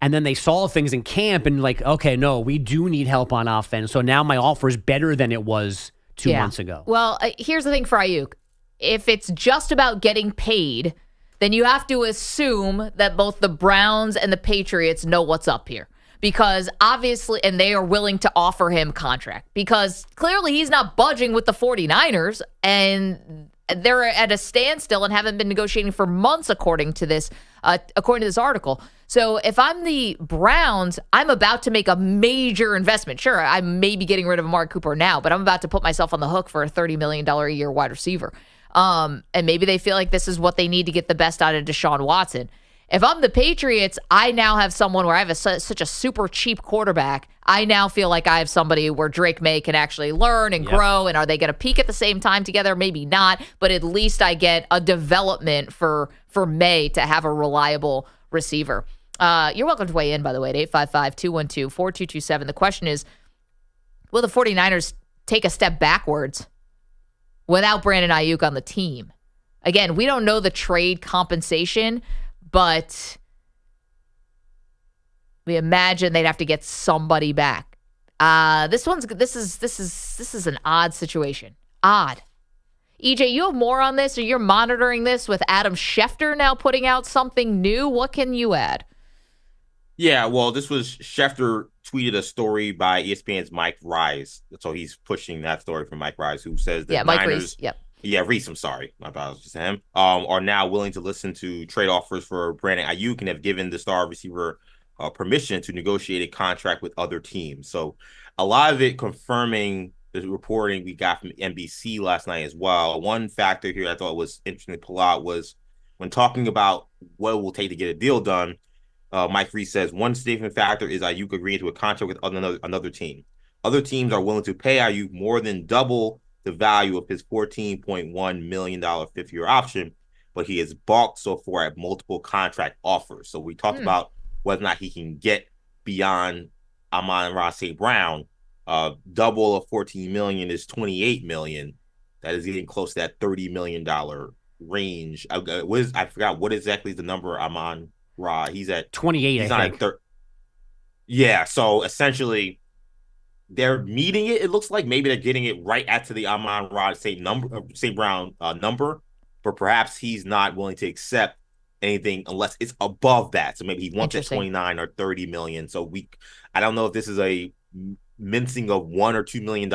And then they saw things in camp and okay, no, we do need help on offense. So now my offer is better than it was 2 months ago. Well, here's the thing for Aiyuk. If it's just about getting paid, then you have to assume that both the Browns and the Patriots know what's up here. Because obviously, and they are willing to offer him contract. Because clearly he's not budging with the 49ers, and they're at a standstill and haven't been negotiating for months, according to this article. So if I'm the Browns, I'm about to make a major investment. Sure, I may be getting rid of Amari Cooper now, but I'm about to put myself on the hook for a $30 million a year wide receiver. And maybe they feel like this is what they need to get the best out of Deshaun Watson. If I'm the Patriots, I now have someone where I have such a super cheap quarterback. I now feel like I have somebody where Drake May can actually learn and grow. And are they going to peak at the same time together? Maybe not. But at least I get a development for May to have a reliable receiver. You're welcome to weigh in, by the way, at 855-212-4227. The question is, will the 49ers take a step backwards without Brandon Aiyuk on the team. Again, we don't know the trade compensation, but we imagine they'd have to get somebody back. This is an odd situation. Odd. EJ, you have more on this, or you're monitoring this with Adam Schefter now putting out something new. What can you add? Yeah, well, this was Schefter tweeted a story by ESPN's Mike Rise. So he's pushing that story from Mike Rise, who says that Mike Niners, Reese. Yep. Yeah, Reese, I'm sorry. My apologies to him. Are now willing to listen to trade offers for Brandon Aiyuk and have given the star receiver permission to negotiate a contract with other teams. So a lot of it confirming the reporting we got from NBC last night as well. One factor here I thought was interesting to pull out was when talking about what it will take to get a deal done, Mike Reese says one statement factor is Aiyuk agreeing to a contract with another team. Other teams are willing to pay Aiyuk more than double the value of his $14.1 million fifth-year option, but he has balked so far at multiple contract offers. So we talked about whether or not he can get beyond Amon-Ra St. Brown. Double of $14 million is $28 million. That is getting close to that $30 million range. I forgot what exactly is the number Amon-Ra. He's at 28, I think. Yeah, so essentially they're meeting it. It looks like maybe they're getting it right at to the Amon-Ra St. Brown number, but perhaps he's not willing to accept anything unless it's above that. So maybe he wants at 29 or 30 million. So I don't know if this is a mincing of $1 or $2 million,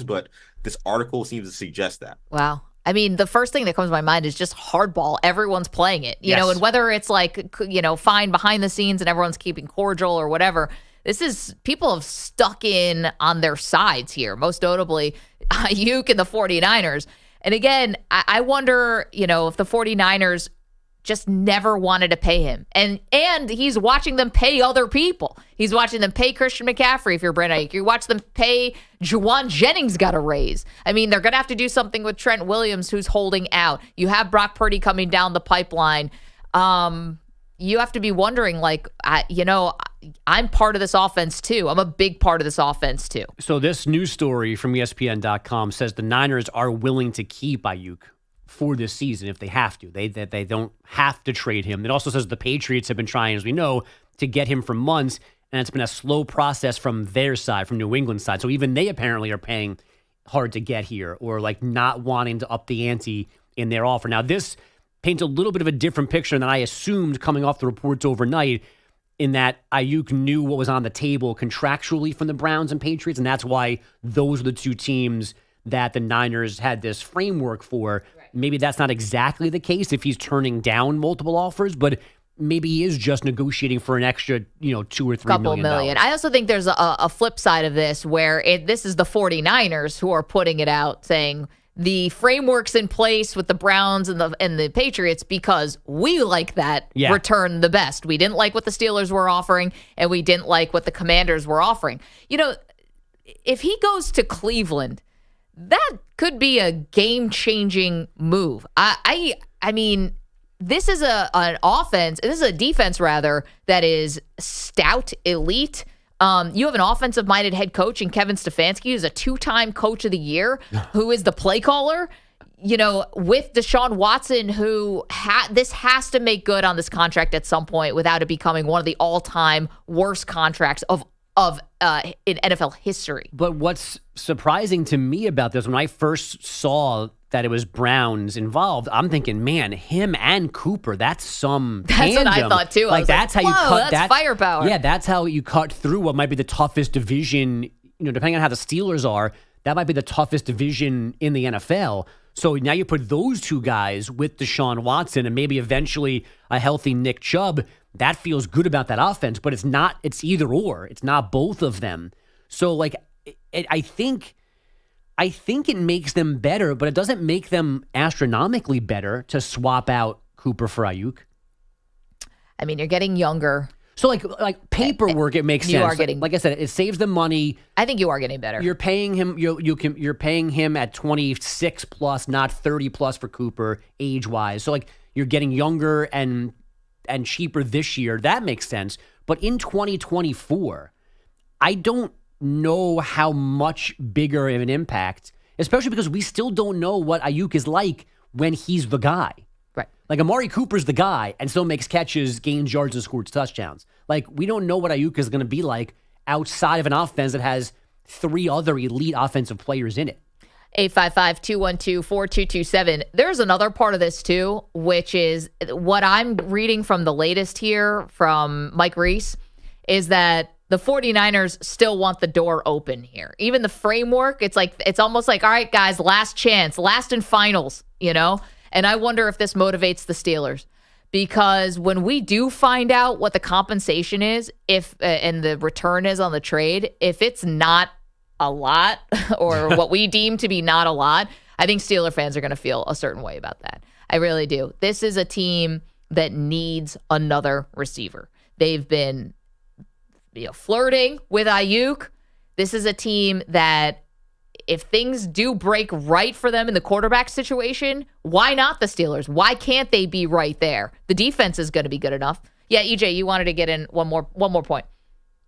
but this article seems to suggest that. Wow. I mean, the first thing that comes to my mind is just hardball. Everyone's playing it, you know, and whether it's like, fine behind the scenes and everyone's keeping cordial or whatever, people have stuck in on their sides here, most notably Aiyuk and the 49ers. And again, I wonder, if the 49ers just never wanted to pay him. And he's watching them pay other people. He's watching them pay Christian McCaffrey if you're Brandon Aiyuk. You watch them pay Juwan Jennings got a raise. I mean, they're going to have to do something with Trent Williams, who's holding out. You have Brock Purdy coming down the pipeline. You have to be wondering, I'm part of this offense too. I'm a big part of this offense too. So this news story from ESPN.com says the Niners are willing to keep Aiyuk for this season if they have to. They don't have to trade him. It also says the Patriots have been trying, as we know, to get him for months, and it's been a slow process from their side, from New England's side. So even they apparently are paying hard to get here, or not wanting to up the ante in their offer. Now this paints a little bit of a different picture than I assumed coming off the reports overnight, in that Aiyuk knew what was on the table contractually from the Browns and Patriots, and that's why those are the two teams that the Niners had this framework for. Right. Maybe that's not exactly the case if he's turning down multiple offers, but maybe he is just negotiating for an extra, $2 or $3 million. I also think there's a flip side of this where this is the 49ers who are putting it out, saying the framework's in place with the Browns and the Patriots because we like that return the best. We didn't like what the Steelers were offering, and we didn't like what the Commanders were offering. If he goes to Cleveland, that could be a game-changing move. I mean, this is an offense. This is a defense, rather, that is stout, elite. You have an offensive-minded head coach in Kevin Stefanski, who's a two-time coach of the year, who is the play caller. With Deshaun Watson, who this has to make good on this contract at some point without it becoming one of the all-time worst contracts in NFL history. But what's surprising to me about this, when I first saw that it was Browns involved, I'm thinking, man, him and Cooper, that's tandem. What I thought too. That's how you cut that's firepower. Yeah, that's how you cut through what might be the toughest division. Depending on how the Steelers are, that might be the toughest division in the NFL. So now you put those two guys with Deshaun Watson and maybe eventually a healthy Nick Chubb. That feels good about that offense, but it's either or. It's not both of them. So I think it makes them better, but it doesn't make them astronomically better to swap out Cooper for Aiyuk. I mean, you're getting younger. So like paperwork, it makes sense. You are getting, like I said, it saves them money. I think you are getting better. You're paying him. You're paying him at 26 plus, not 30 plus for Cooper age wise. So you're getting younger and cheaper this year. That makes sense. But in 2024, I don't know how much bigger of an impact, especially because we still don't know what Aiyuk is like when he's the guy. Right. Like Amari Cooper's the guy and still makes catches, gains yards, and scores touchdowns. Like, we don't know what Aiyuk is going to be like outside of an offense that has 3 other elite offensive players in it. 855-212-4227. There's another part of this too, which is what I'm reading from the latest here from Mike Reese, is that the 49ers still want the door open here. Even the framework, it's almost like, all right, guys, last chance, last and finals, you know? And I wonder if this motivates the Steelers. Because when we do find out what the compensation is, and the return is on the trade, if it's not a lot or what we deem to be not a lot, I think Steeler fans are going to feel a certain way about that. I really do. This is a team that needs another receiver. They've been flirting with Aiyuk. This is a team that if things do break right for them in the quarterback situation, why not the Steelers? Why can't they be right there? The defense is going to be good enough. Yeah, EJ, you wanted to get in one more point.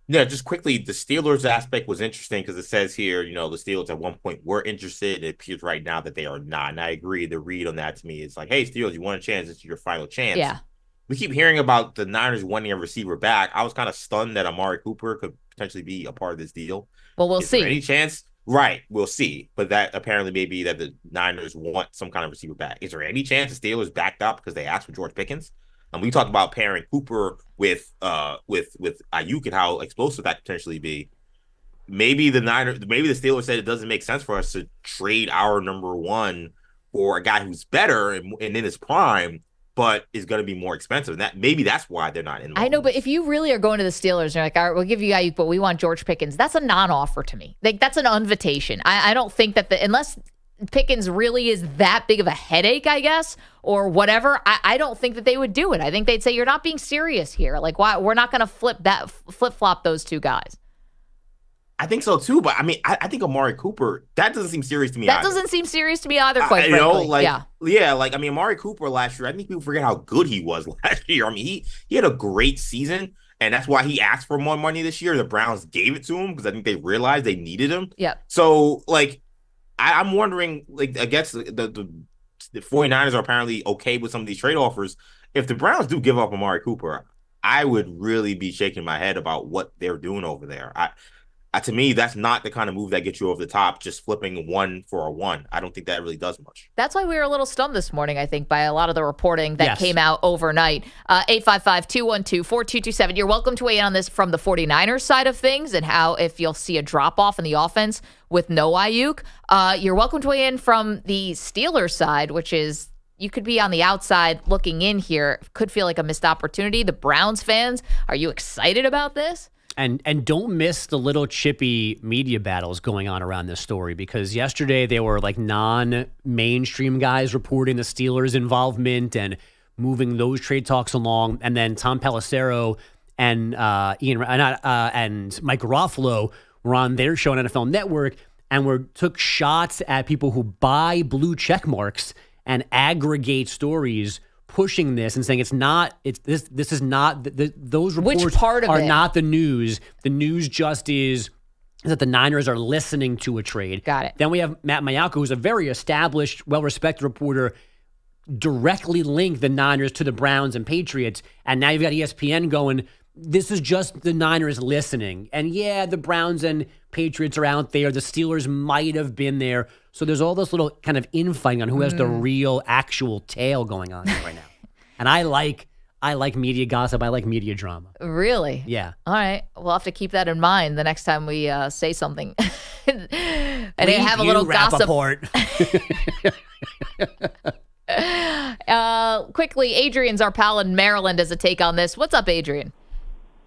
Yeah, just quickly, the Steelers aspect was interesting because it says here, the Steelers at one point were interested. It appears right now that they are not. And I agree. The read on that to me is like, hey, Steelers, you want a chance? This is your final chance. Yeah. We keep hearing about the Niners wanting a receiver back. I was kind of stunned that Amari Cooper could potentially be a part of this deal. Well, we'll see. There any chance? Right, we'll see. But that apparently may be that the Niners want some kind of receiver back. Is there any chance the Steelers backed up because they asked for George Pickens? And we talked about pairing Cooper with Aiyuk and how explosive that could potentially be. Maybe the Steelers said it doesn't make sense for us to trade our number one for a guy who's better and in his prime, but is going to be more expensive. And maybe that's why they're not in. I know, but if you really are going to the Steelers and you're like, all right, we'll give you Aiyuk, but we want George Pickens, that's a non-offer to me. Like, that's an invitation. I don't think that unless Pickens really is that big of a headache, I guess, or whatever, I don't think that they would do it. I think they'd say, you're not being serious here. Like, why? We're not going to flip-flop those two guys. I think so too, but I mean, I think Amari Cooper, that doesn't seem serious to me. That doesn't seem serious to me either, quite frankly. I mean, Amari Cooper last year, I think people forget how good he was last year. I mean, he had a great season, and that's why he asked for more money this year. The Browns gave it to him because I think they realized they needed him. Yeah. So, like, I'm wondering, like, I guess the 49ers are apparently okay with some of these trade offers. If the Browns do give up Amari Cooper, I would really be shaking my head about what they're doing over there. To me, that's not the kind of move that gets you over the top, just flipping one for a one. I don't think that really does much. That's why we were a little stunned this morning, I think, by a lot of the reporting that came out overnight. 855-212-4227. You're welcome to weigh in on this from the 49ers side of things and how if you'll see a drop-off in the offense with no Aiyuk. You're welcome to weigh in from the Steelers side, which is you could be on the outside looking in here. Could feel like a missed opportunity. The Browns fans, are you excited about this? And don't miss the little chippy media battles going on around this story, because yesterday they were like non-mainstream guys reporting the Steelers' involvement and moving those trade talks along, and then Tom Pelissero and and Mike Garofalo were on their show on NFL Network and took shots at people who buy blue check marks and aggregate stories, pushing this and saying this is not those reports. Which part of are it? Not the news. The news just is that the Niners are listening to a trade. Got it. Then we have Matt Mayako, who's a very established, well-respected reporter, directly linked the Niners to the Browns and Patriots. And now you've got ESPN going, this is just the Niners listening. And yeah, the Browns and Patriots are out there. The Steelers might have been there. So there's all this little kind of infighting on who has the real, actual tail going on right now. And I like media gossip. I like media drama. Really? Yeah. All right. We'll have to keep that in mind the next time we say something. And have a little gossip. Quickly, Adrian's our pal in Maryland as a take on this. What's up, Adrian?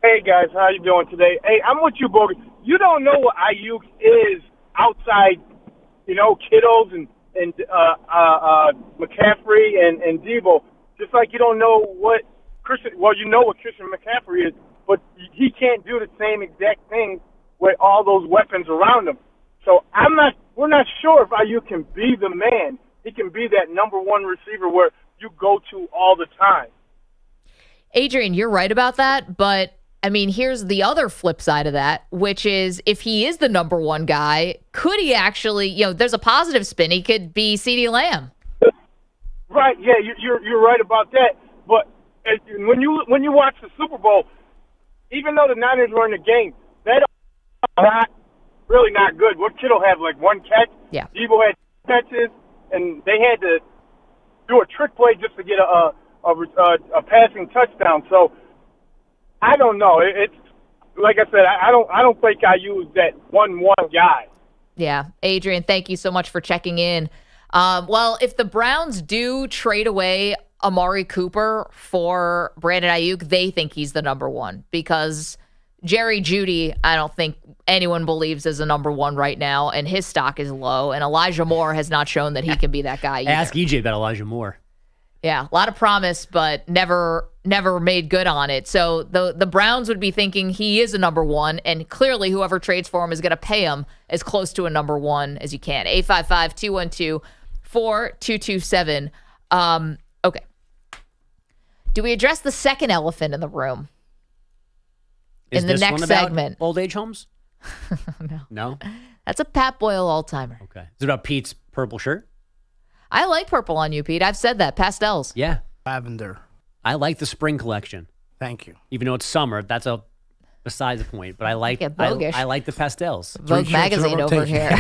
Hey, guys. How you doing today? Hey, I'm with you, Bogey. You don't know what Aiyuk is outside, Kittles and McCaffrey and Debo. Just like you don't know what Christian McCaffrey is, but he can't do the same exact thing with all those weapons around him. So we're not sure if Aiyuk can be the man. He can be that number one receiver where you go to all the time. Adrian, you're right about that, but I mean, here's the other flip side of that, which is if he is the number one guy, could he actually, there's a positive spin. He could be CeeDee Lamb. Right, yeah, you're right about that. But when you watch the Super Bowl, even though the Niners were in the game, that really not good. What Kittle have, like one catch? Yeah. Debo had catches, and they had to do a trick play just to get a passing touchdown. So I don't know. It's like I said, I don't think I use that one guy. Yeah, Adrian, thank you so much for checking in. Well, if the Browns do trade away Amari Cooper for Brandon Aiyuk, they think he's the number one because Jerry Jeudy, I don't think anyone believes is a number one right now, and his stock is low. And Elijah Moore has not shown that he can be that guy either. Ask EJ about Elijah Moore. Yeah, a lot of promise, but never made good on it. So the Browns would be thinking he is a number one, and clearly whoever trades for him is going to pay him as close to a number one as you can. 855-212-4227. Okay. Do we address the second elephant in the room? Is in the this next one about segment. Old age homes? No. No? That's a Pat Boyle all-timer. Okay. Is it about Pete's purple shirt? I like purple on you, Pete. I've said that. Pastels. Yeah. Lavender. I like the spring collection. Thank you. Even though it's summer, that's besides the point. But I like bogish. I like the pastels. Vogue magazine over here.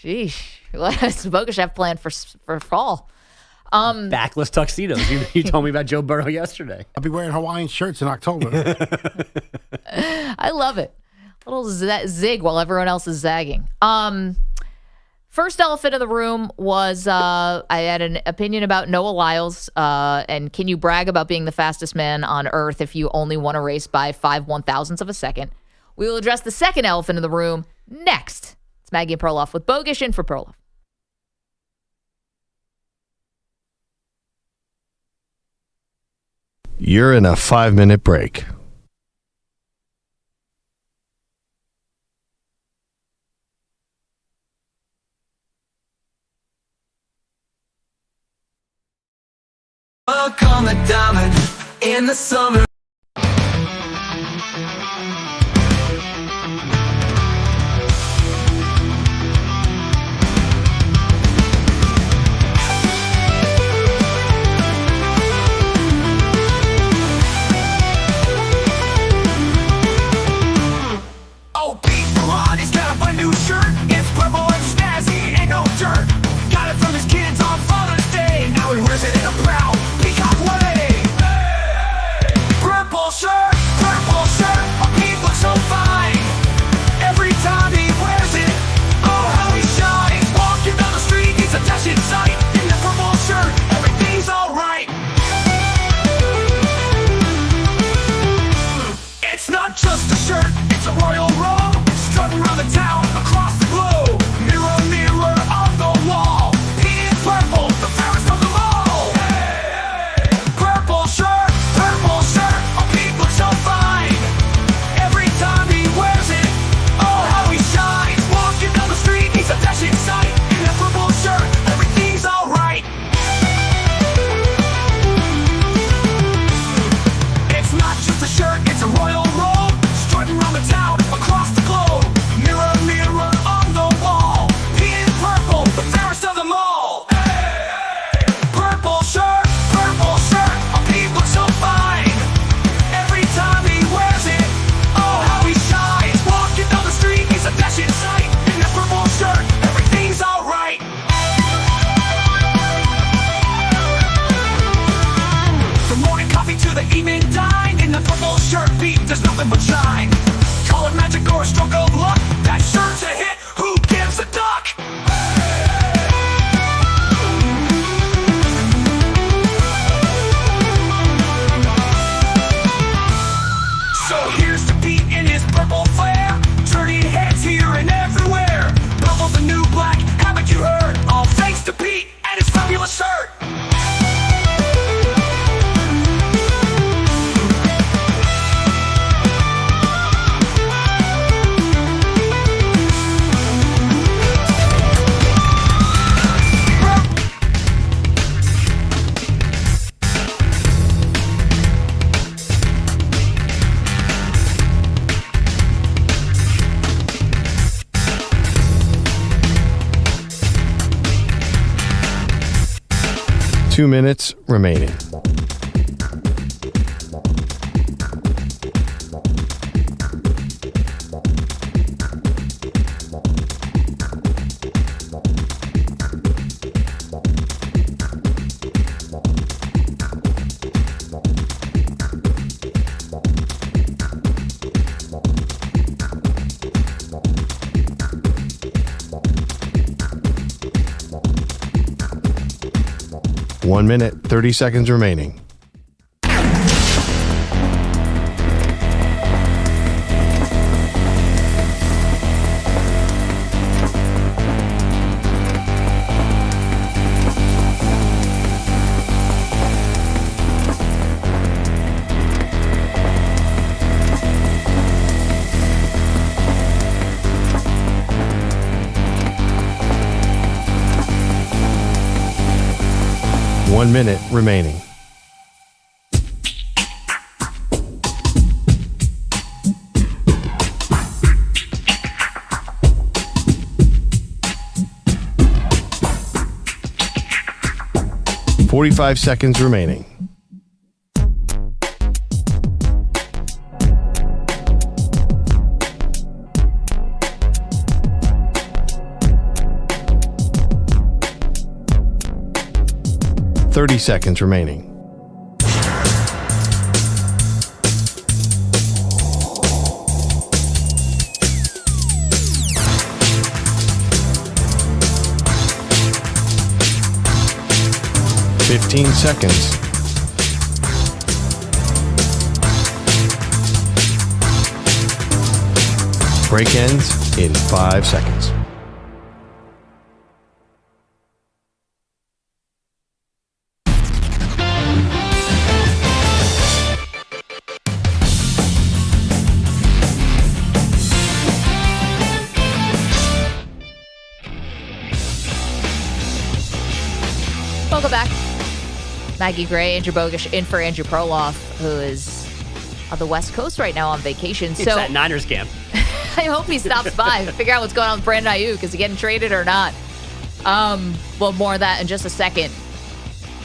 Sheesh. What does Bogish have planned for fall? Backless tuxedos. You told me about Joe Burrow yesterday. I'll be wearing Hawaiian shirts in October. I love it. A little zig while everyone else is zagging. First elephant in the room was I had an opinion about Noah Lyles. And can you brag about being the fastest man on earth if you only won a race by 5/1000ths of a second? We will address the second elephant in the room next. It's Maggie and Perloff with Bogish in for Perloff. You're in a 5-minute break. Walk on the diamond in the summer. Oh, Pete, come on, he's got a new shirt. It's purple and snazzy, ain't no dirt. Got it from his kids on Father's Day. Now he wears it in a proud peacock way. Purple shirt, oh, Pete looks so fine. Every time he wears it, oh, how he shines. Walking down the street, he's a dashing sight. In the purple shirt, everything's alright. It's not just a shirt, it's a royal robe. Strutting around the town, across the globe. Mirror, mirror on the wall. Pete is purple, the fairest of them all. Purple shirt, oh, Pete looks so fine. Every time he wears it, oh, how he shines. Walking down the street, he's a dashing sight. In that purple shirt, everything's alright. It's not just a shirt, it's a royal robe. Strutting around the town, across the globe. Mirror, mirror on the wall. Pete is purple, the fairest of them all. Purple shirt, oh, Pete looks so fine. Every time he wears it, oh, how he shines. Walking down the street, he's a dashing sight. In that purple shirt, everything's alright. From morning coffee to the evening dine. In the purple shirt, Pete does nothing but shine. Call it magic or a stroke of luck. That shirt's a hit, who gives a duck? So here's to Pete in his purple flare, turning heads here and everywhere. Purple's the new black, haven't you heard? All thanks to Pete and his fabulous shirt. 2 minutes remaining. One minute, 30 seconds remaining. One minute remaining. $45 seconds remaining. $30 seconds remaining. $15 seconds. Break ends in 5 seconds. Welcome back. Maggie Gray, Andrew Bogish in for Andrew Perloff, who is on the West Coast right now on vacation. It's So at Niners camp. I hope he stops by to figure out what's going on with Brandon Aiyuk. Is he getting traded or not? Well, more of that in just a second.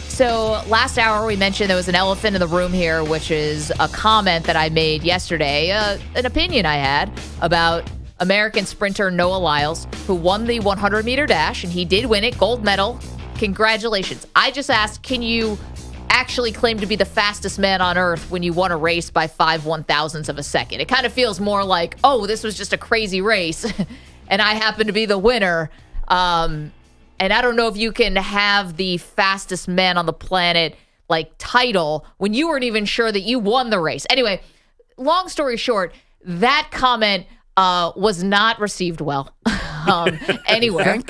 So last hour we mentioned there was an elephant in the room here, which is a comment that I made yesterday, an opinion I had about American sprinter Noah Lyles, who won the 100-meter dash, and he did win it, gold medal. Congratulations. I just asked, can you actually claim to be the fastest man on earth when you won a race by 5/1000ths of a second? It kind of feels more like, oh, this was just a crazy race, and I happen to be the winner. And I don't know if you can have the fastest man on the planet like title when you weren't even sure that you won the race. Anyway, long story short, that comment was not received well anywhere.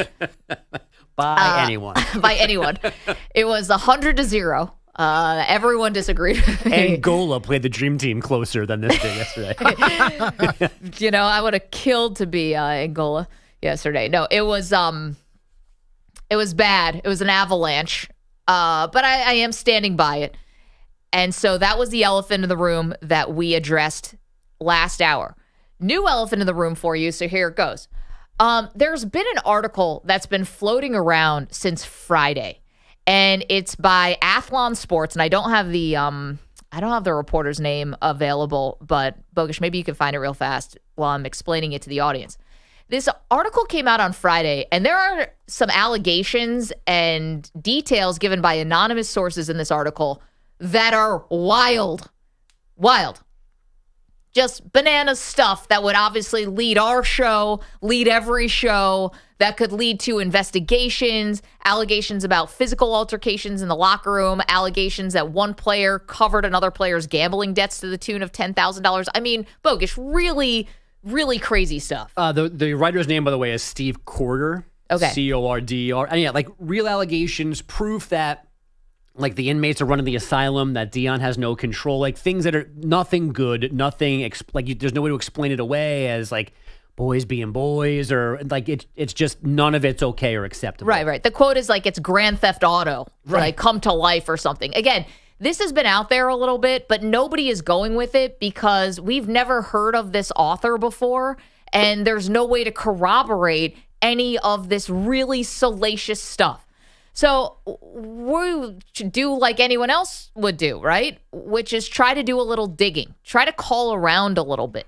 By anyone. By anyone. It was 100-0. Everyone disagreed with me. Angola played the dream team closer than this did yesterday. You know, I would have killed to be Angola yesterday. No, it was bad. It was an avalanche. But I am standing by it. And so that was the elephant in the room that we addressed last hour. New elephant in the room for you, so here it goes. There's been an article that's been floating around since Friday, and it's by Athlon Sports, and I don't have the reporter's name available, but Bogish, maybe you can find it real fast while I'm explaining it to the audience. This article came out on Friday, and there are some allegations and details given by anonymous sources in this article that are wild. Just banana stuff that would obviously lead our show, lead every show, that could lead to investigations, allegations about physical altercations in the locker room, allegations that one player covered another player's gambling debts to the tune of $10,000. I mean, Bogish, really, really crazy stuff. The writer's name, by the way, is Steve Corder. Okay. C-O-R-D-E-R. And yeah, like real allegations, proof that like the inmates are running the asylum, that Deion has no control, like things that are nothing good, nothing, there's no way to explain it away as like boys being boys, or like it's just none of it's okay or acceptable. Right. The quote is like it's Grand Theft Auto, like come to life or something. Again, this has been out there a little bit, but nobody is going with it because we've never heard of this author before, and there's no way to corroborate any of this really salacious stuff. So we should do like anyone else would do, right? Which is try to do a little digging, try to call around a little bit.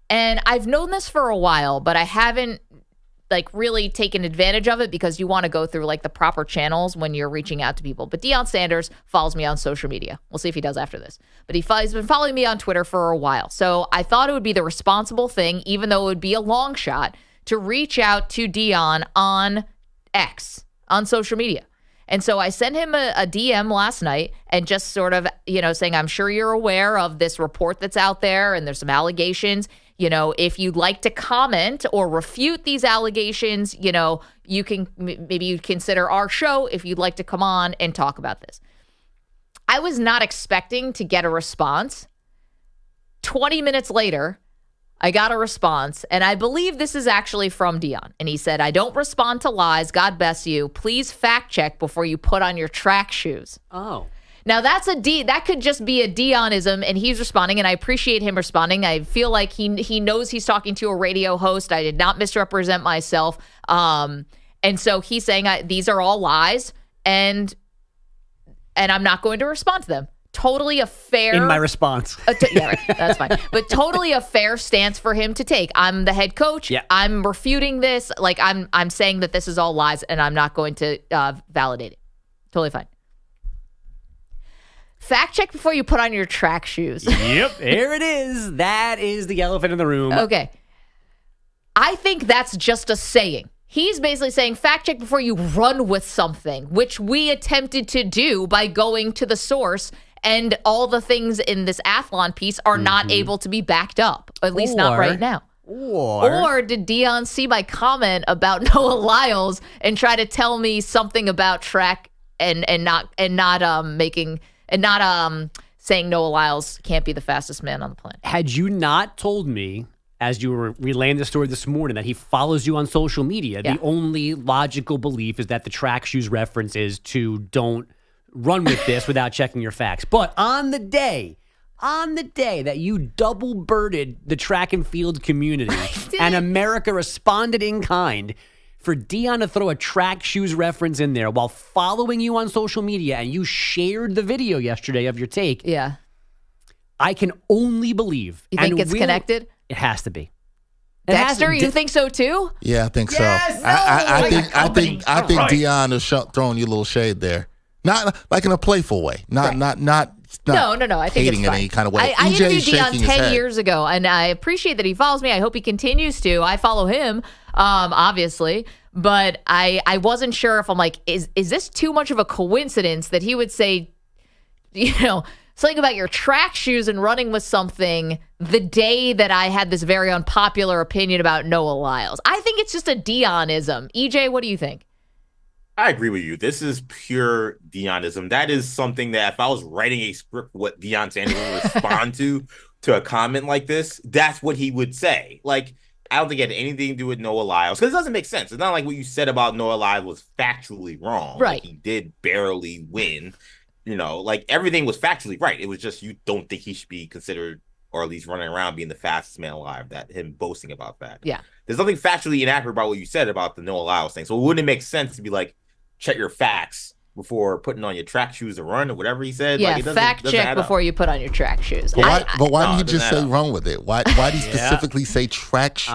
And I've known this for a while, but I haven't like really taken advantage of it because you want to go through like the proper channels when you're reaching out to people. But Deion Sanders follows me on social media. We'll see if he does after this. But he's been following me on Twitter for a while. So I thought it would be the responsible thing, even though it would be a long shot, to reach out to Deion on X, on social media. And so I sent him a DM last night and just sort of, saying, I'm sure you're aware of this report that's out there and there's some allegations. If you'd like to comment or refute these allegations, you can maybe you'd consider our show if you'd like to come on and talk about this. I was not expecting to get a response. 20 minutes later, I got a response, and I believe this is actually from Deion. And he said, I don't respond to lies. God bless you. Please fact check before you put on your track shoes. Oh. Now, that could just be a Deionism, and he's responding, and I appreciate him responding. I feel like he knows he's talking to a radio host. I did not misrepresent myself. And so he's saying these are all lies, and I'm not going to respond to them. Totally a fair... In my response. Yeah, right, that's fine. But totally a fair stance for him to take. I'm the head coach. Yeah. I'm refuting this. Like, I'm saying that this is all lies, and I'm not going to validate it. Totally fine. Fact check before you put on your track shoes. Yep, there it is. That is the elephant in the room. Okay. I think that's just a saying. He's basically saying fact check before you run with something, which we attempted to do by going to the source, and all the things in this Athlon piece are not able to be backed up, at least not right now. Or did Deion see my comment about Noah Lyles and try to tell me something about track and not saying Noah Lyles can't be the fastest man on the planet? Had you not told me, as you were relaying the story this morning, that he follows you on social media, the only logical belief is that the track shoes reference is to don't run with this without checking your facts. But on the day that you double-birded the track and field community and America responded in kind for Deion to throw a track shoes reference in there while following you on social media, and you shared the video yesterday of your take. Yeah. I can only believe. You think it's connected? It has to be. Dexter, you think so too? Yeah, I think Yes! so. I think Right. Deion is throwing you a little shade there. Not like in a playful way. Not No. I think hating it's in fine. any kind of way. I EJ interviewed is shaking Deion his 10 head. years ago, and I appreciate that he follows me. I hope he continues to. I follow him, obviously, but I wasn't sure if I'm like, is this too much of a coincidence that he would say, something about your track shoes and running with something the day that I had this very unpopular opinion about Noah Lyles? I think it's just a Deionism. EJ, what do you think? I agree with you. This is pure Deionism. That is something that if I was writing a script, what Deion Sanders would respond to a comment like this, that's what he would say. Like, I don't think it had anything to do with Noah Lyles, because it doesn't make sense. It's not like what you said about Noah Lyles was factually wrong. Right. Like, he did barely win. Like everything was factually right. It was just you don't think he should be considered, or at least running around being the fastest man alive, that him boasting about that. Yeah. There's nothing factually inaccurate about what you said about the Noah Lyles thing. So it wouldn't make sense to be like, check your facts before putting on your track shoes to run or whatever he said. Yeah, like, it doesn't fact check add up. before you put on your track shoes. But why didn't he it just doesn't say add run with it? Why did he specifically say track shoes?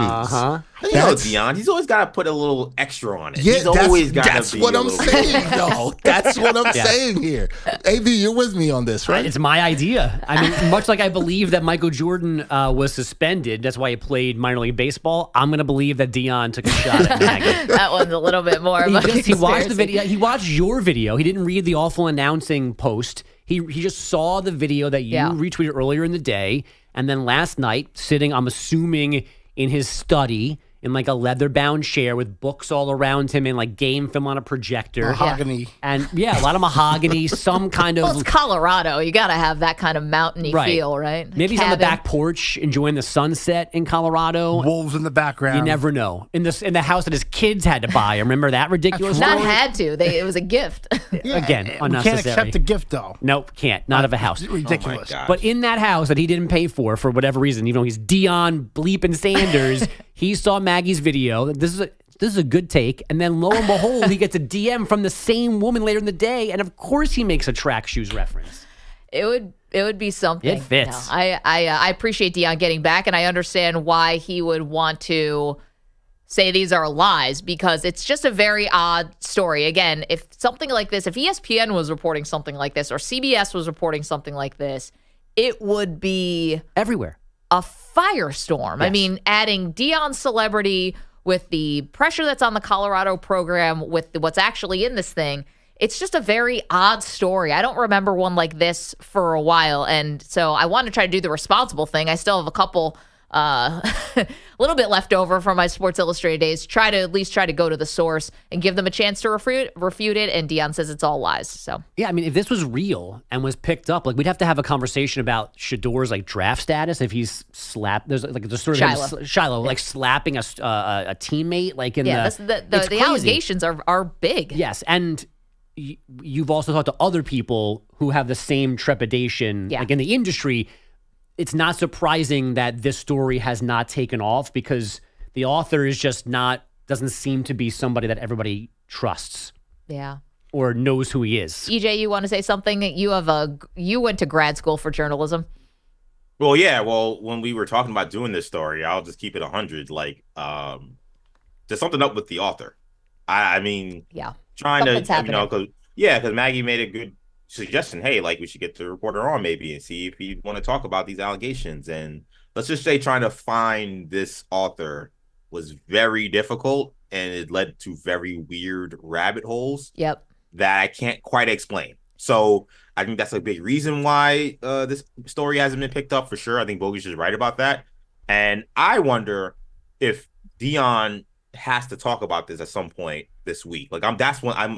You know Deion, he's always got to put a little extra on it. Yeah, he's always got to that's be what a I'm little saying, though. That's what I'm Yeah. saying here. AV, you're with me on this, right? It's my idea. I mean, much like I believe that Michael Jordan was suspended, that's why he played minor league baseball, I'm going to believe that Deion took a shot at Maggie. That one's a little bit more of a He watched the conspiracy. video. He watched your video. He didn't read the awful announcing post. He just saw the video that you retweeted earlier in the day. And then last night, sitting, I'm assuming, in his study, in like a leather-bound chair with books all around him and like game film on a projector. Mahogany. And a lot of mahogany, some kind of... Well, it's Colorado. You got to have that kind of mountainy Right. feel, right? Maybe he's on the Cabin. back porch enjoying the sunset in Colorado. Wolves in the background. You never know. In the house that his kids had to buy. Remember that ridiculous Not story? had to. It was a gift. Again, We unnecessary. can't accept the gift, though. Nope, can't. Not of a house. Ridiculous. But in that house that he didn't pay for whatever reason, even though he's Deion bleeping Sanders, he saw Maggie's video. This is this is a good take. And then lo and behold, he gets a DM from the same woman later in the day. And of course he makes a track shoes reference. It would be something. It fits. No, I appreciate Deion getting back, and I understand why he would want to say these are lies, because it's just a very odd story. Again, if something like this, if ESPN was reporting something like this or CBS was reporting something like this, it would be everywhere. A firestorm. Yes. I mean, adding Deion's celebrity with the pressure that's on the Colorado program, with what's actually in this thing, it's just a very odd story. I don't remember one like this for a while, and so I want to try to do the responsible thing. I still have a couple a little bit left over from my Sports Illustrated days. At least try to go to the source and give them a chance to refute it. And Deion says it's all lies. So yeah, I mean, if this was real and was picked up, like we'd have to have a conversation about Shador's like draft status. If he's slapped, there's sort of Shiloh like slapping a teammate, like in the allegations are big. Yes, and you've also talked to other people who have the same trepidation, like in the industry. It's not surprising that this story has not taken off because the author is just doesn't seem to be somebody that everybody trusts. Yeah. Or knows who he is. EJ, you want to say something? You went to grad school for journalism. Well, yeah. Well, when we were talking about doing this story, I'll just keep it 100. Like, there's something up with the author. I mean, trying Something's to, happening. because Maggie made a good suggestion. Hey, like we should get the reporter on maybe and see if he'd want to talk about these allegations. And let's just say trying to find this author was very difficult, and it led to very weird rabbit holes. Yep. That I can't quite explain. So I think that's a big reason why this story hasn't been picked up for sure. I think Bogus is right about that. And I wonder if Deion has to talk about this at some point this week. Like I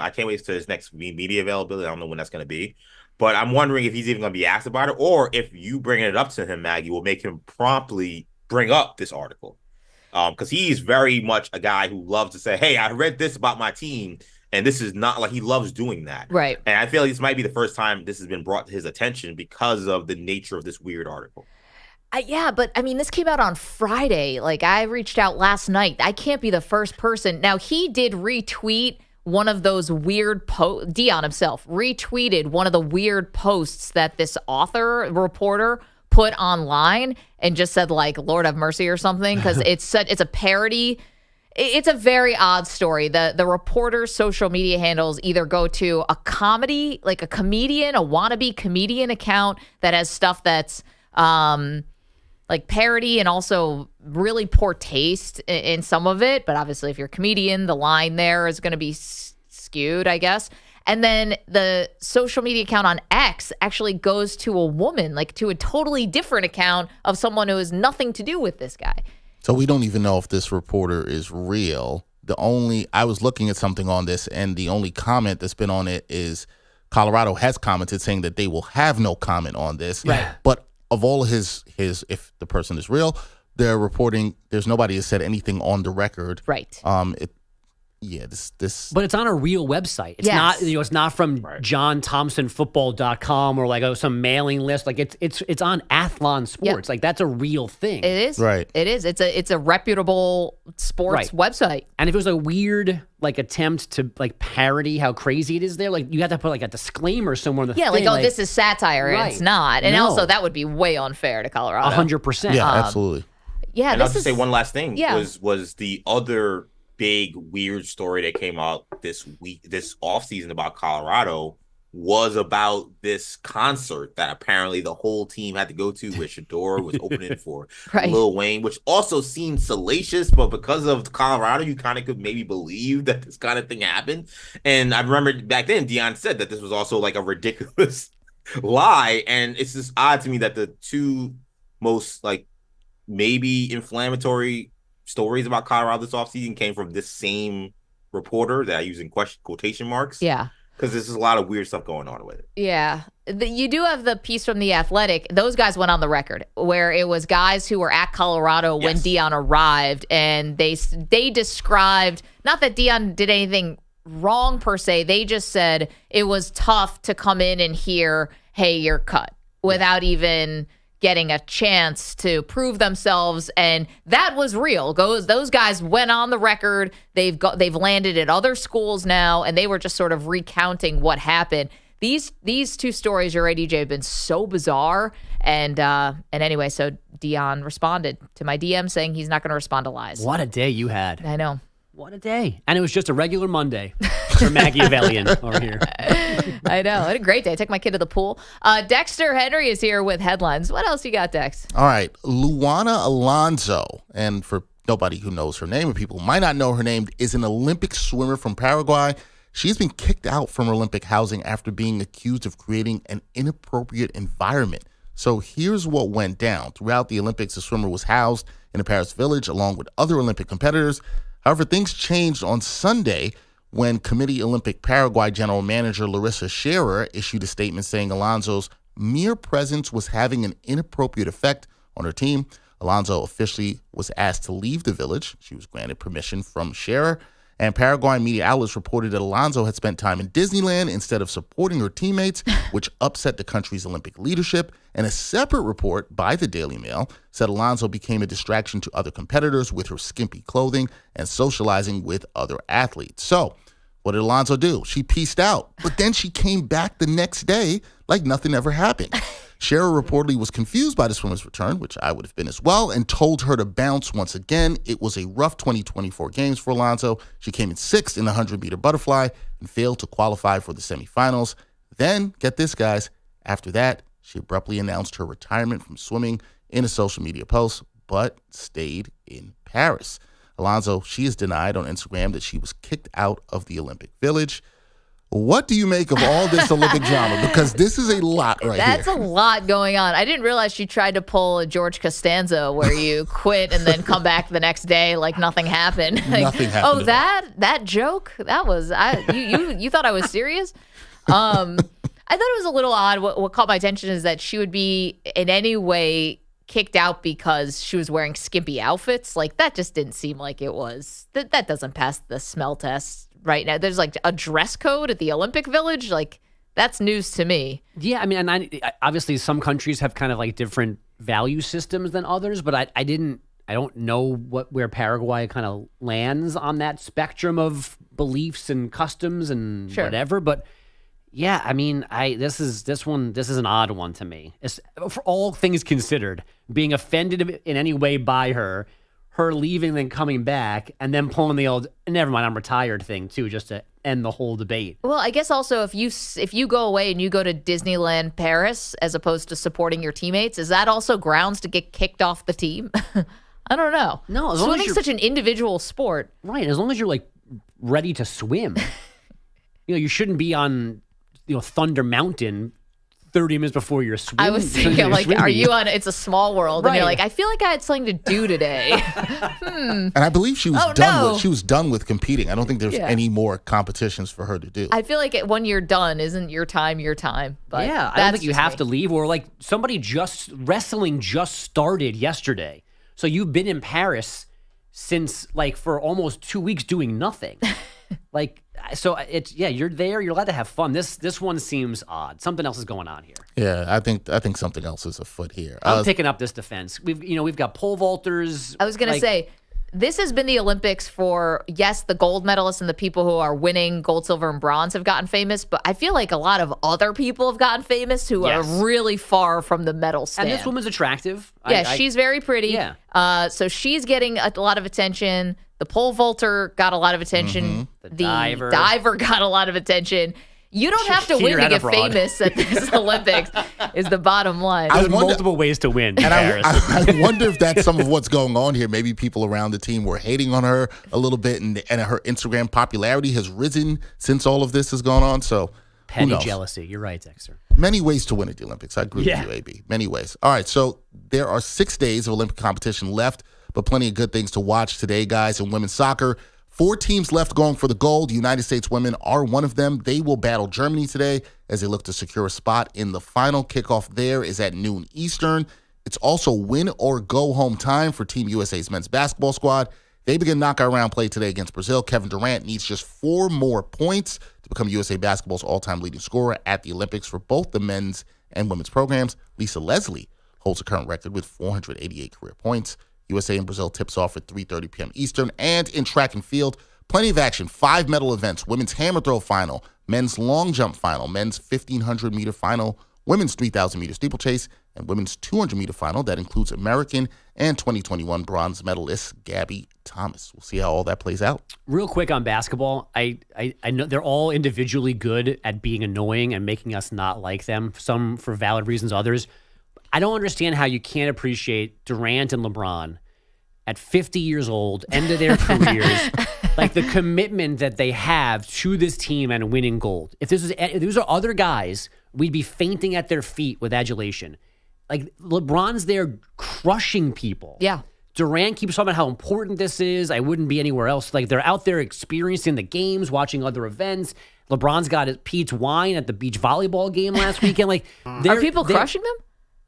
can't wait to his next media availability. I don't know when that's going to be, but I'm wondering if he's even going to be asked about it, or if you bringing it up to him, Maggie, will make him promptly bring up this article. Because he's very much a guy who loves to say, hey, I read this about my team, and this is not, like, he loves doing that. Right. And I feel like this might be the first time this has been brought to his attention because of the nature of this weird article. Yeah, but I mean, this came out on Friday. Like, I reached out last night. I can't be the first person. Now, he did retweet one of those weird posts. Deion himself retweeted one of the weird posts that this reporter put online and just said, like, Lord have mercy or something, because it's a parody. It's a very odd story. The reporter's social media handles either go to a comedy, like a comedian, a wannabe comedian account that has stuff that's like parody and also really poor taste in some of it. But obviously, if you're a comedian, the line there is going to be skewed, I guess. And then the social media account on X actually goes to a woman, like to a totally different account of someone who has nothing to do with this guy. So we don't even know if this reporter is real. I was looking at something on this, and the only comment that's been on it is Colorado has commented saying that they will have no comment on this. Right. But of all his, if the person is real, they're reporting there's nobody has said anything on the record. Right. This. But it's on a real website. It's not, it's not from JohnThompsonFootball.com or like some mailing list. Like it's on Athlon Sports. Like that's a real thing. It is. Right. It is. It's a reputable sports website. And if it was a weird like attempt to like parody how crazy it is there, like you have to put like a disclaimer somewhere in the thing. Like, this is satire, and it's not. And No. also that would be way unfair to Colorado. 100%. Yeah, absolutely. Yeah. And I'll just say one last thing. Yeah. Was the other big weird story that came out this offseason about Colorado was about this concert that apparently the whole team had to go to, where Shador was opening for Lil Wayne, which also seemed salacious, but because of Colorado, you kind of could maybe believe that this kind of thing happened. And I remember back then Deion said that this was also like a ridiculous lie, and it's just odd to me that the two most like maybe inflammatory stories about Colorado this offseason came from this same reporter that I use in quotation marks. Yeah. Because there's a lot of weird stuff going on with it. Yeah. You do have the piece from The Athletic. Those guys went on the record where it was guys who were at Colorado when Deion arrived, and they described, not that Deion did anything wrong per se, they just said it was tough to come in and hear, hey, you're cut, without even getting a chance to prove themselves, and that was real. Those guys went on the record. They've landed at other schools now, and they were just sort of recounting what happened. These two stories, you're right, DJ, have been so bizarre. And anyway, so Deion responded to my DM saying he's not going to respond to lies. What a day you had. I know. What a day. And it was just a regular Monday for Machiavellian over here. I know. I had a great day. I took my kid to the pool. Dexter Henry is here with headlines. What else you got, Dex? All right. Luana Alonso, and for nobody who knows her name, or people who might not know her name, is an Olympic swimmer from Paraguay. She's been kicked out from Olympic housing after being accused of creating an inappropriate environment. So here's what went down. Throughout the Olympics, the swimmer was housed in a Paris village along with other Olympic competitors. However, things changed on Sunday when Committee Olympic Paraguay General Manager Larissa Scherer issued a statement saying Alonso's mere presence was having an inappropriate effect on her team. Alonso officially was asked to leave the village. She was granted permission from Scherer. And Paraguayan media outlets reported that Alonso had spent time in Disneyland instead of supporting her teammates, which upset the country's Olympic leadership. And a separate report by the Daily Mail said Alonso became a distraction to other competitors with her skimpy clothing and socializing with other athletes. So what did Alonso do? She peaced out, but then she came back the next day like nothing ever happened. Scherer reportedly was confused by the swimmer's return, which I would have been as well, and told her to bounce once again. It was a rough 2024 games for Alonso. She came in 6th in the 100-meter butterfly and failed to qualify for the semifinals. Then, get this, guys, after that, she abruptly announced her retirement from swimming in a social media post, but stayed in Paris. Alonso, she has denied on Instagram that she was kicked out of the Olympic Village. What do you make of all this Olympic drama? Because this is a lot right That's here. a lot going on. I didn't realize she tried to pull a George Costanza where you quit and then come back the next day like nothing happened. Nothing happened. Oh, that joke? That was you thought I was serious? I thought it was a little odd. What caught my attention is that she would be in any way kicked out because she was wearing skimpy outfits. Like that just didn't seem like it was. That doesn't pass the smell test. Right now, there's like a dress code at the Olympic Village. Like that's news to me. Yeah, I mean, and obviously some countries have kind of like different value systems than others, but I don't know where Paraguay kind of lands on that spectrum of beliefs and customs and whatever. But yeah, I mean, this is an odd one to me. For all things considered, being offended in any way by her leaving, then coming back, and then pulling the old "never mind, I'm retired" thing too, just to end the whole debate. Well, I guess also if you go away and you go to Disneyland Paris as opposed to supporting your teammates, is that also grounds to get kicked off the team? I don't know. No, as long as swimming's such an individual sport, right? As long as you're like ready to swim, you shouldn't be on Thunder Mountain 30 minutes before your swim. I was thinking, like, are you on It's a Small World? Right. And you're like, I feel like I had something to do today. And I believe she was done with competing. I don't think there's any more competitions for her to do. I feel like when you're done, isn't your time your time? But yeah, I don't think you have to leave. Or like wrestling just started yesterday. So you've been in Paris since like for almost 2 weeks doing nothing. So you're there. You're allowed to have fun. This one seems odd. Something else is going on here. Yeah, I think something else is afoot here. I'm picking up this defense. We've got pole vaulters. I was gonna say this has been the Olympics for the gold medalists and the people who are winning gold, silver, and bronze have gotten famous. But I feel like a lot of other people have gotten famous who are really far from the medal stand. And this woman's attractive. Yeah, she's very pretty. Yeah. So she's getting a lot of attention. The pole vaulter got a lot of attention. Mm-hmm. The diver got a lot of attention. You don't have to win to get famous at this Olympics, is the bottom line. There's multiple ways to win. And I wonder if that's some of what's going on here. Maybe people around the team were hating on her a little bit, and her Instagram popularity has risen since all of this has gone on. So petty jealousy. You're right, Dexter. Many ways to win at the Olympics. I agree with you, AB. Many ways. All right, so there are 6 days of Olympic competition left, but plenty of good things to watch today, guys. In women's soccer, 4 teams left going for the gold. The United States women are one of them. They will battle Germany today as they look to secure a spot in the final. Kickoff there is at noon Eastern. It's also win or go home time for Team USA's men's basketball squad. They begin knockout round play today against Brazil. Kevin Durant needs just 4 more points to become USA basketball's all-time leading scorer at the Olympics for both the men's and women's programs. Lisa Leslie holds the current record with 488 career points. USA and Brazil tips off at 3:30 p.m. Eastern. And in track and field, plenty of action. 5 medal events, women's hammer throw final, men's long jump final, men's 1,500-meter final, women's 3,000-meter steeplechase, and women's 200-meter final. That includes American and 2021 bronze medalist Gabby Thomas. We'll see how all that plays out. Real quick on basketball, I know they're all individually good at being annoying and making us not like them, some for valid reasons, others. I don't understand how you can't appreciate Durant and LeBron at 50 years old, end of their careers, like the commitment that they have to this team and winning gold. If these are other guys, we'd be fainting at their feet with adulation. Like LeBron's there crushing people. Yeah. Durant keeps talking about how important this is. I wouldn't be anywhere else. Like they're out there experiencing the games, watching other events. LeBron's got his Pete's wine at the beach volleyball game last weekend. Like, are people crushing them?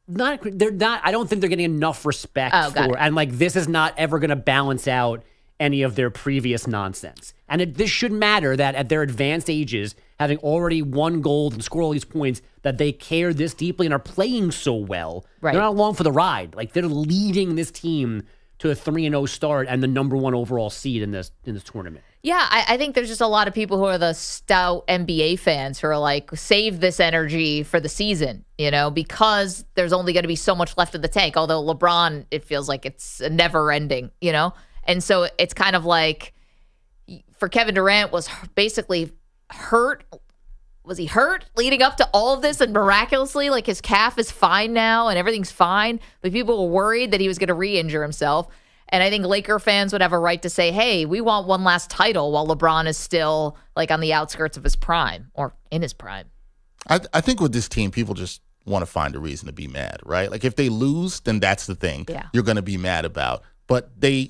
They're not. I don't think they're getting enough respect for. And like, this is not ever going to balance out any of their previous nonsense. And this should matter that at their advanced ages, having already won gold and scored all these points, that they care this deeply and are playing so well. Right. They're not along for the ride. Like they're leading this team to a 3-0 start and the number 1 overall seed in this tournament. Yeah, I think there's just a lot of people who are the stout NBA fans who are like, save this energy for the season, because there's only going to be so much left in the tank. Although LeBron, it feels like it's never ending, And so it's kind of like, for Kevin Durant was basically hurt. Was he hurt leading up to all of this? And miraculously, like his calf is fine now and everything's fine. But people were worried that he was going to re-injure himself. And I think Laker fans would have a right to say, hey, we want one last title while LeBron is still like on the outskirts of his prime or in his prime. I think with this team, people just want to find a reason to be mad, right? Like if they lose, then that's the thing you're going to be mad about. But they're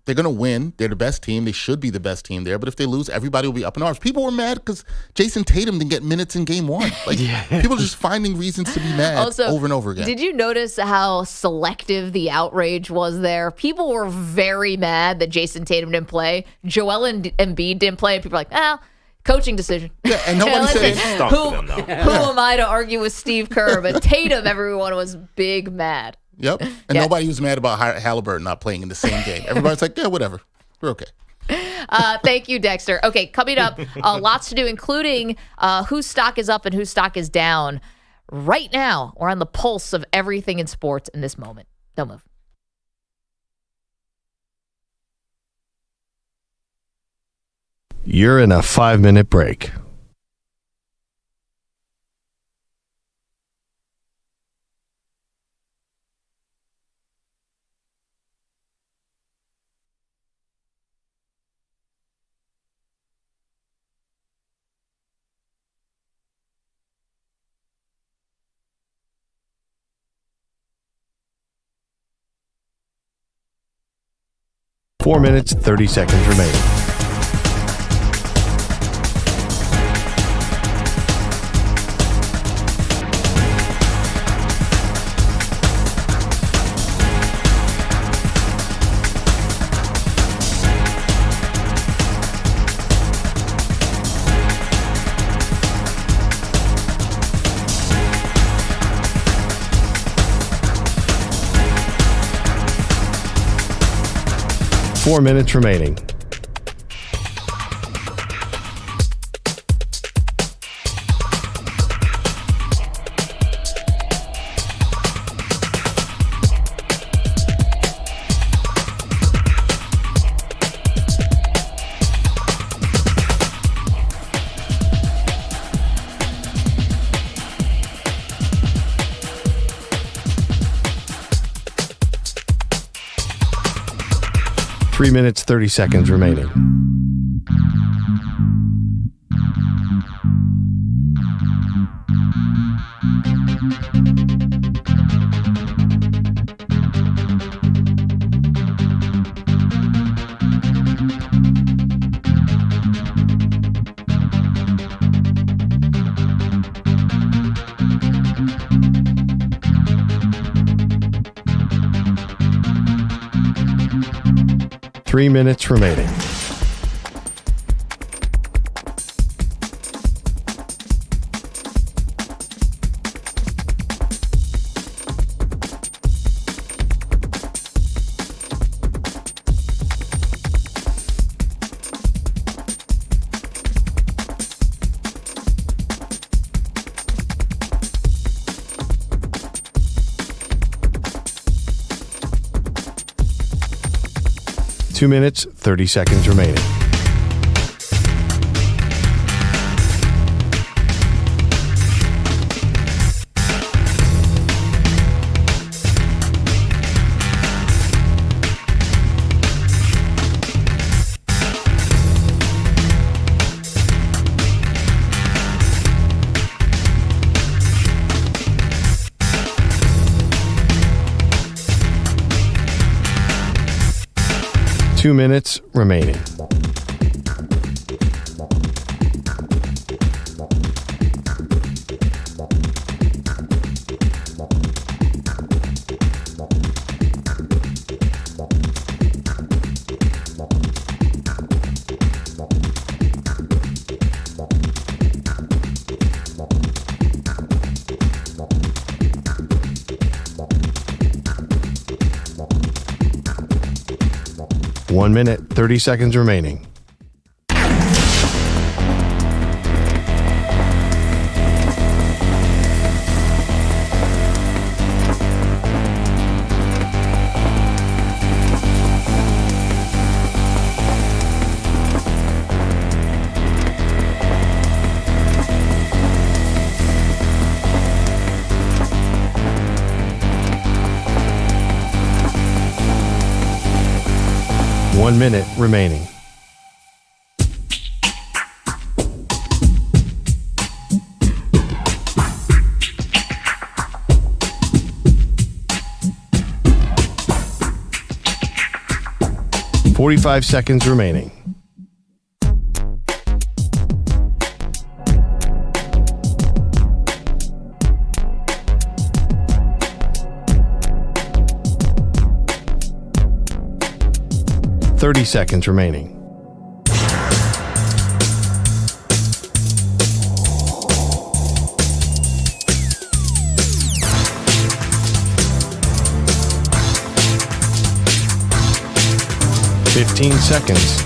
going to win. They're the best team. They should be the best team there. But if they lose, everybody will be up in arms. People were mad because Jason Tatum didn't get minutes in game 1. Like people are just finding reasons to be mad also, over and over again. Did you notice how selective the outrage was there? People were very mad that Jason Tatum didn't play. Joel Embiid didn't play. People were like, coaching decision. Yeah, and nobody said who am I to argue with Steve Kerr? But Tatum, everyone was big mad. Yep. And nobody was mad about Halliburton not playing in the same game. Everybody's like, yeah, whatever. We're okay. Thank you, Dexter. Okay, coming up, lots to do, including whose stock is up and whose stock is down. Right now, we're on the pulse of everything in sports in this moment. Don't move. You're in a 5-minute break. Four minutes, 30 seconds remaining. Four minutes remaining. Three minutes, 30 seconds remaining. Three minutes remaining. 2 minutes, 30 seconds remaining. Two minutes remaining. One minute, 30 seconds remaining. One minute remaining. Forty-five seconds remaining. Thirty seconds remaining. Fifteen seconds.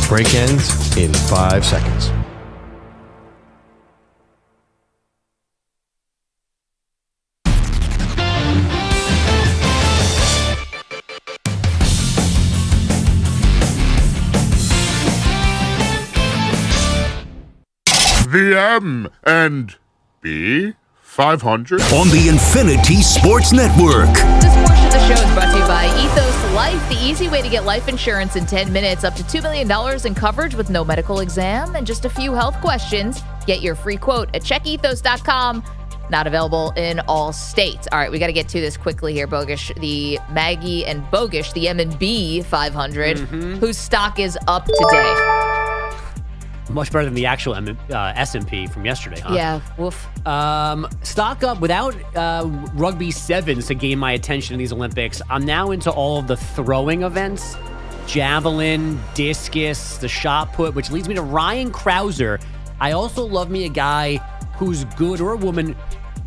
Break ends in 5 seconds. The M and B 500 on the Infinity Sports Network. This portion of the show is brought to you by Ethos Life, the easy way to get life insurance in 10 minutes, up to $2 million in coverage with no medical exam and just a few health questions. Get your free quote at checkethos.com. Not available in all states. All right, we got to get to this quickly here, Bogish. The Maggie and Bogish, the M&B 500, whose stock is up today. Much better than the actual S&P from yesterday, huh? Yeah, woof. Stock up without rugby sevens to gain my attention in these Olympics. I'm now into all of the throwing events, javelin, discus, the shot put, which leads me to Ryan Krauser. I also love me a guy who's good, or a woman,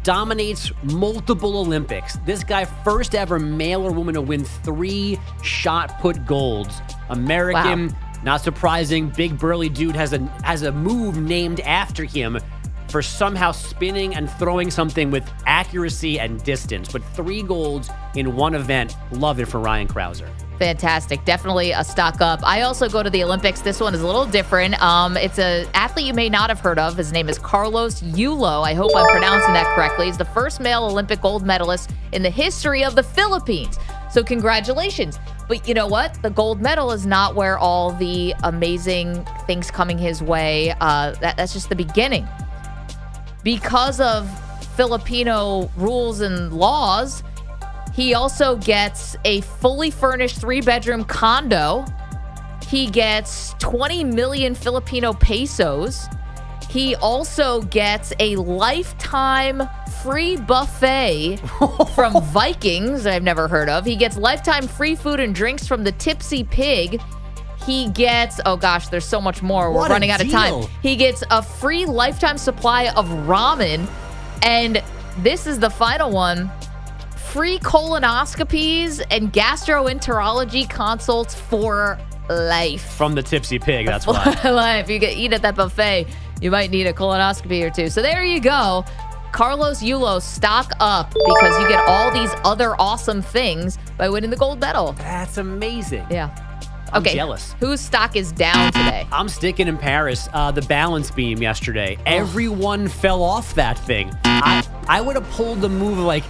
dominates multiple Olympics. This guy, first ever male or woman to win 3 shot put golds. American. Wow. Not surprising, big burly dude has a move named after him for somehow spinning and throwing something with accuracy and distance. But 3 golds in one event. Love it for Ryan Krauser. Fantastic. Definitely a stock up. I also go to the Olympics. This one is a little different. It's an athlete you may not have heard of. His name is Carlos Yulo. I hope I'm pronouncing that correctly. He's the first male Olympic gold medalist in the history of the Philippines. So congratulations. But you know what? The gold medal is not where all the amazing things coming his way. That's just the beginning. Because of Filipino rules and laws, he also gets a fully furnished 3-bedroom condo. He gets 20 million Filipino pesos. He also gets a lifetime free buffet from Vikings that I've never heard of. He gets lifetime free food and drinks from the Tipsy Pig. He gets, oh gosh, there's so much more. We're running out of time. He gets a free lifetime supply of ramen. And this is the final one. Free colonoscopies and gastroenterology consults for life. From the Tipsy Pig, that's why. Life. You eat at that buffet, you might need a colonoscopy or two. So there you go. Carlos Yulo, stock up because you get all these other awesome things by winning the gold medal. That's amazing. Yeah. I'm Okay. jealous. Whose stock is down today? I'm sticking in Paris. The balance beam yesterday. Everyone fell off that thing. I would have pulled the move like,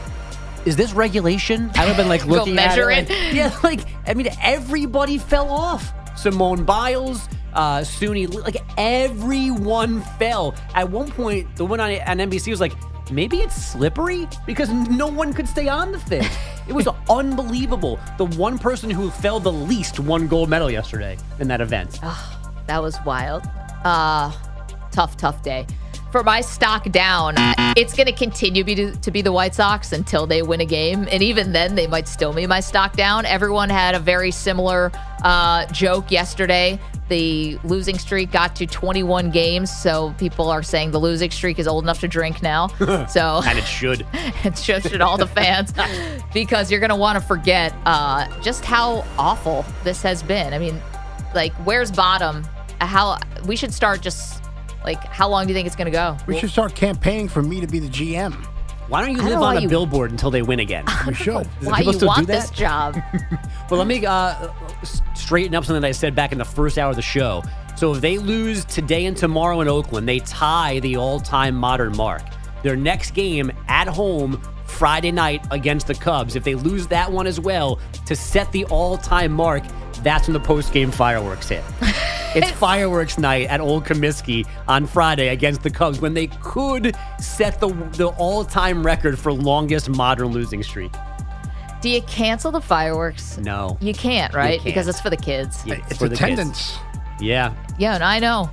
is this regulation? I would have been like looking Go measure at it. Yeah, like, I mean, everybody fell off. Simone Biles, Suni, like everyone fell. At one point, the one on NBC was like, maybe it's slippery because no one could stay on the thing. It was unbelievable. The one person who fell the least won gold medal yesterday in that event. That was wild. Tough day. For my stock down, it's going to continue to be the White Sox until they win a game. And even then, they might still be my stock down. Everyone had a very similar joke yesterday. The losing streak got to 21 games, so people are saying the losing streak is old enough to drink now. So and it should. It should all the fans, because you're going to want to forget just how awful this has been. I mean, like, where's bottom? We should start just, like, how long do you think it's going to go? We should start campaigning for me to be the GM. Why don't you I don't live know on why a you- billboard until they win again? We should. Why people you still do want that? this job? Well, let me straighten up something that I said back in the first hour of the show. So if they lose today and tomorrow in Oakland, they tie the all-time modern mark. Their next game at home Friday night against the Cubs, if they lose that one as well, to set the all-time mark, that's when the post-game fireworks hit. It's fireworks night at Old Comiskey on Friday against the Cubs when they could set the all-time record for longest modern losing streak. Do you cancel the fireworks? No. You can't, right? can't. Because it's for the kids. Yeah, It's for the attendance. kids. Yeah. Yeah, and I know.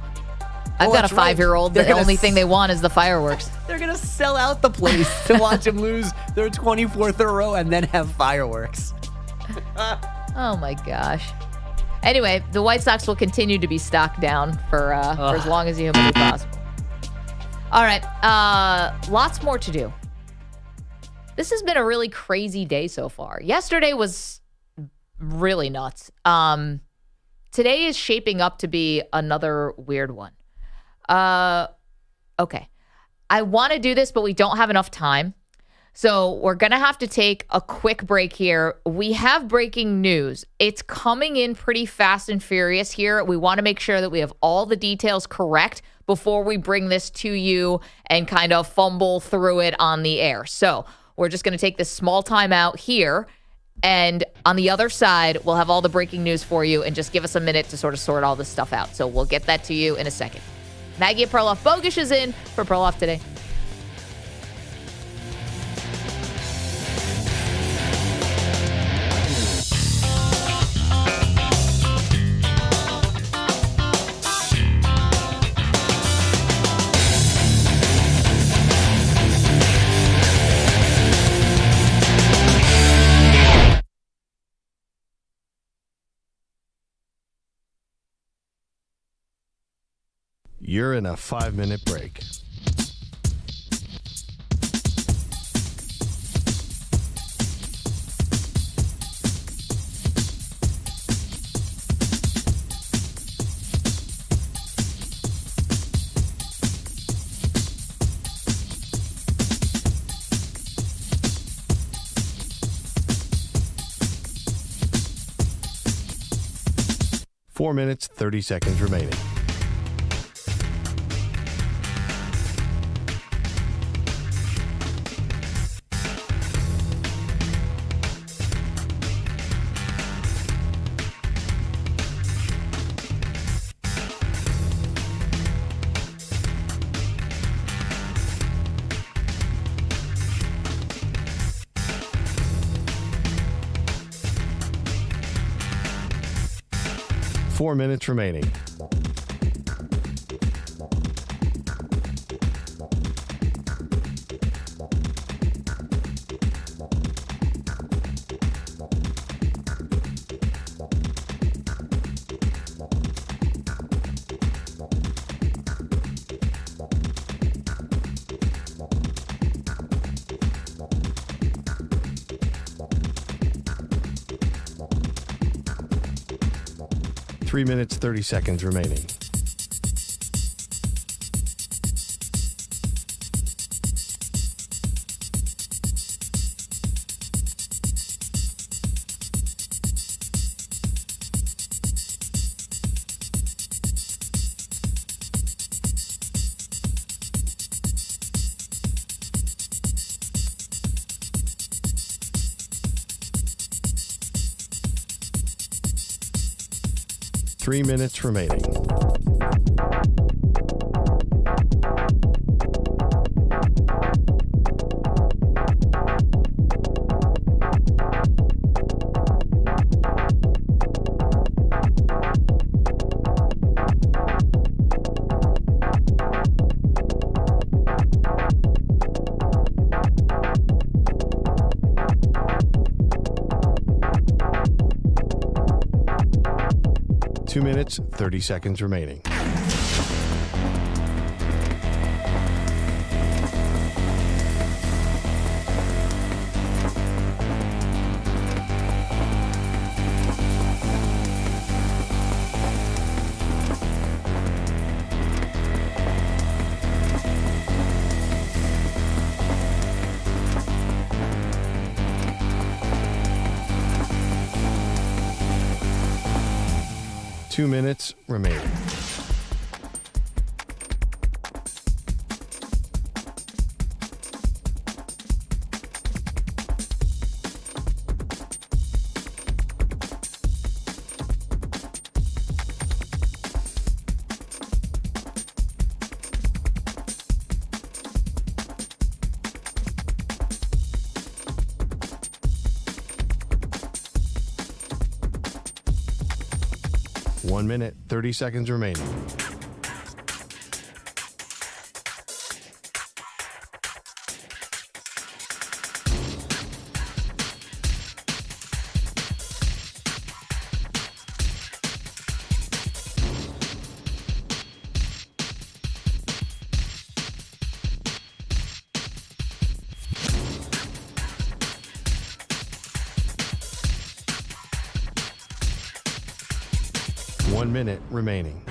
I've Oh, got a that's right. 5-year-old. They're The gonna only thing they want is the fireworks. They're going to sell out the place to watch them lose their 24th in a row and then have fireworks. Oh, my gosh. Anyway, the White Sox will continue to be stocked down for as long as humanly possible. All right. Lots more to do. This has been a really crazy day so far. Yesterday was really nuts. Today is shaping up to be another weird one. Okay. I want to do this, but we don't have enough time. So we're going to have to take a quick break here. We have breaking news. It's coming in pretty fast and furious here. We want to make sure that we have all the details correct before we bring this to you and kind of fumble through it on the air. So we're just going to take this small time out here. And on the other side, we'll have all the breaking news for you, and just give us a minute to sort of sort all this stuff out. So we'll get that to you in a second. Maggie at Perloff Bogish is in for Perloff Today. You're in a 5-minute break. Four minutes, 30 seconds remaining. Four minutes remaining. Three minutes, 30 seconds remaining. 3 minutes remaining. Two minutes, 30 seconds remaining. Two minutes remaining. One minute, 30 seconds remaining. One minute remaining.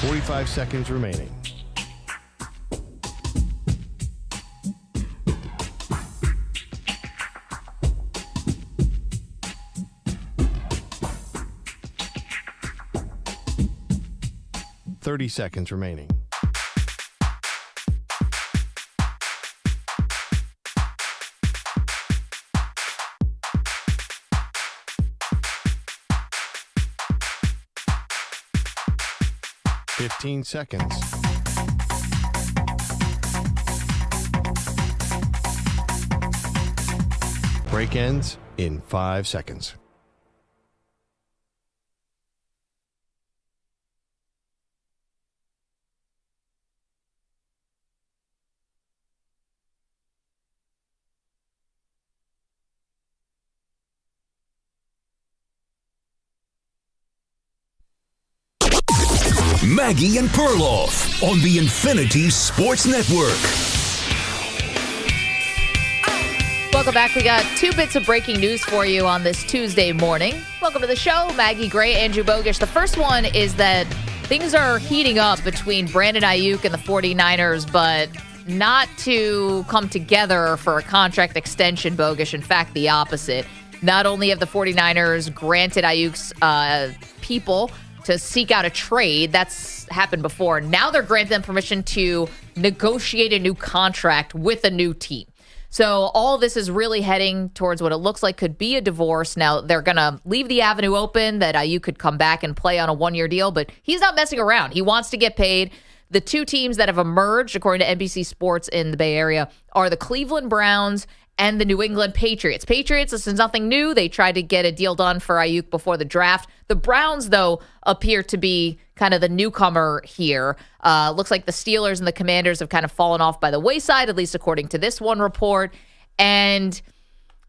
Forty-five seconds remaining. Seconds remaining. Fifteen seconds. Break ends in 5 seconds. Maggie and Perloff on the Infinity Sports Network. Welcome back. We got 2 bits of breaking news for you on this Tuesday morning. Welcome to the show. Maggie Gray, Andrew Bogish. The first one is that things are heating up between Brandon Aiyuk and the 49ers, but not to come together for a contract extension, Bogish. In fact, the opposite. Not only have the 49ers granted Ayuk's people to seek out a trade. That's happened before. Now they're granting them permission to negotiate a new contract with a new team. So all this is really heading towards what it looks like could be a divorce. Now, they're going to leave the avenue open that Aiyuk could come back and play on a one-year deal, but he's not messing around. He wants to get paid. The 2 teams that have emerged, according to NBC Sports in the Bay Area, are the Cleveland Browns and the New England Patriots. Patriots, this is nothing new. They tried to get a deal done for Aiyuk before the draft. The Browns, though, appear to be kind of the newcomer here. Looks like the Steelers and the Commanders have kind of fallen off by the wayside, at least according to this one report. And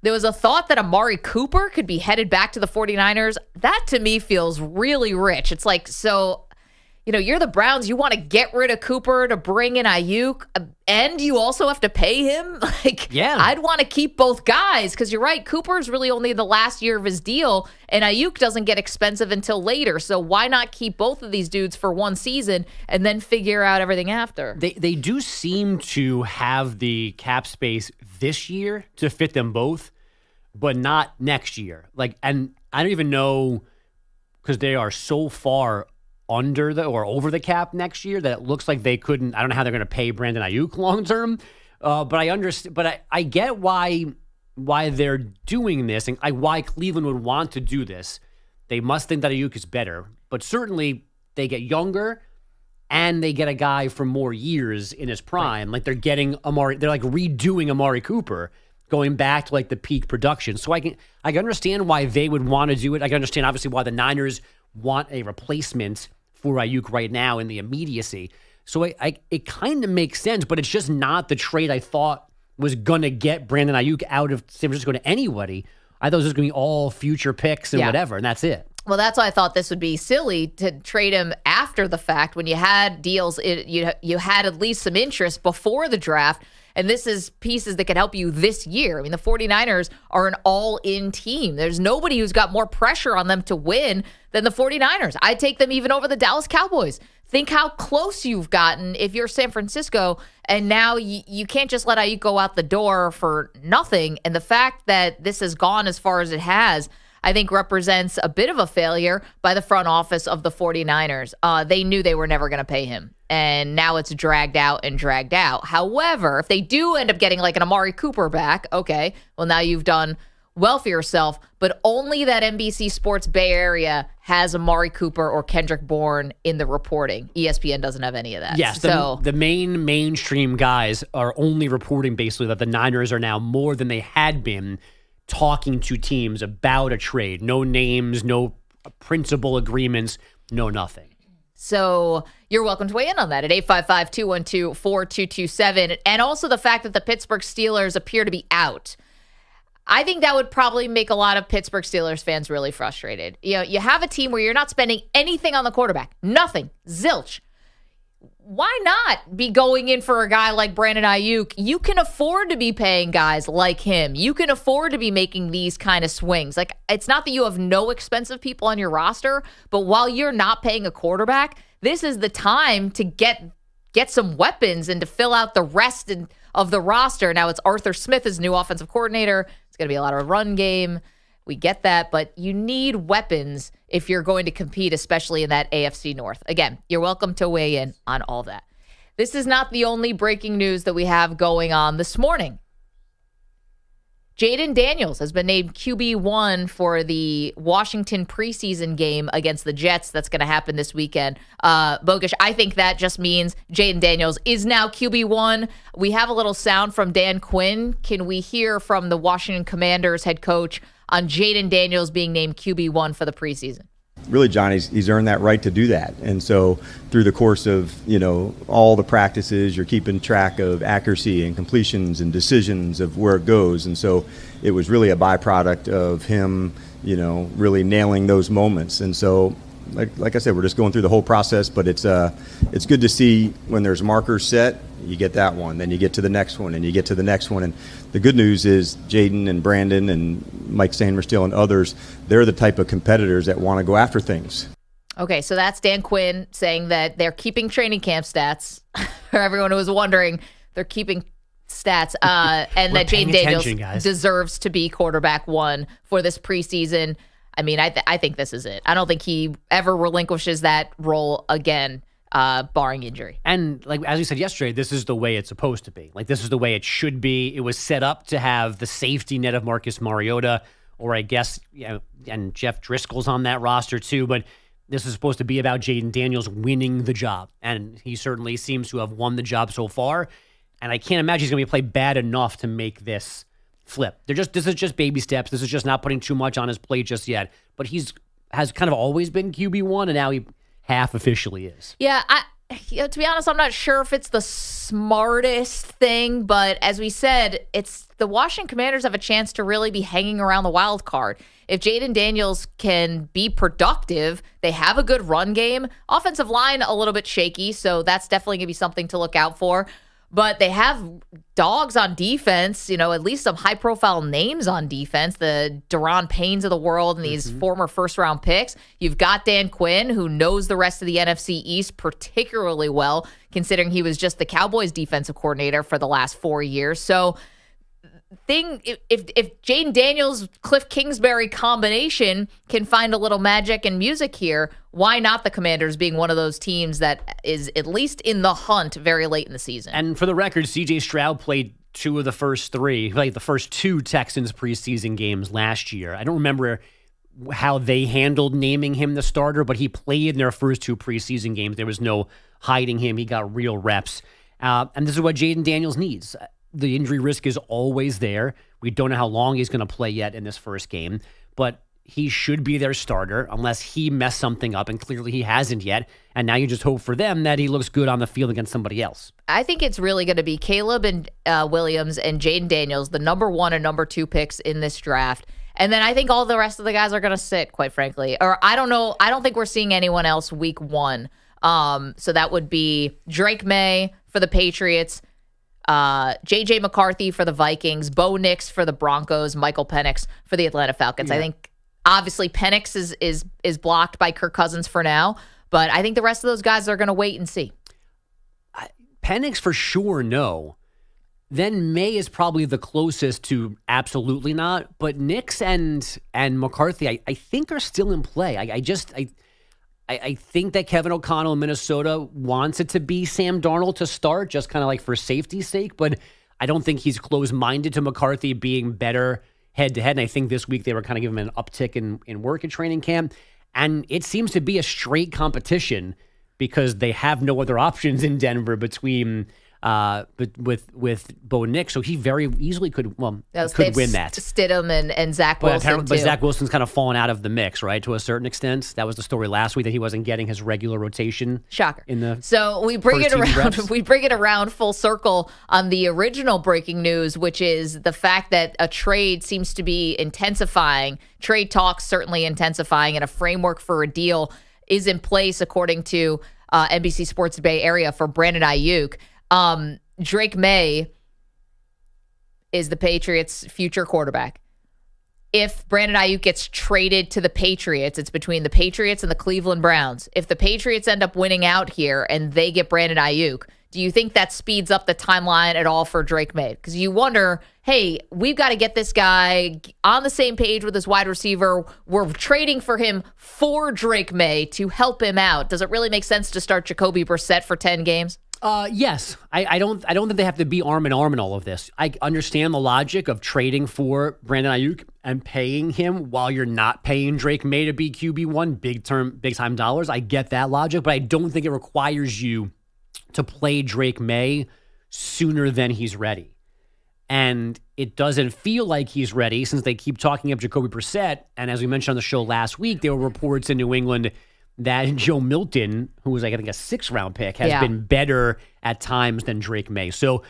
there was a thought that Amari Cooper could be headed back to the 49ers. That, to me, feels really rich. It's like, so... You know, you're the Browns. You want to get rid of Cooper to bring in Aiyuk, and you also have to pay him? Yeah. I'd want to keep both guys because you're right. Cooper's really only in the last year of his deal, and Aiyuk doesn't get expensive until later. So why not keep both of these dudes for one season and then figure out everything after? They do seem to have the cap space this year to fit them both, but not next year. And I don't even know because they are so far under or over the cap next year, that it looks like they couldn't. I don't know how they're going to pay Brandon Aiyuk long term, but I understand. But I get why they're doing this and why Cleveland would want to do this. They must think that Aiyuk is better, but certainly they get younger and they get a guy for more years in his prime. Right. Like they're getting Amari, they're like redoing Amari Cooper, going back to like the peak production. So I can understand why they would want to do it. I can understand obviously why the Niners want a replacement for Aiyuk right now in the immediacy. So it kind of makes sense, but it's just not the trade I thought was going to get Brandon Aiyuk out of San Francisco to anybody. I thought it was just going to be all future picks and whatever, and that's it. Well, that's why I thought this would be silly to trade him after the fact when you had deals. You had at least some interest before the draft, and this is pieces that can help you this year. I mean, the 49ers are an all-in team. There's nobody who's got more pressure on them to win than the 49ers. I take them even over the Dallas Cowboys. Think how close you've gotten if you're San Francisco, and now you can't just let Aiyuk go out the door for nothing. And the fact that this has gone as far as it has, I think represents a bit of a failure by the front office of the 49ers. They knew they were never going to pay him, and now it's dragged out and dragged out. However, if they do end up getting like an Amari Cooper back, okay, well, now you've done well for yourself, but only that NBC Sports Bay Area has Amari Cooper or Kendrick Bourne in the reporting. ESPN doesn't have any of that. Yes, the mainstream guys are only reporting basically that the Niners are now more than they had been talking to teams about a trade. No names, no principal agreements, no nothing. So you're welcome to weigh in on that at 855-212-4227. And also the fact that the Pittsburgh Steelers appear to be out. I think that would probably make a lot of Pittsburgh Steelers fans really frustrated. You know, you have a team where you're not spending anything on the quarterback. Nothing. Zilch. Why not be going in for a guy like Brandon Aiyuk? You can afford to be paying guys like him. You can afford to be making these kind of swings. Like, it's not that you have no expensive people on your roster, but while you're not paying a quarterback, this is the time to get some weapons and to fill out the rest of the roster. Now it's Arthur Smith as new offensive coordinator. It's going to be a lot of run game. We get that, but you need weapons if you're going to compete, especially in that AFC North. Again, you're welcome to weigh in on all that. This is not the only breaking news that we have going on this morning. Jayden Daniels has been named QB1 for the Washington preseason game against the Jets. That's going to happen this weekend. Bogusch, I think that just means Jayden Daniels is now QB1. We have a little sound from Dan Quinn. Can we hear from the Washington Commanders head coach on Jayden Daniels being named QB1 for the preseason? Really, John, he's earned that right to do that. And so through the course of, all the practices, you're keeping track of accuracy and completions and decisions of where it goes. And so it was really a byproduct of him, really nailing those moments. And so, like I said, we're just going through the whole process, but it's good to see when there's markers set, you get that one, then you get to the next one, and you get to the next one. And the good news is Jayden and Brandon and Mike Sainristil and others, they're the type of competitors that want to go after things. Okay, so that's Dan Quinn saying that they're keeping training camp stats. For everyone who was wondering, they're keeping stats. And that Jayden Daniels deserves to be quarterback one for this preseason. I mean, I think this is it. I don't think he ever relinquishes that role again, barring injury. And as we said yesterday, this is the way it's supposed to be. This is the way it should be. It was set up to have the safety net of Marcus Mariota, or I guess, and Jeff Driscoll's on that roster too. But this is supposed to be about Jayden Daniels winning the job, and he certainly seems to have won the job so far. And I can't imagine he's going to be played bad enough to make this flip. This is just baby steps. This is just not putting too much on his plate just yet. But has kind of always been QB1, and now he half officially is. Yeah, to be honest, I'm not sure if it's the smartest thing, but as we said, it's the Washington Commanders have a chance to really be hanging around the wild card. If Jayden Daniels can be productive, they have a good run game. Offensive line a little bit shaky, so that's definitely going to be something to look out for. But they have dogs on defense, at least some high-profile names on defense, the Deron Paynes of the world and these former first-round picks. You've got Dan Quinn, who knows the rest of the NFC East particularly well, considering he was just the Cowboys defensive coordinator for the last 4 years. So if Jaden Daniels, Cliff Kingsbury combination can find a little magic and music here, why not the Commanders being one of those teams that is at least in the hunt very late in the season? And for the record, C.J. Stroud played two of the first three, like the first two Texans preseason games last year. I don't remember how they handled naming him the starter, but he played in their first two preseason games. There was no hiding him. He got real reps. And this is what Jaden Daniels needs. The injury risk is always there. We don't know how long he's going to play yet in this first game, but he should be their starter unless he messed something up, and clearly he hasn't yet. And now you just hope for them that he looks good on the field against somebody else. I think it's really going to be Caleb and Williams and Jaden Daniels, the number 1 and number 2 picks in this draft. And then I think all the rest of the guys are going to sit, quite frankly. Or I don't know. I don't think we're seeing anyone else week 1. So that would be Drake May for the Patriots, J.J. McCarthy for the Vikings, Bo Nix for the Broncos, Michael Penix for the Atlanta Falcons. Yeah. I think obviously Penix is blocked by Kirk Cousins for now, but I think the rest of those guys are going to wait and see. Penix for sure, no. Then May is probably the closest to absolutely not, but Nix and McCarthy I think are still in play. I think that Kevin O'Connell in Minnesota wants it to be Sam Darnold to start, just kind of like for safety's sake, but I don't think he's closed-minded to McCarthy being better head-to-head, and I think this week they were kind of giving him an uptick in work at training camp, and it seems to be a straight competition because they have no other options in Denver between with Bo Nix, so he very easily could win that. Stidham and Zach Wilson, but Zach Wilson's kind of fallen out of the mix, right, to a certain extent. That was the story last week, that he wasn't getting his regular rotation. Shocker. So we bring it around. We bring it around full circle on the original breaking news, which is the fact that a trade seems to be intensifying. Trade talks certainly intensifying, and a framework for a deal is in place, according to NBC Sports Bay Area, for Brandon Aiyuk. Drake May is the Patriots' future quarterback. If Brandon Aiyuk gets traded to the Patriots, it's between the Patriots and the Cleveland Browns. If the Patriots end up winning out here and they get Brandon Aiyuk, do you think that speeds up the timeline at all for Drake May? Because you wonder, hey, we've got to get this guy on the same page with his wide receiver. We're trading for him for Drake May to help him out. Does it really make sense to start Jacoby Brissett for 10 games? Yes. I don't think they have to be arm in arm in all of this. I understand the logic of trading for Brandon Aiyuk and paying him while you're not paying Drake May to be QB1, big time dollars. I get that logic, but I don't think it requires you to play Drake May sooner than he's ready. And it doesn't feel like he's ready since they keep talking up Jacoby Brissett. And as we mentioned on the show last week, there were reports in New England that Joe Milton, who was, I think, a 6th-round pick, has been better at times than Drake May. So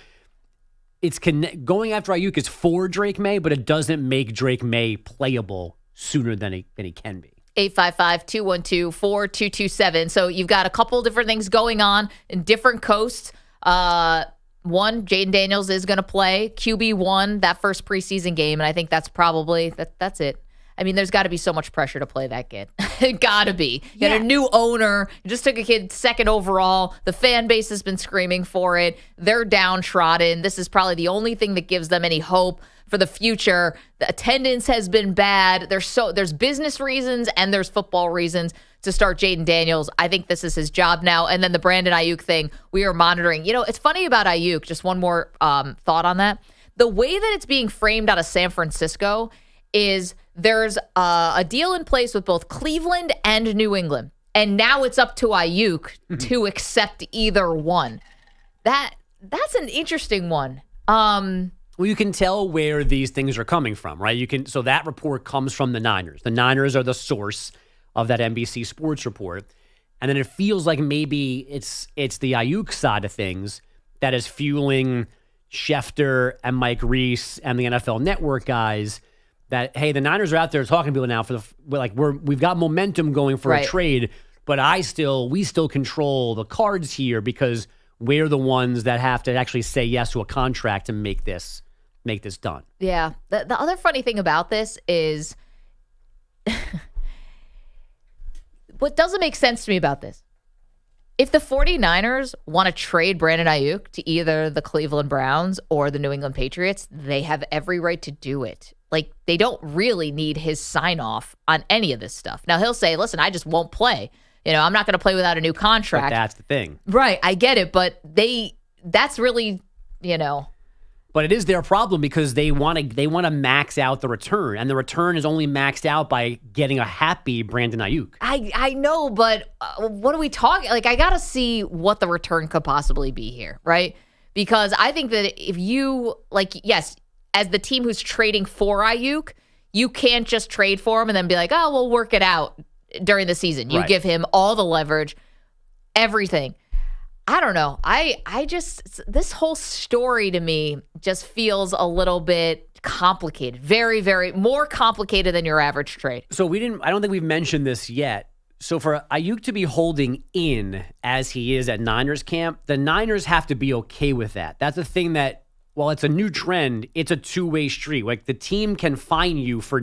it's going after Aiyuk is for Drake May, but it doesn't make Drake May playable sooner than he can be. 855-212-4227. So you've got a couple different things going on in different coasts. One, Jaden Daniels is going to play QB1 that first preseason game, and I think that's probably that's it. I mean, there's got to be so much pressure to play that kid. It got to be. You got a new owner. You just took a kid 2nd overall. The fan base has been screaming for it. They're downtrodden. This is probably the only thing that gives them any hope for the future. The attendance has been bad. There's business reasons and there's football reasons to start Jaden Daniels. I think this is his job now. And then the Brandon Aiyuk thing we are monitoring. You know, it's funny about Aiyuk. Just one more thought on that. The way that it's being framed out of San Francisco is there's a deal in place with both Cleveland and New England. And now it's up to Aiyuk to accept either one. That's an interesting one. Well, you can tell where these things are coming from, right? So that report comes from the Niners. The Niners are the source of that NBC Sports report. And then it feels like maybe it's the Aiyuk side of things that is fueling Schefter and Mike Reese and the NFL Network guys that, hey, the Niners are out there talking to people now we've got momentum going for a trade, but we still control the cards here because we're the ones that have to actually say yes to a contract to make this done. Yeah. The other funny thing about this is what doesn't make sense to me about this. If the 49ers want to trade Brandon Aiyuk to either the Cleveland Browns or the New England Patriots, they have every right to do it. Like, they don't really need his sign-off on any of this stuff. Now, he'll say, listen, I just won't play. I'm not going to play without a new contract. But that's the thing. Right, I get it, but that's really, But it is their problem because they want to max out the return, and the return is only maxed out by getting a happy Brandon Aiyuk. I know, but what are we talking? Like, I got to see what the return could possibly be here, right? Because I think that if you, yes, as the team who's trading for Aiyuk, you can't just trade for him and then be like, oh, we'll work it out during the season. You give him all the leverage, everything. I don't know. I just, this whole story to me just feels a little bit complicated. Very, very more complicated than your average trade. So I don't think we've mentioned this yet. So for Aiyuk to be holding in as he is at Niners camp, the Niners have to be okay with that. That's the thing that, while it's a new trend, it's a two-way street. Like, the team can fine you for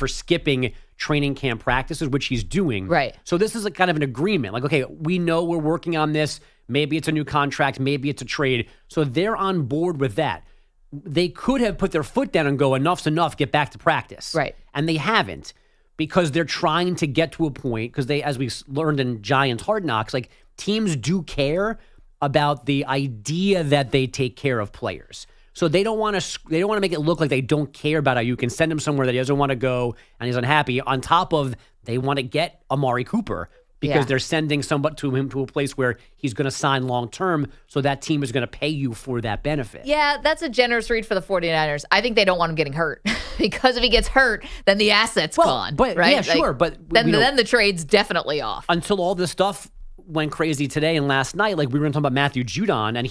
skipping training camp practices, which he's doing. Right. So this is a kind of an agreement. Like, okay, we know we're working on this. Maybe it's a new contract. Maybe it's a trade. So they're on board with that. They could have put their foot down and go, enough's enough, get back to practice. Right. And they haven't, because they're trying to get to a point, because they, as we learned in Giants Hard Knocks, like, teams do care about the idea that they take care of players. So they don't want to make it look like they don't care about Aiyuk and send him somewhere that he doesn't want to go and he's unhappy. On top of, they want to get Amari Cooper because they're sending somebody to him to a place where he's going to sign long term, so that team is going to pay you for that benefit. Yeah, that's a generous read for the 49ers. I think they don't want him getting hurt because if he gets hurt, then the asset's gone. But right? Yeah, sure. But then the trade's definitely off. Until all this stuff went crazy today and last night, like, we were going to talk about Matthew Judon, and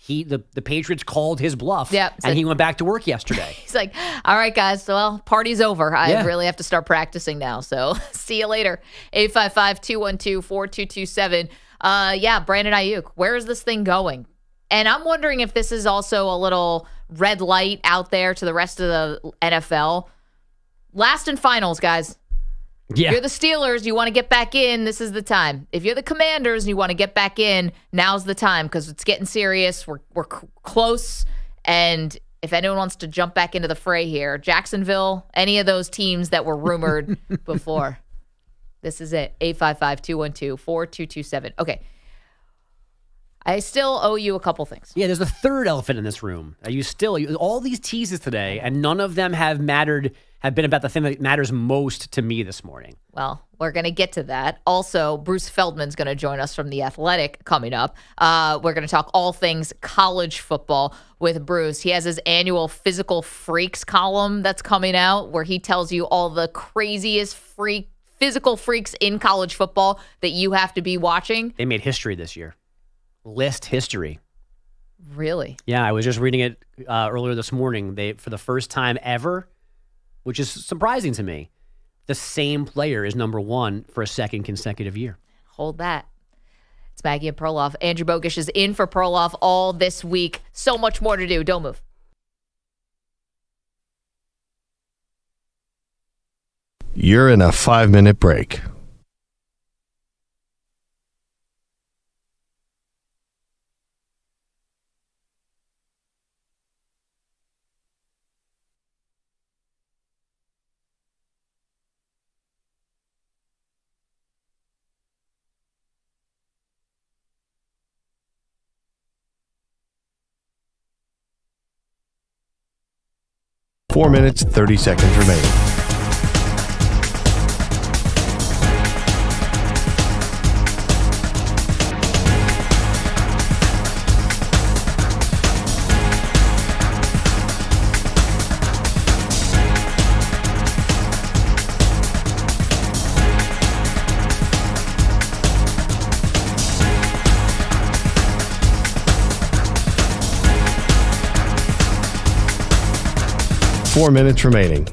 the Patriots called his bluff, and he went back to work yesterday. He's like, all right, guys, well, party's over. I really have to start practicing now, so see you later. 855-212-4227. Brandon Aiyuk, where is this thing going? And I'm wondering if this is also a little red light out there to the rest of the NFL. Last and finals, guys. Yeah. If you're the Steelers, you want to get back in, this is the time. If you're the Commanders and you want to get back in, now's the time, because it's getting serious. We're close, and if anyone wants to jump back into the fray here, Jacksonville, any of those teams that were rumored before, this is it. 855-212-4227. Okay. I still owe you a couple things. Yeah, there's a third elephant in this room. All these teases today, and none of them have been about the thing that matters most to me this morning. Well, we're going to get to that. Also, Bruce Feldman's going to join us from The Athletic coming up. We're going to talk all things college football with Bruce. He has his annual Physical Freaks column that's coming out, where he tells you all the craziest physical freaks in college football that you have to be watching. They made history this year. List history. Really? Yeah, I was just reading it earlier this morning. They, for the first time ever, which is surprising to me, the same player is number one for a second consecutive year. Hold that. It's Maggie and Perloff. Andrew Bogish is in for Perloff all this week. So much more to do. Don't move. You're in a 5-minute break. Four minutes, 30 seconds remaining. Four minutes remaining.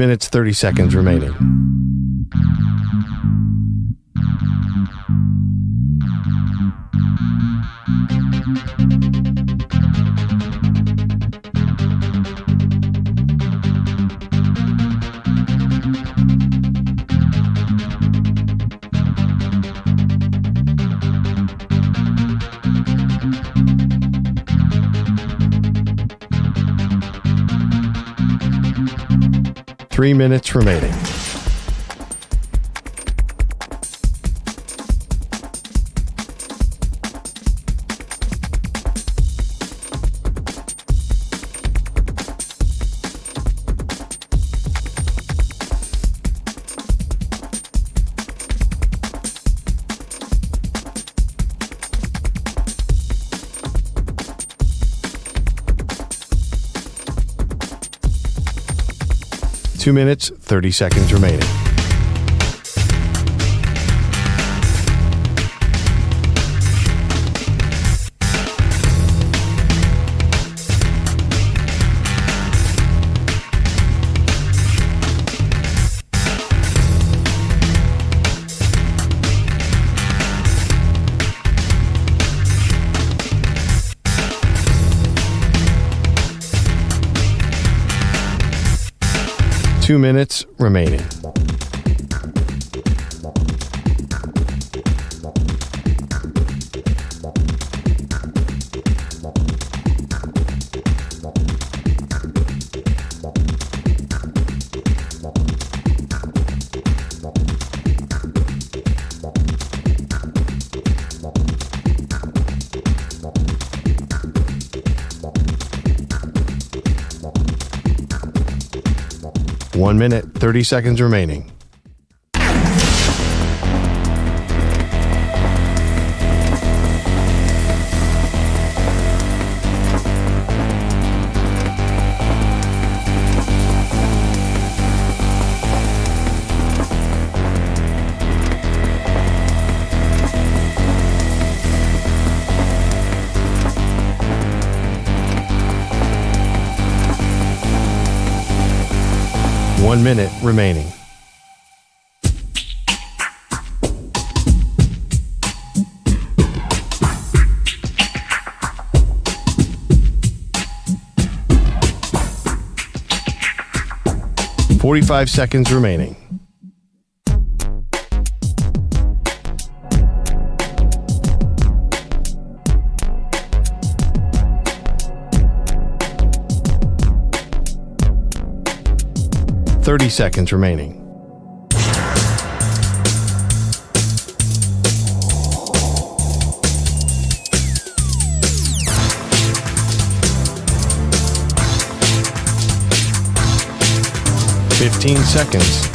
minutes, 30 seconds remaining. Three minutes remaining. Two minutes, 30 seconds remaining. Two minutes remaining. One minute, 30 seconds remaining. One minute remaining. .45 seconds remaining. .30 seconds remaining. .15 seconds.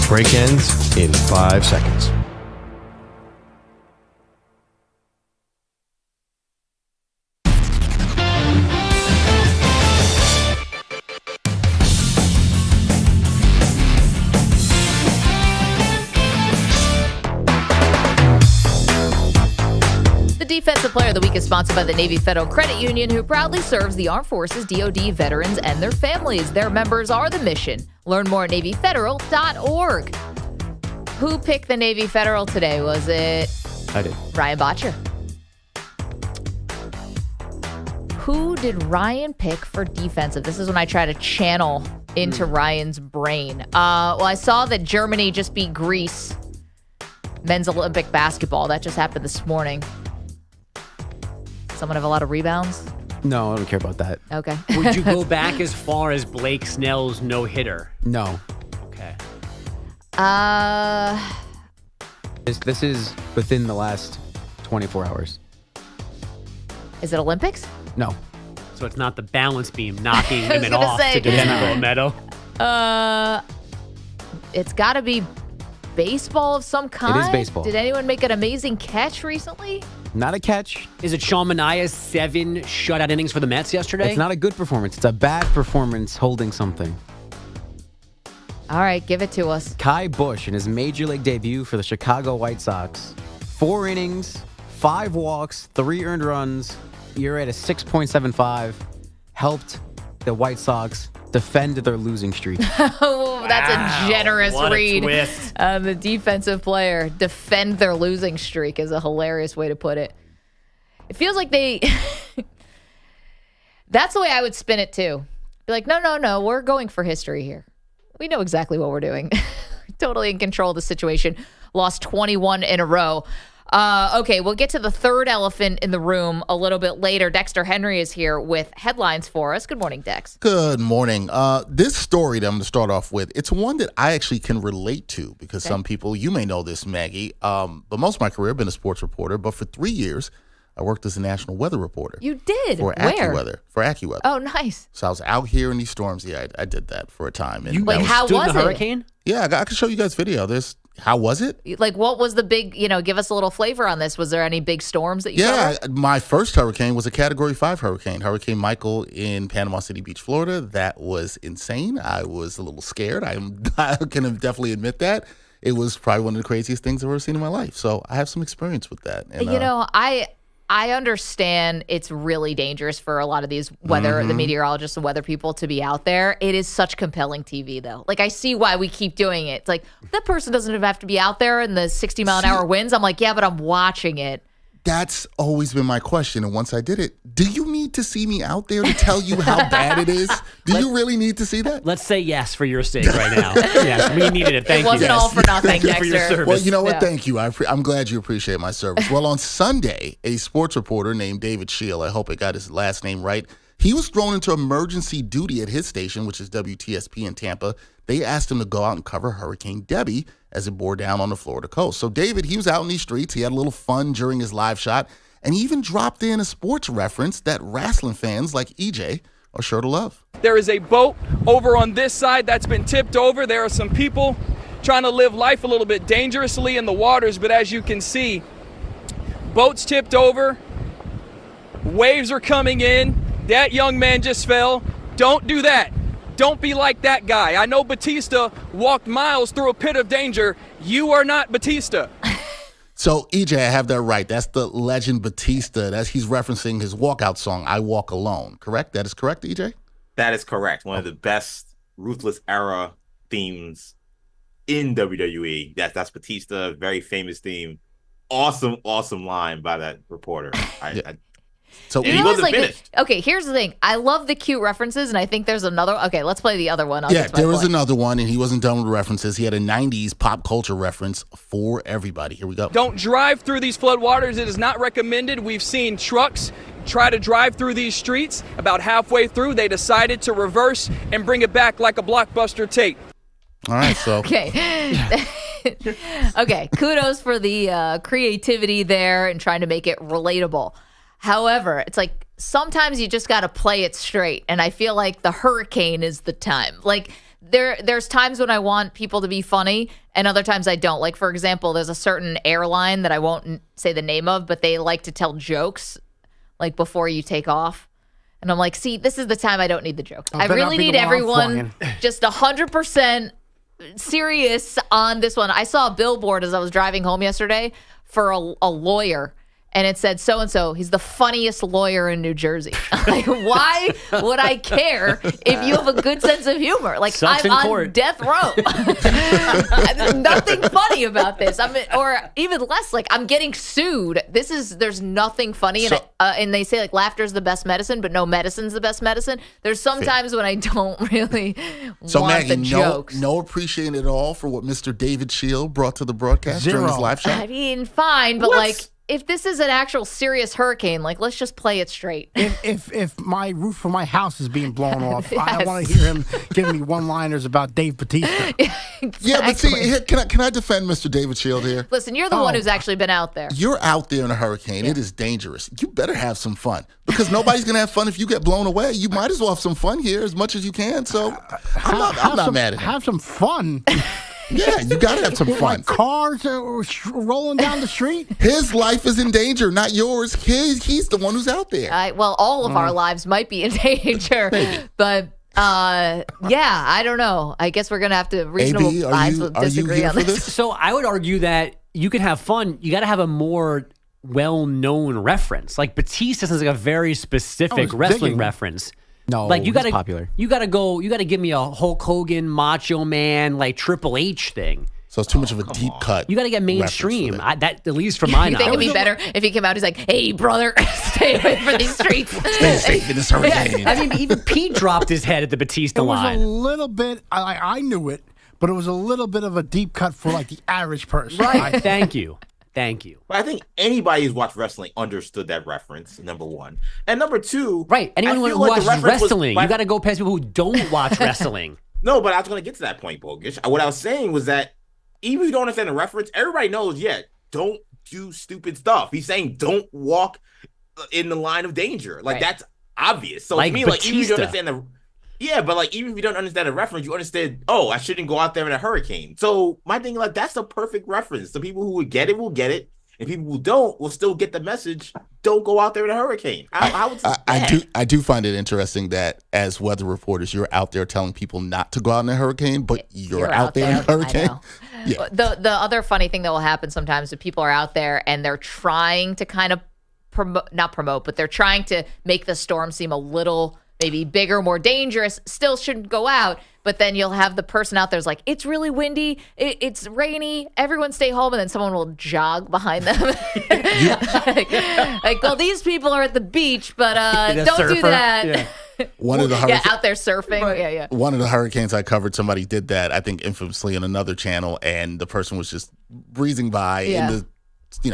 Break ends in 5 seconds. Defensive Player of the Week is sponsored by the Navy Federal Credit Union, who proudly serves the Armed Forces, DoD, veterans, and their families. Their members are the mission. Learn more at NavyFederal.org. Who picked the Navy Federal today? Was it I did. Ryan Botcher? Who did Ryan pick for defensive? This is when I try to channel into Ryan's brain. Well, I saw that Germany just beat Greece. Men's Olympic basketball. That just happened this morning. Someone have a lot of rebounds? No, I don't care about that. Okay. Would you go back as far as Blake Snell's no-hitter? No. Okay. This is within the last 24 hours. Is it Olympics? No. So it's not the balance beam knocking women off to get a gold medal? It's got to be baseball of some kind. It is baseball. Did anyone make an amazing catch recently? Not a catch. Is it Sean Manaea's 7 shutout innings for the Mets yesterday? It's not a good performance. It's a bad performance holding something. All right, give it to us. Kai Busch in his major league debut for the Chicago White Sox. 4 innings, 5 walks, 3 earned runs, you're at a 6.75. Helped the White Sox defend their losing streak. Oh, that's a generous what a read. twist. The defensive player defend their losing streak is a hilarious way to put it. It feels like they. That's the way I would spin it too. Be like, no, we're going for history here. We know exactly what we're doing. Totally in control of the situation. Lost 21 in a row. Okay, we'll get to the third elephant in the room a little bit later. Dexter Henry is here with headlines for us. Good morning, Dex. Good morning. This story that I'm going to start off with, it's one that I actually can relate to because some people, you may know this, Maggie, but most of my career I've been a sports reporter, but for 3 years, I worked as a national weather reporter. You did? For Where? AccuWeather. Oh, nice. So I was out here in these storms. Yeah, I did that for a time. And Like, how was it? Hurricane? Yeah, I can show you guys video. How was it? Like, what was the big, give us a little flavor on this. Was there any big storms that you covered? My first hurricane was a Category 5 hurricane, Hurricane Michael in Panama City Beach, Florida. That was insane. I was a little scared. I can definitely admit that. It was probably one of the craziest things I've ever seen in my life. So I have some experience with that. And, I understand it's really dangerous for a lot of these the meteorologists and weather people to be out there. It is such compelling TV, though. Like, I see why we keep doing it. It's like, that person doesn't even have to be out there in the 60-mile-an-hour winds. I'm like, yeah, but I'm watching it. That's always been my question. And once I did it, do you need to see me out there to tell you how bad it is? Do you really need to see that? Let's say yes for your sake right now. Yes, we needed it. Thank you. It wasn't all for nothing, Thank you for your Dexter. service. Well, you know what? Thank you. I'm glad you appreciate my service. Well, on Sunday, a sports reporter named David Shield, I hope I got his last name right, he was thrown into emergency duty at his station, which is WTSP in Tampa. They asked him to go out and cover Hurricane Debbie as it bore down on the Florida coast. So David, he was out in these streets. He had a little fun during his live shot. And he even dropped in a sports reference that wrestling fans like EJ are sure to love. There is a boat over on this side that's been tipped over. There are some people trying to live life a little bit dangerously in the waters, but as you can see, boats tipped over, waves are coming in. That young man just fell. Don't do that. Don't be like that guy. I know Batista walked miles through a pit of danger. You are not Batista. So, EJ, I have that right. That's the legend Batista. He's referencing his walkout song, I Walk Alone, correct? That is correct, EJ? That is correct. One of the best Ruthless era themes in WWE. That's Batista, very famous theme. Awesome line by that reporter. So he wasn't finished. Okay, here's the thing. I love the cute references, and I think there's another. Okay, let's play the other one. There was another one, and he wasn't done with references. He had a 90s pop culture reference for everybody. Here we go. Don't drive through these floodwaters. It is not recommended. We've seen trucks try to drive through these streets. About halfway through, they decided to reverse and bring it back like a Blockbuster tape. All right, so. Okay. Okay, kudos for the creativity there and trying to make it relatable. However, it's like sometimes you just got to play it straight. And I feel like the hurricane is the time. Like there's times when I want people to be funny and other times I don't. Like, for example, there's a certain airline that I won't say the name of, but they like to tell jokes like before you take off. And I'm like, see, this is the time I don't need the jokes. I really need everyone just 100% serious on this one. I saw a billboard as I was driving home yesterday for a lawyer. And it said, so-and-so, he's the funniest lawyer in New Jersey. Like, why would I care if you have a good sense of humor? Like, Sucks I'm on death row. There's nothing funny about this. Or even less, like, I'm getting sued. There's nothing funny. And they say, like, laughter's the best medicine, but no medicine's the best medicine. There's sometimes when I don't really want Maggie, the jokes. No appreciating at all for what Mr. David Shield brought to the broadcast during his live show? I mean, fine, but if this is an actual serious hurricane, like, let's just play it straight. If my roof of my house is being blown off, yes. I want to hear him giving me one-liners about Dave Batista. Exactly. Yeah, but see, can I defend Mr. David Shield here? Listen, you're the one who's actually been out there. You're out there in a hurricane. Yeah. It is dangerous. You better have some fun because nobody's going to have fun if you get blown away. You might as well have some fun here as much as you can. So I'm not mad at him. Have some fun. Yeah, you got to have some fun. Like cars rolling down the street. His life is in danger, not yours. He's the one who's out there. Well, all of our lives might be in danger. Maybe. But, yeah, I don't know. I guess we're going to have to reasonable minds will disagree on this. So I would argue that you can have fun. You got to have a more well-known reference. Like Batista is like a very specific wrestling reference. No, like you gotta popular. You gotta give me a Hulk Hogan, Macho Man, like Triple H thing. So it's too much of a deep cut. You got to get mainstream. That at least from my You think it'd be better if he came out? He's like, "Hey, brother, stay away from these streets. Stay safe in this hurricane." Yeah, I mean, even Pete dropped his head at the Batista line. It was a little bit. I knew it, but it was a little bit of a deep cut for like the average person. Right. Thank you. But I think anybody who's watched wrestling understood that reference, number one. And number two... Right. Anyone who watches wrestling, you got to go past people who don't watch wrestling. No, but I was going to get to that point, Bogish. What I was saying was that even if you don't understand the reference, everybody knows, don't do stupid stuff. He's saying don't walk in the line of danger. Like, that's obvious. So, to me, like, even if you don't understand the... Yeah, but like even if you don't understand the reference, you understand, I shouldn't go out there in a hurricane. So my thing, like, that's a perfect reference. The people who would get it will get it. And people who don't will still get the message, don't go out there in a hurricane. I do find it interesting that as weather reporters, you're out there telling people not to go out in a hurricane, but you're out there in a hurricane. Yeah. The other funny thing that will happen sometimes is people are out there and they're trying to kind of not promote, but they're trying to make the storm seem a little maybe bigger, more dangerous, still shouldn't go out. But then you'll have the person out there's like, it's really windy, it's rainy, everyone stay home, and then someone will jog behind them. like, well, these people are at the beach, but don't do that. Yeah. One of the out there surfing. Right. Yeah. One of the hurricanes I covered, somebody did that, I think infamously on another channel, and the person was just breezing by in the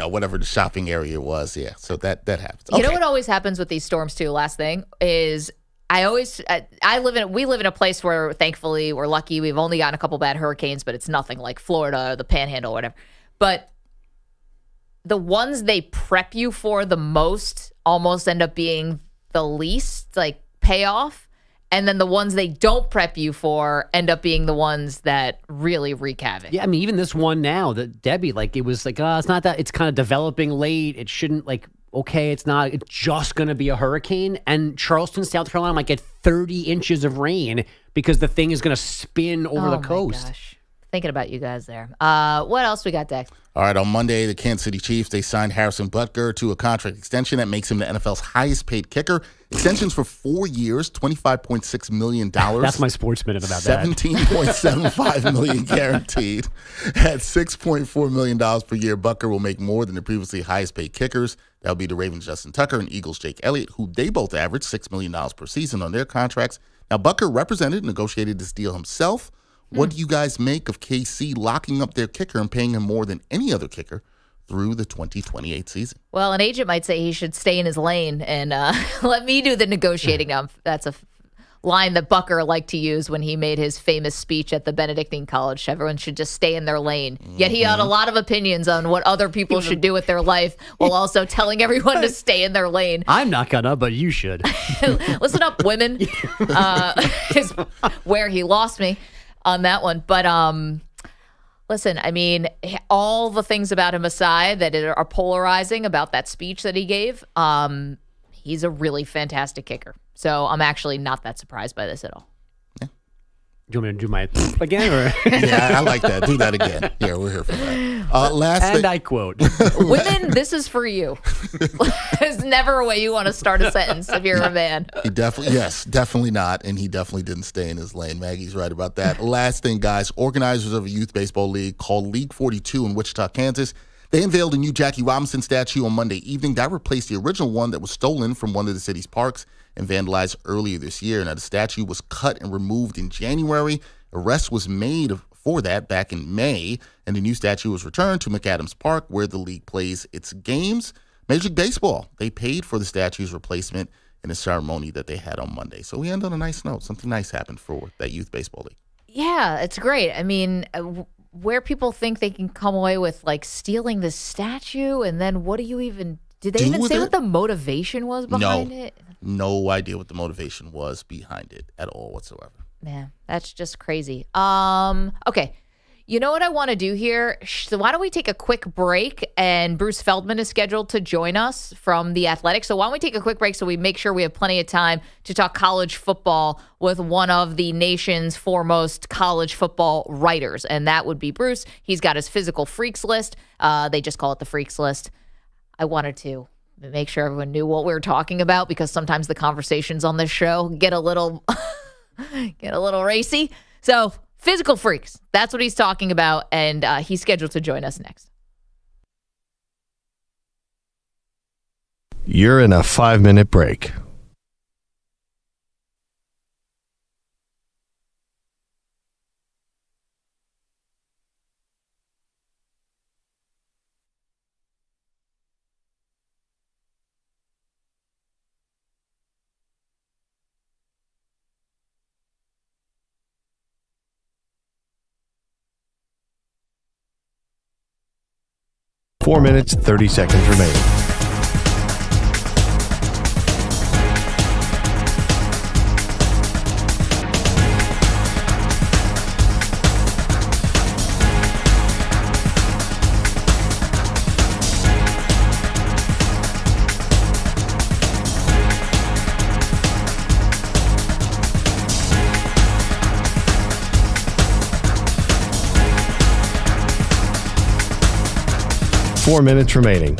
whatever the shopping area was. Yeah, so that happens. You know what always happens with these storms too, last thing, is we live in a place where thankfully we're lucky. We've only gotten a couple bad hurricanes, but it's nothing like Florida or the Panhandle or whatever. But the ones they prep you for the most almost end up being the least like payoff. And then the ones they don't prep you for end up being the ones that really wreak havoc. Yeah, I mean, even this one now, that Debbie, like, it was like, it's not that, it's kind of developing late. It shouldn't, like, okay, it's just going to be a hurricane. And Charleston, South Carolina might get 30 inches of rain because the thing is going to spin over the coast. Gosh. Thinking about you guys there. What else we got, Dex? All right, on Monday, the Kansas City Chiefs, they signed Harrison Butker to a contract extension that makes him the NFL's highest paid kicker. Extensions for 4 years, $25.6 million. That's my sports minute about that. $17.75 million guaranteed. At $6.4 million per year, Butker will make more than the previously highest paid kickers. That would be the Ravens' Justin Tucker and Eagles' Jake Elliott, who they both averaged $6 million per season on their contracts. Now, Butker represented and negotiated this deal himself. What do you guys make of KC locking up their kicker and paying him more than any other kicker through the 2028 season? Well, an agent might say he should stay in his lane and let me do the negotiating. Now, that's a line that Butker liked to use when he made his famous speech at the Benedictine College. Everyone should just stay in their lane. Yet he had a lot of opinions on what other people should do with their life while also telling everyone to stay in their lane. I'm not gonna, but you should. Listen up, women. Is where he lost me on that one. But listen, I mean, all the things about him aside that are polarizing about that speech that he gave, he's a really fantastic kicker. So I'm actually not that surprised by this at all. Do you want me to do my again? Or? Yeah, I like that. Do that again. Yeah, we're here for that. I quote. Women, this is for you. There's never a way you want to start a sentence if you're a man. He definitely not. And he definitely didn't stay in his lane. Maggie's right about that. Last thing, guys, organizers of a youth baseball league called League 42 in Wichita, Kansas, they unveiled a new Jackie Robinson statue on Monday evening that replaced the original one that was stolen from one of the city's parks and vandalized earlier this year. Now, the statue was cut and removed in January. Arrest was made for that back in May, and the new statue was returned to McAdams Park, where the league plays its games. Major League Baseball, they paid for the statue's replacement in a ceremony that they had on Monday. So we end on a nice note. Something nice happened for that youth baseball league. Yeah, it's great. I mean, where people think they can come away with like stealing the statue, and then what do you even... Did they even say what the motivation was behind it? No idea what the motivation was behind it at all whatsoever. Man, that's just crazy. Okay. You know what I want to do here? So why don't we take a quick break? And Bruce Feldman is scheduled to join us from The Athletic. So why don't we take a quick break so we make sure we have plenty of time to talk college football with one of the nation's foremost college football writers. And that would be Bruce. He's got his physical freaks list. They just call it the freaks list. I wanted to make sure everyone knew what we were talking about because sometimes the conversations on this show get a little racy. So physical freaks, that's what he's talking about, and he's scheduled to join us next. You're in a 5-minute break. Four minutes, 30 seconds remaining. Four minutes remaining.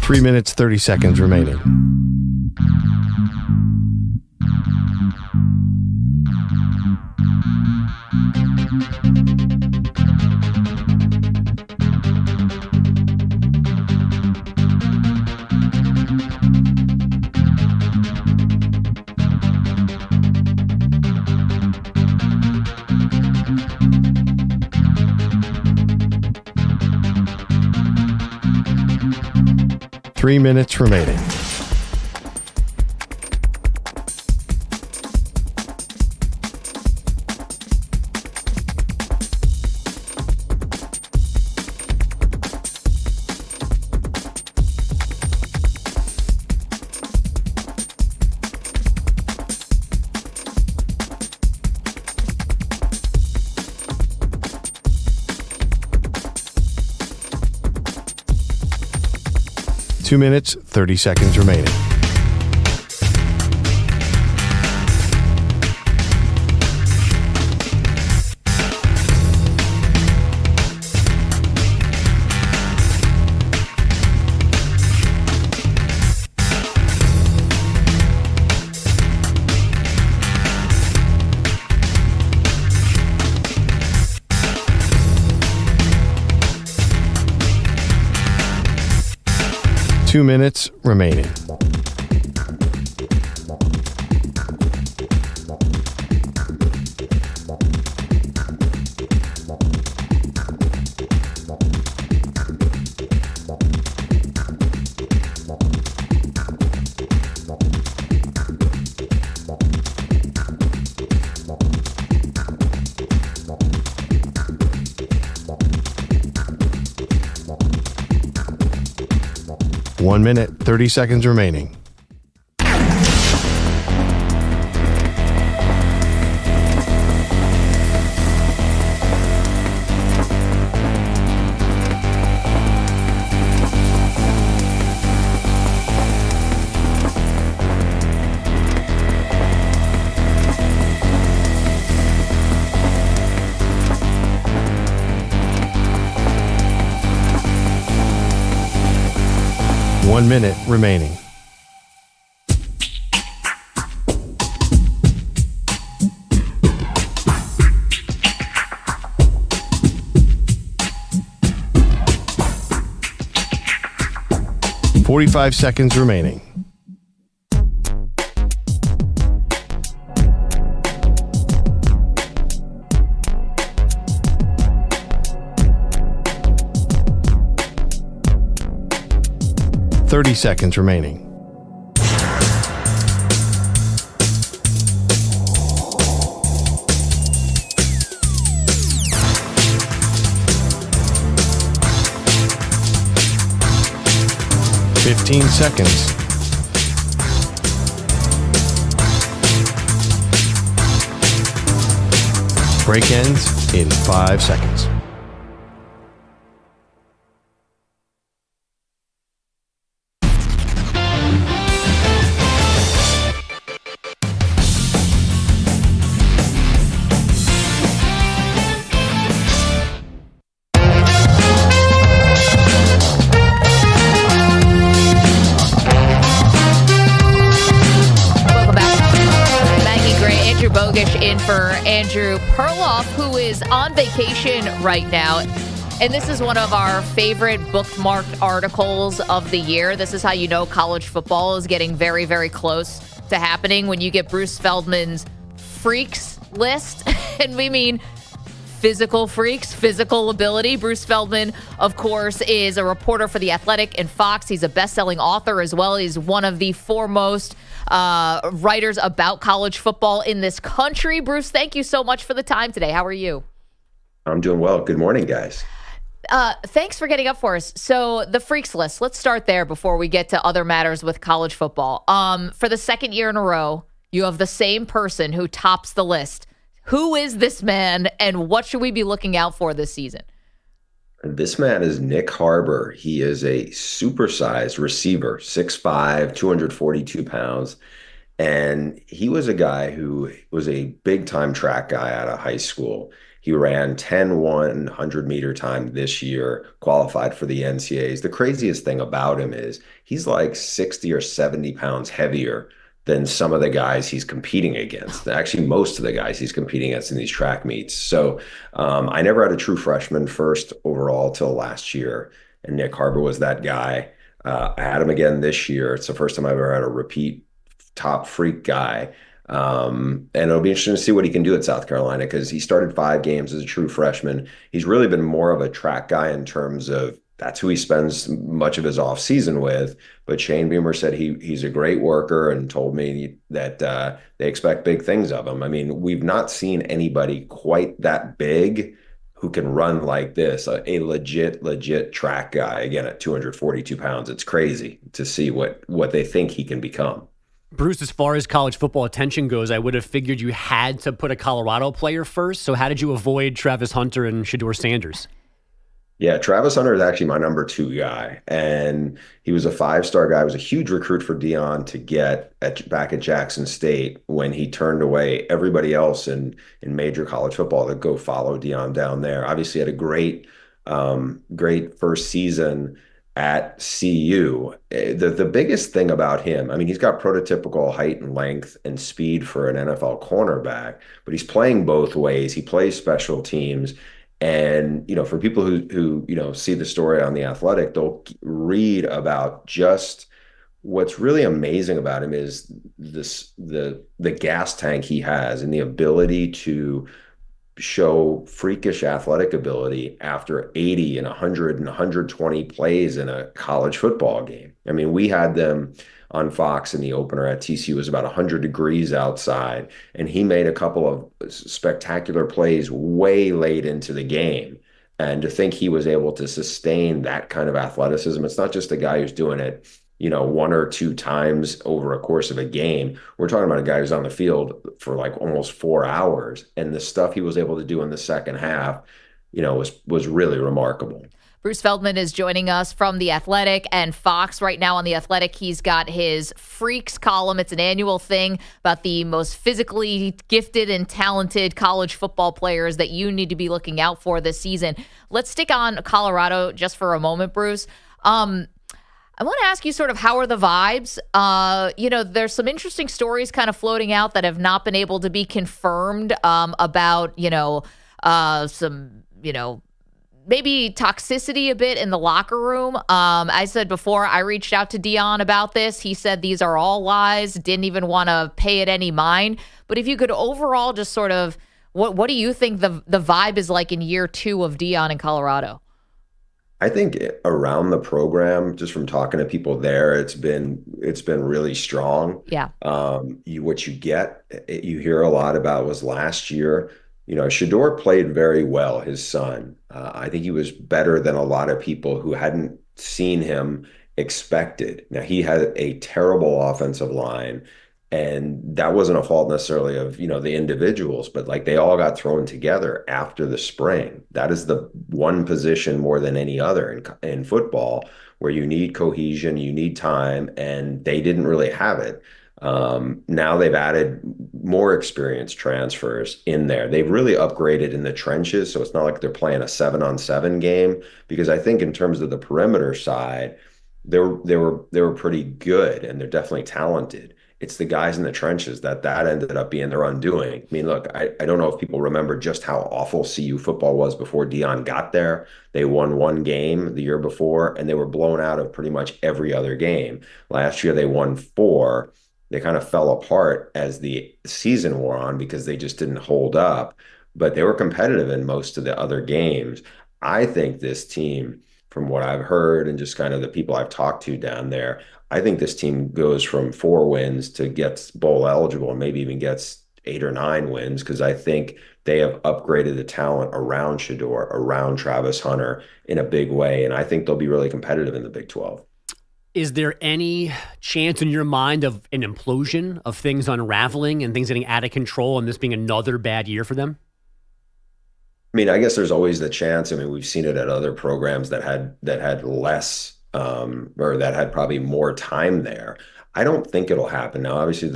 Three minutes, 30 seconds remaining. Three minutes remaining. Two minutes, 30 seconds remaining. Two minutes remaining. One minute, 30 seconds remaining. One minute remaining. .45 seconds remaining. .30 seconds remaining. .15 seconds. Break ends in 5 seconds. In for Andrew Perloff, who is on vacation right now. And this is one of our favorite bookmarked articles of the year. This is how you know college football is getting very, very close to happening, when you get Bruce Feldman's freaks list. And we mean physical freaks, physical ability. Bruce Feldman, of course, is a reporter for The Athletic and Fox. He's a best-selling author as well. He's one of the foremost writers about college football in this country. Bruce, thank you so much for the time today. How are you? I'm doing well. Good morning, guys. Thanks for getting up for us. So the freaks list, let's start there before we get to other matters with college football. For the second year in a row, you have the same person who tops the list. Who is this man, and what should we be looking out for this season? This man is Nick Harbaugh. He is a supersized receiver, 6'5", 242 pounds. And he was a guy who was a big-time track guy out of high school. He ran 10 100-meter time this year, qualified for the NCAAs. The craziest thing about him is he's like 60 or 70 pounds heavier than some of the guys he's competing against. Actually, most of the guys he's competing against in these track meets. So I never had a true freshman first overall till last year, and Nick Harbaugh was that guy. I had him again this year. It's the first time I've ever had a repeat top freak guy. And it'll be interesting to see what he can do at South Carolina, because he started 5 games as a true freshman. He's really been more of a track guy in terms of that's who he spends much of his offseason with. But Shane Beamer said he's a great worker and told me that they expect big things of him. I mean, we've not seen anybody quite that big who can run like this, a legit track guy, again, at 242 pounds. It's crazy to see what they think he can become. Bruce, as far as college football attention goes, I would have figured you had to put a Colorado player first. So how did you avoid Travis Hunter and Shedeur Sanders? Yeah, Travis Hunter is actually my number 2 guy, and he was a 5-star guy. He was a huge recruit for Deion to get back at Jackson State when he turned away everybody else in major college football to go follow Deion down there. Obviously had a great first season at CU. The biggest thing about him, I mean, he's got prototypical height and length and speed for an NFL cornerback, but he's playing both ways. He plays special teams. And, for people who see the story on The Athletic, they'll read about just what's really amazing about him is the gas tank he has and the ability to show freakish athletic ability after 80 and 100 and 120 plays in a college football game. I mean, we had them on Fox in the opener at TCU. It was about 100 degrees outside, and he made a couple of spectacular plays way late into the game. And to think he was able to sustain that kind of athleticism, it's not just a guy who's doing it, 1 or 2 times over a course of a game. We're talking about a guy who's on the field for like almost 4 hours, and the stuff he was able to do in the second half, was really remarkable. Bruce Feldman is joining us from The Athletic and Fox. Right now on The Athletic, he's got his Freaks column. It's an annual thing about the most physically gifted and talented college football players that you need to be looking out for this season. Let's stick on Colorado just for a moment, Bruce. I want to ask you sort of, how are the vibes? There's some interesting stories kind of floating out that have not been able to be confirmed about, some, maybe toxicity a bit in the locker room. I said before, I reached out to Deion about this. He said these are all lies, didn't even want to pay it any mind. But if you could overall just sort of, what do you think the vibe is like in year 2 of Deion in Colorado? I think around the program, just from talking to people there, it's been really strong. Yeah. What you hear a lot about was last year. Shedeur played very well, his son. I think he was better than a lot of people who hadn't seen him expected. Now, he had a terrible offensive line, And that wasn't a fault necessarily of, the individuals, but like they all got thrown together after the spring. That is the one position more than any other in football where you need cohesion, you need time, and they didn't really have it. Now they've added more experienced transfers in there. They've really upgraded in the trenches, so it's not like they're playing a 7-on-7 game, because I think in terms of the perimeter side, they were pretty good, and they're definitely talented. It's the guys in the trenches that ended up being their undoing. I mean, look, I don't know if people remember just how awful CU football was before Deion got there. They won one game the year before, and they were blown out of pretty much every other game. Last year, they won 4. They kind of fell apart as the season wore on because they just didn't hold up, but they were competitive in most of the other games. I think this team, from what I've heard and just kind of the people I've talked to down there, I think this team goes from 4 wins to gets bowl eligible and maybe even gets 8 or 9 wins, because I think they have upgraded the talent around Shedeur, around Travis Hunter in a big way. And I think they'll be really competitive in the Big 12. Is there any chance in your mind of an implosion, of things unraveling and things getting out of control and this being another bad year for them? I mean, I guess there's always the chance. I mean, we've seen it at other programs that had less or that had probably more time there. I don't think it'll happen. Now, obviously,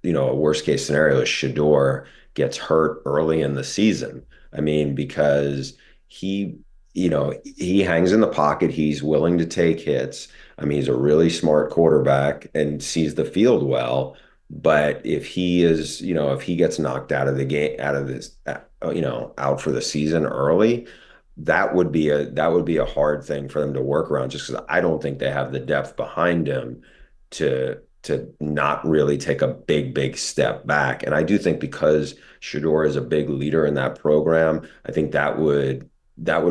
a worst case scenario is Shedeur gets hurt early in the season. I mean, because he hangs in the pocket. He's willing to take hits. I mean, he's a really smart quarterback and sees the field well. But if he gets knocked out of the game, out for the season early, that would be a hard thing for them to work around, just because I don't think they have the depth behind him to not really take a big step back. And I do think because Shedeur is a big leader in that program, I think that would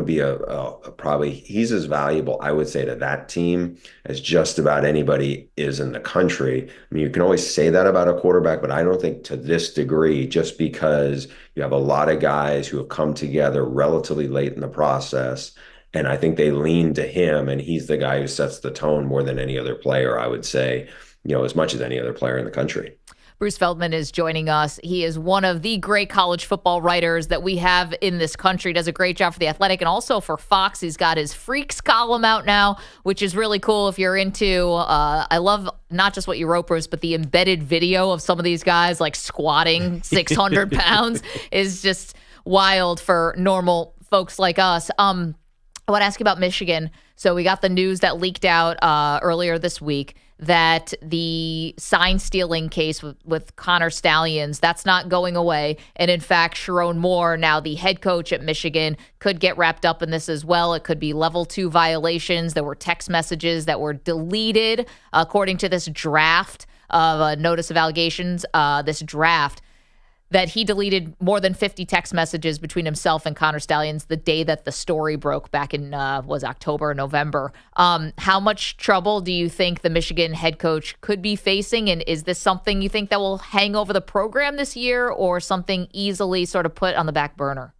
be a probably he's as valuable, I would say, to that team as just about anybody is in the country. I mean, you can always say that about a quarterback, but I don't think to this degree, just because you have a lot of guys who have come together relatively late in the process. And I think they lean to him, and he's the guy who sets the tone more than any other player, I would say, as much as any other player in the country. Bruce Feldman is joining us. He is one of the great college football writers that we have in this country. Does a great job for The Athletic and also for Fox. He's got his Freaks column out now, which is really cool if you're into, I love not just what you wrote, Bruce, but the embedded video of some of these guys like squatting 600 pounds is just wild for normal folks like us. I want to ask you about Michigan. So we got the news that leaked out earlier this week that the sign stealing case with Connor Stallions, that's not going away. And in fact, Sharon Moore, now the head coach at Michigan, could get wrapped up in this as well. It could be level 2 violations. There were text messages that were deleted according to this draft of a notice of allegations, this draft, that he deleted more than 50 text messages between himself and Connor Stallions the day that the story broke back in, was October or November. How much trouble do you think the Michigan head coach could be facing? And is this something you think that will hang over the program this year, or something easily sort of put on the back burner?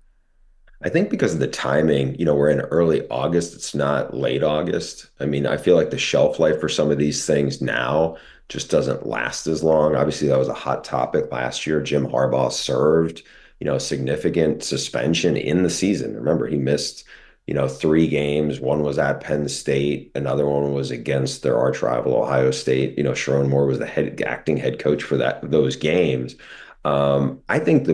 I think because of the timing, we're in early August. It's not late August. I mean, I feel like the shelf life for some of these things now just doesn't last as long. Obviously, that was a hot topic last year. Jim Harbaugh served, significant suspension in the season. Remember, he missed, 3 games. One was at Penn State. Another one was against their arch rival, Ohio State. Sharon Moore was the acting head coach for those games. I think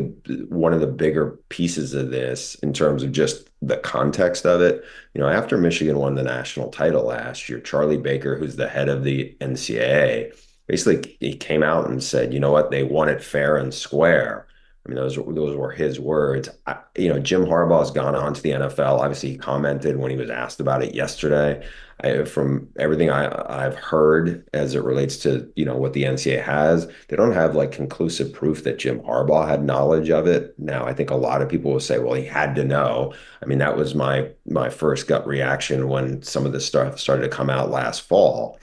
one of the bigger pieces of this, in terms of just the context of it, after Michigan won the national title last year, Charlie Baker, who's the head of the NCAA, basically he came out and said, you know what, they won it fair and square. I mean, those were his words. Jim Harbaugh has gone on to the NFL. Obviously, he commented when he was asked about it yesterday. From everything I've heard as it relates to, what the NCAA has, they don't have conclusive proof that Jim Harbaugh had knowledge of it. Now, I think a lot of people will say, well, he had to know. I mean, that was my first gut reaction when some of this stuff started to come out last fall.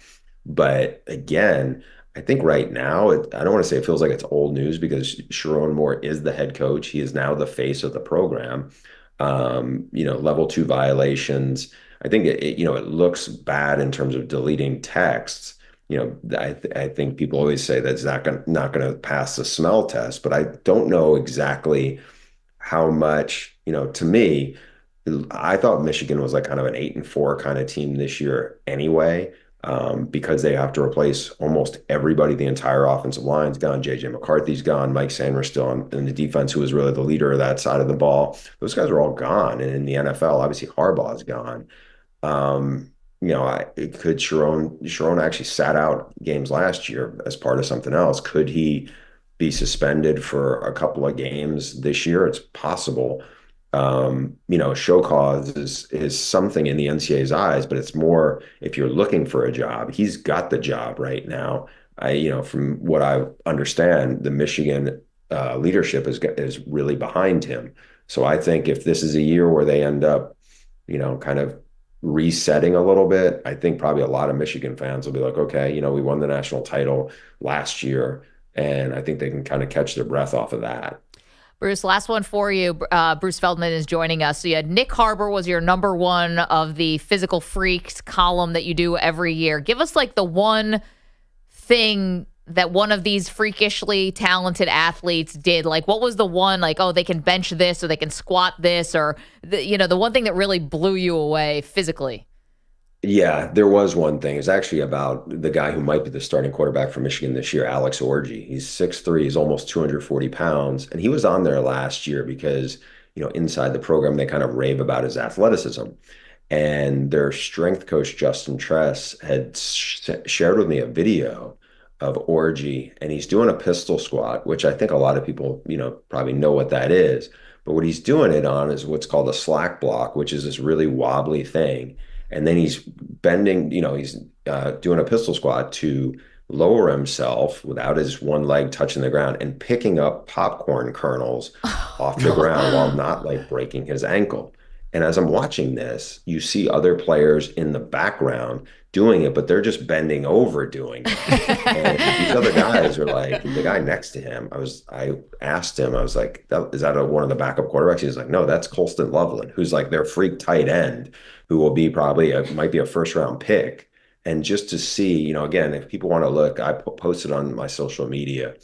But again, I think right now, I don't want to say it feels like it's old news, because Sharon Moore is the head coach. He is now the face of the program. Level 2 violations. I think it looks bad in terms of deleting texts, I think people always say that's not going to pass the smell test, but I don't know exactly how much, to me, I thought Michigan was like kind of an 8-4 kind of team this year anyway, because they have to replace almost everybody. The entire offensive line's gone. J.J. McCarthy's gone. Mike Sanders still in the defense, who was really the leader of that side of the ball. Those guys are all gone. And in the NFL, obviously Harbaugh is gone. Could Sharon actually sat out games last year as part of something else? Could he be suspended for a couple of games this year? It's possible. Show cause is something in the NCAA's eyes, but it's more if you're looking for a job. He's got the job right now. From what I understand, the Michigan leadership is really behind him. So I think if this is a year where they end up, kind of resetting a little bit, I think probably a lot of Michigan fans will be like, okay, we won the national title last year, and I think they can kind of catch their breath off of that. Bruce, last one for you. Bruce Feldman is joining us. So you had Nick Harbaugh was your number one of the Physical Freaks column that you do every year. Give us like the one thing that one of these freakishly talented athletes did. Like, what was the one, like, oh, they can bench this or they can squat this, or the one thing that really blew you away physically? Yeah, there was one thing. It's actually about the guy who might be the starting quarterback for Michigan this year, Alex Orji. He's 6'3", he's almost 240 pounds. And he was on there last year because, inside the program, they kind of rave about his athleticism. And their strength coach, Justin Tress, had shared with me a video of Orji, and he's doing a pistol squat, which I think a lot of people, probably know what that is. But what he's doing it on is what's called a slack block, which is this really wobbly thing. And then he's bending, he's doing a pistol squat to lower himself without his one leg touching the ground and picking up popcorn kernels off the ground while not like breaking his ankle. And as I'm watching this, you see other players in the background doing it, but they're just bending over doing it. And these other guys are like, the guy next to him, I asked him, I was like, is that one of the backup quarterbacks? He's like, no, that's Colston Loveland, who's like their freak tight end, who will be might be a first round pick. And just to see, again, if people want to look, I posted on my social media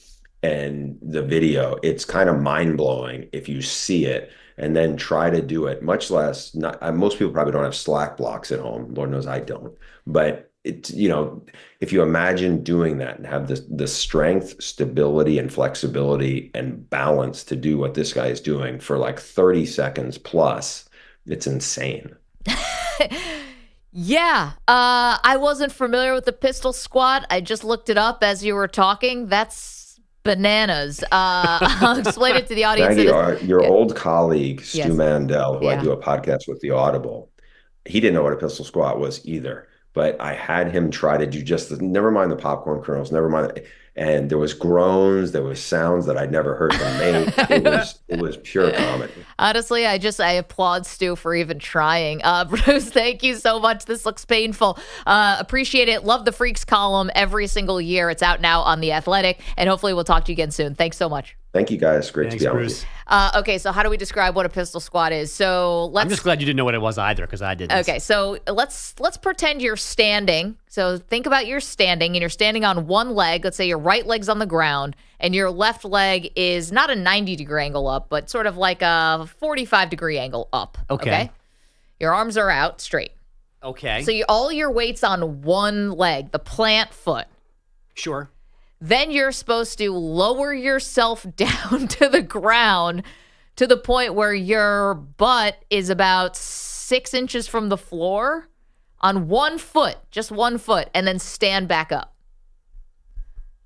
and the video, it's kind of mind blowing if you see it. And then try to do it, much less, most people probably don't have slack blocks at home. Lord knows I don't. But it's, if you imagine doing that and have the strength, stability, and flexibility and balance to do what this guy is doing for like 30 seconds plus, it's insane. Yeah. I wasn't familiar with the pistol squat. I just looked it up as you were talking. That's bananas. I'll explain it to the audience. Maggie, your old colleague, Stu Yes. Mandel, who Yeah. I do a podcast with, The Audible, he didn't know what a pistol squat was either. But I had him try to do never mind the popcorn kernels, never mind. And there was groans, there was sounds that I'd never heard them make. It was pure comedy. Honestly, I applaud Stu for even trying. Bruce, thank you so much. This looks painful. Appreciate it. Love the Freaks column every single year. It's out now on The Athletic, and hopefully we'll talk to you again soon. Thanks so much. Thank you, guys. Great to be on with you. Okay, so how do we describe what a pistol squat is? So I'm just glad you didn't know what it was either, because I didn't. Okay, so let's pretend you're standing. So think about you're standing, and you're standing on one leg. Let's say your right leg's on the ground, and your left leg is not a 90-degree angle up, but sort of like a 45-degree angle up. Okay. Your arms are out straight. Okay. So all your weight's on one leg, the plant foot. Sure. Then you're supposed to lower yourself down to the ground to the point where your butt is about 6 inches from the floor on one foot, just one foot, and then stand back up.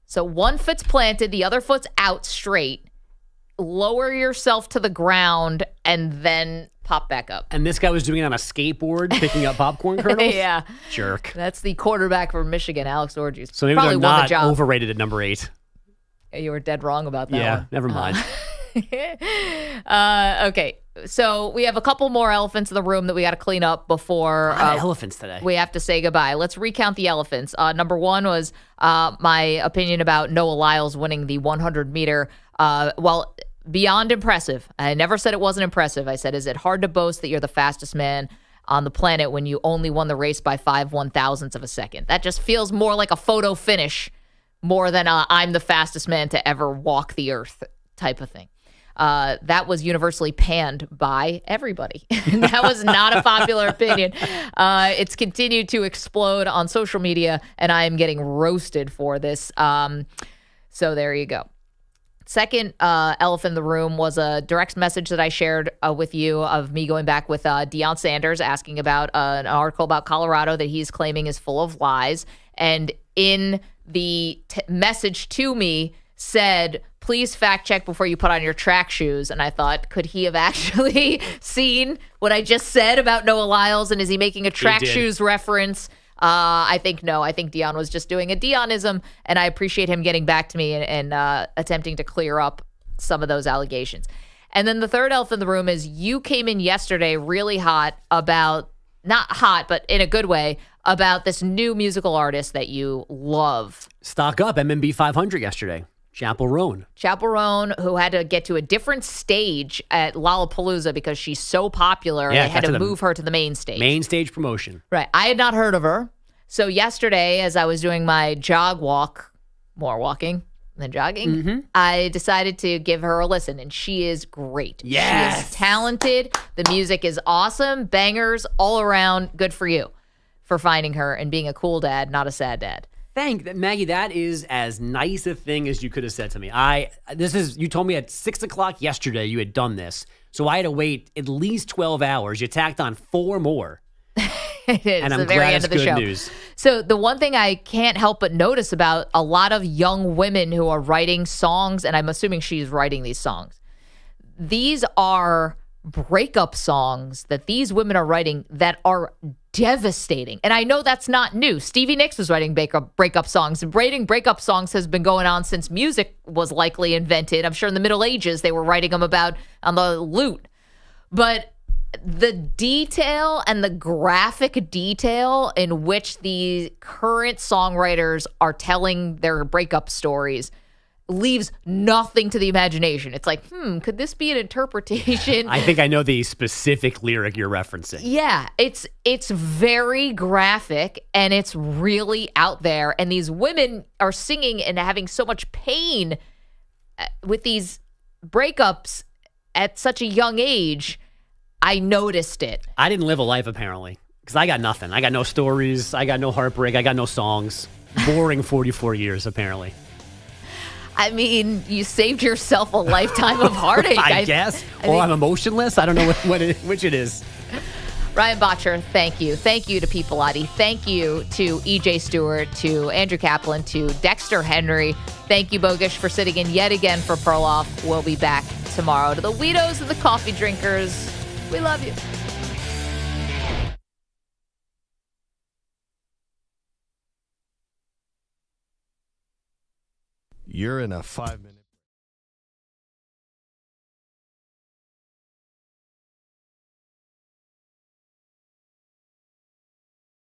So one foot's planted, the other foot's out straight. Lower yourself to the ground and then pop back up. And this guy was doing it on a skateboard, picking up popcorn kernels? Yeah. Jerk. That's the quarterback for Michigan, Alex Orji. So maybe Probably they're won the not job. overrated at number 8. You were dead wrong about that Yeah, one. never mind. Okay, so we have a couple more elephants in the room that we got to clean up before elephants today. we have to say goodbye. Let's recount the elephants. Number one was my opinion about Noah Lyles winning the 100-meter. Well, beyond impressive. I never said it wasn't impressive. I said, is it hard to boast that you're the fastest man on the planet when you only won the race by 5/1000ths of a second. That just feels more like a photo finish more than I'm the fastest man to ever walk the earth type of thing. That was universally panned by everybody. That was not a popular opinion. It's continued to explode on social media, and I am getting roasted for this. So there you go. Second elephant in the room was a direct message that I shared with you of me going back with Deion Sanders asking about an article about Colorado that he's claiming is full of lies. And in the message to me said, please fact check before you put on your track shoes. And I thought, could he have actually seen what I just said about Noah Lyles? And is he making a track shoes reference? I think no. I think Deion was just doing a Deionism, and I appreciate him getting back to me and attempting to clear up some of those allegations. And then the third elephant in the room is you came in yesterday really hot about, not hot, but in a good way, about this new musical artist that you love. Stock up, MMB 500 yesterday. Chapel Roan, who had to get to a different stage at Lollapalooza because she's so popular. Yeah, they had to move her to the main stage. Main stage promotion. Right. I had not heard of her. So yesterday, as I was doing my jog walk, more walking than jogging, I decided to give her a listen, and she is great. Yes. She is talented. The music is awesome. Bangers all around. Good for you for finding her and being a cool dad, not a sad dad. Maggie, that is as nice a thing as you could have said to me. You told me at 6:00 yesterday you had done this. So I had to wait at least 12 hours. You tacked on 4 more. It is. And I'm the very glad end it's of the good show. news. So the one thing I can't help but notice about a lot of young women who are writing songs, and I'm assuming she's writing these songs, these are breakup songs that these women are writing that are devastating. And I know that's not new. Stevie Nicks was writing breakup songs. And writing breakup songs has been going on since music was likely invented. I'm sure in the Middle Ages they were writing them about on the lute. But the detail and the graphic detail in which the current songwriters are telling their breakup stories leaves nothing to the imagination. It's like, could this be an interpretation? I think I know the specific lyric you're referencing. Yeah, it's very graphic and it's really out there. And these women are singing and having so much pain with these breakups at such a young age. I noticed it. I didn't live a life, apparently, because I got nothing. I got no stories. I got no heartbreak. I got no songs. Boring 44 years, apparently. I mean, you saved yourself a lifetime of heartache. I guess. Or I'm emotionless. I don't know which it is. Ryan Botcher, thank you. Thank you to Pete Pilati. Thank you to EJ Stewart, to Andrew Kaplan, to Dexter Henry. Thank you, Bogish, for sitting in yet again for Perloff. We'll be back tomorrow. To the Weedos and the coffee drinkers, we love you. You're in a 5-minute...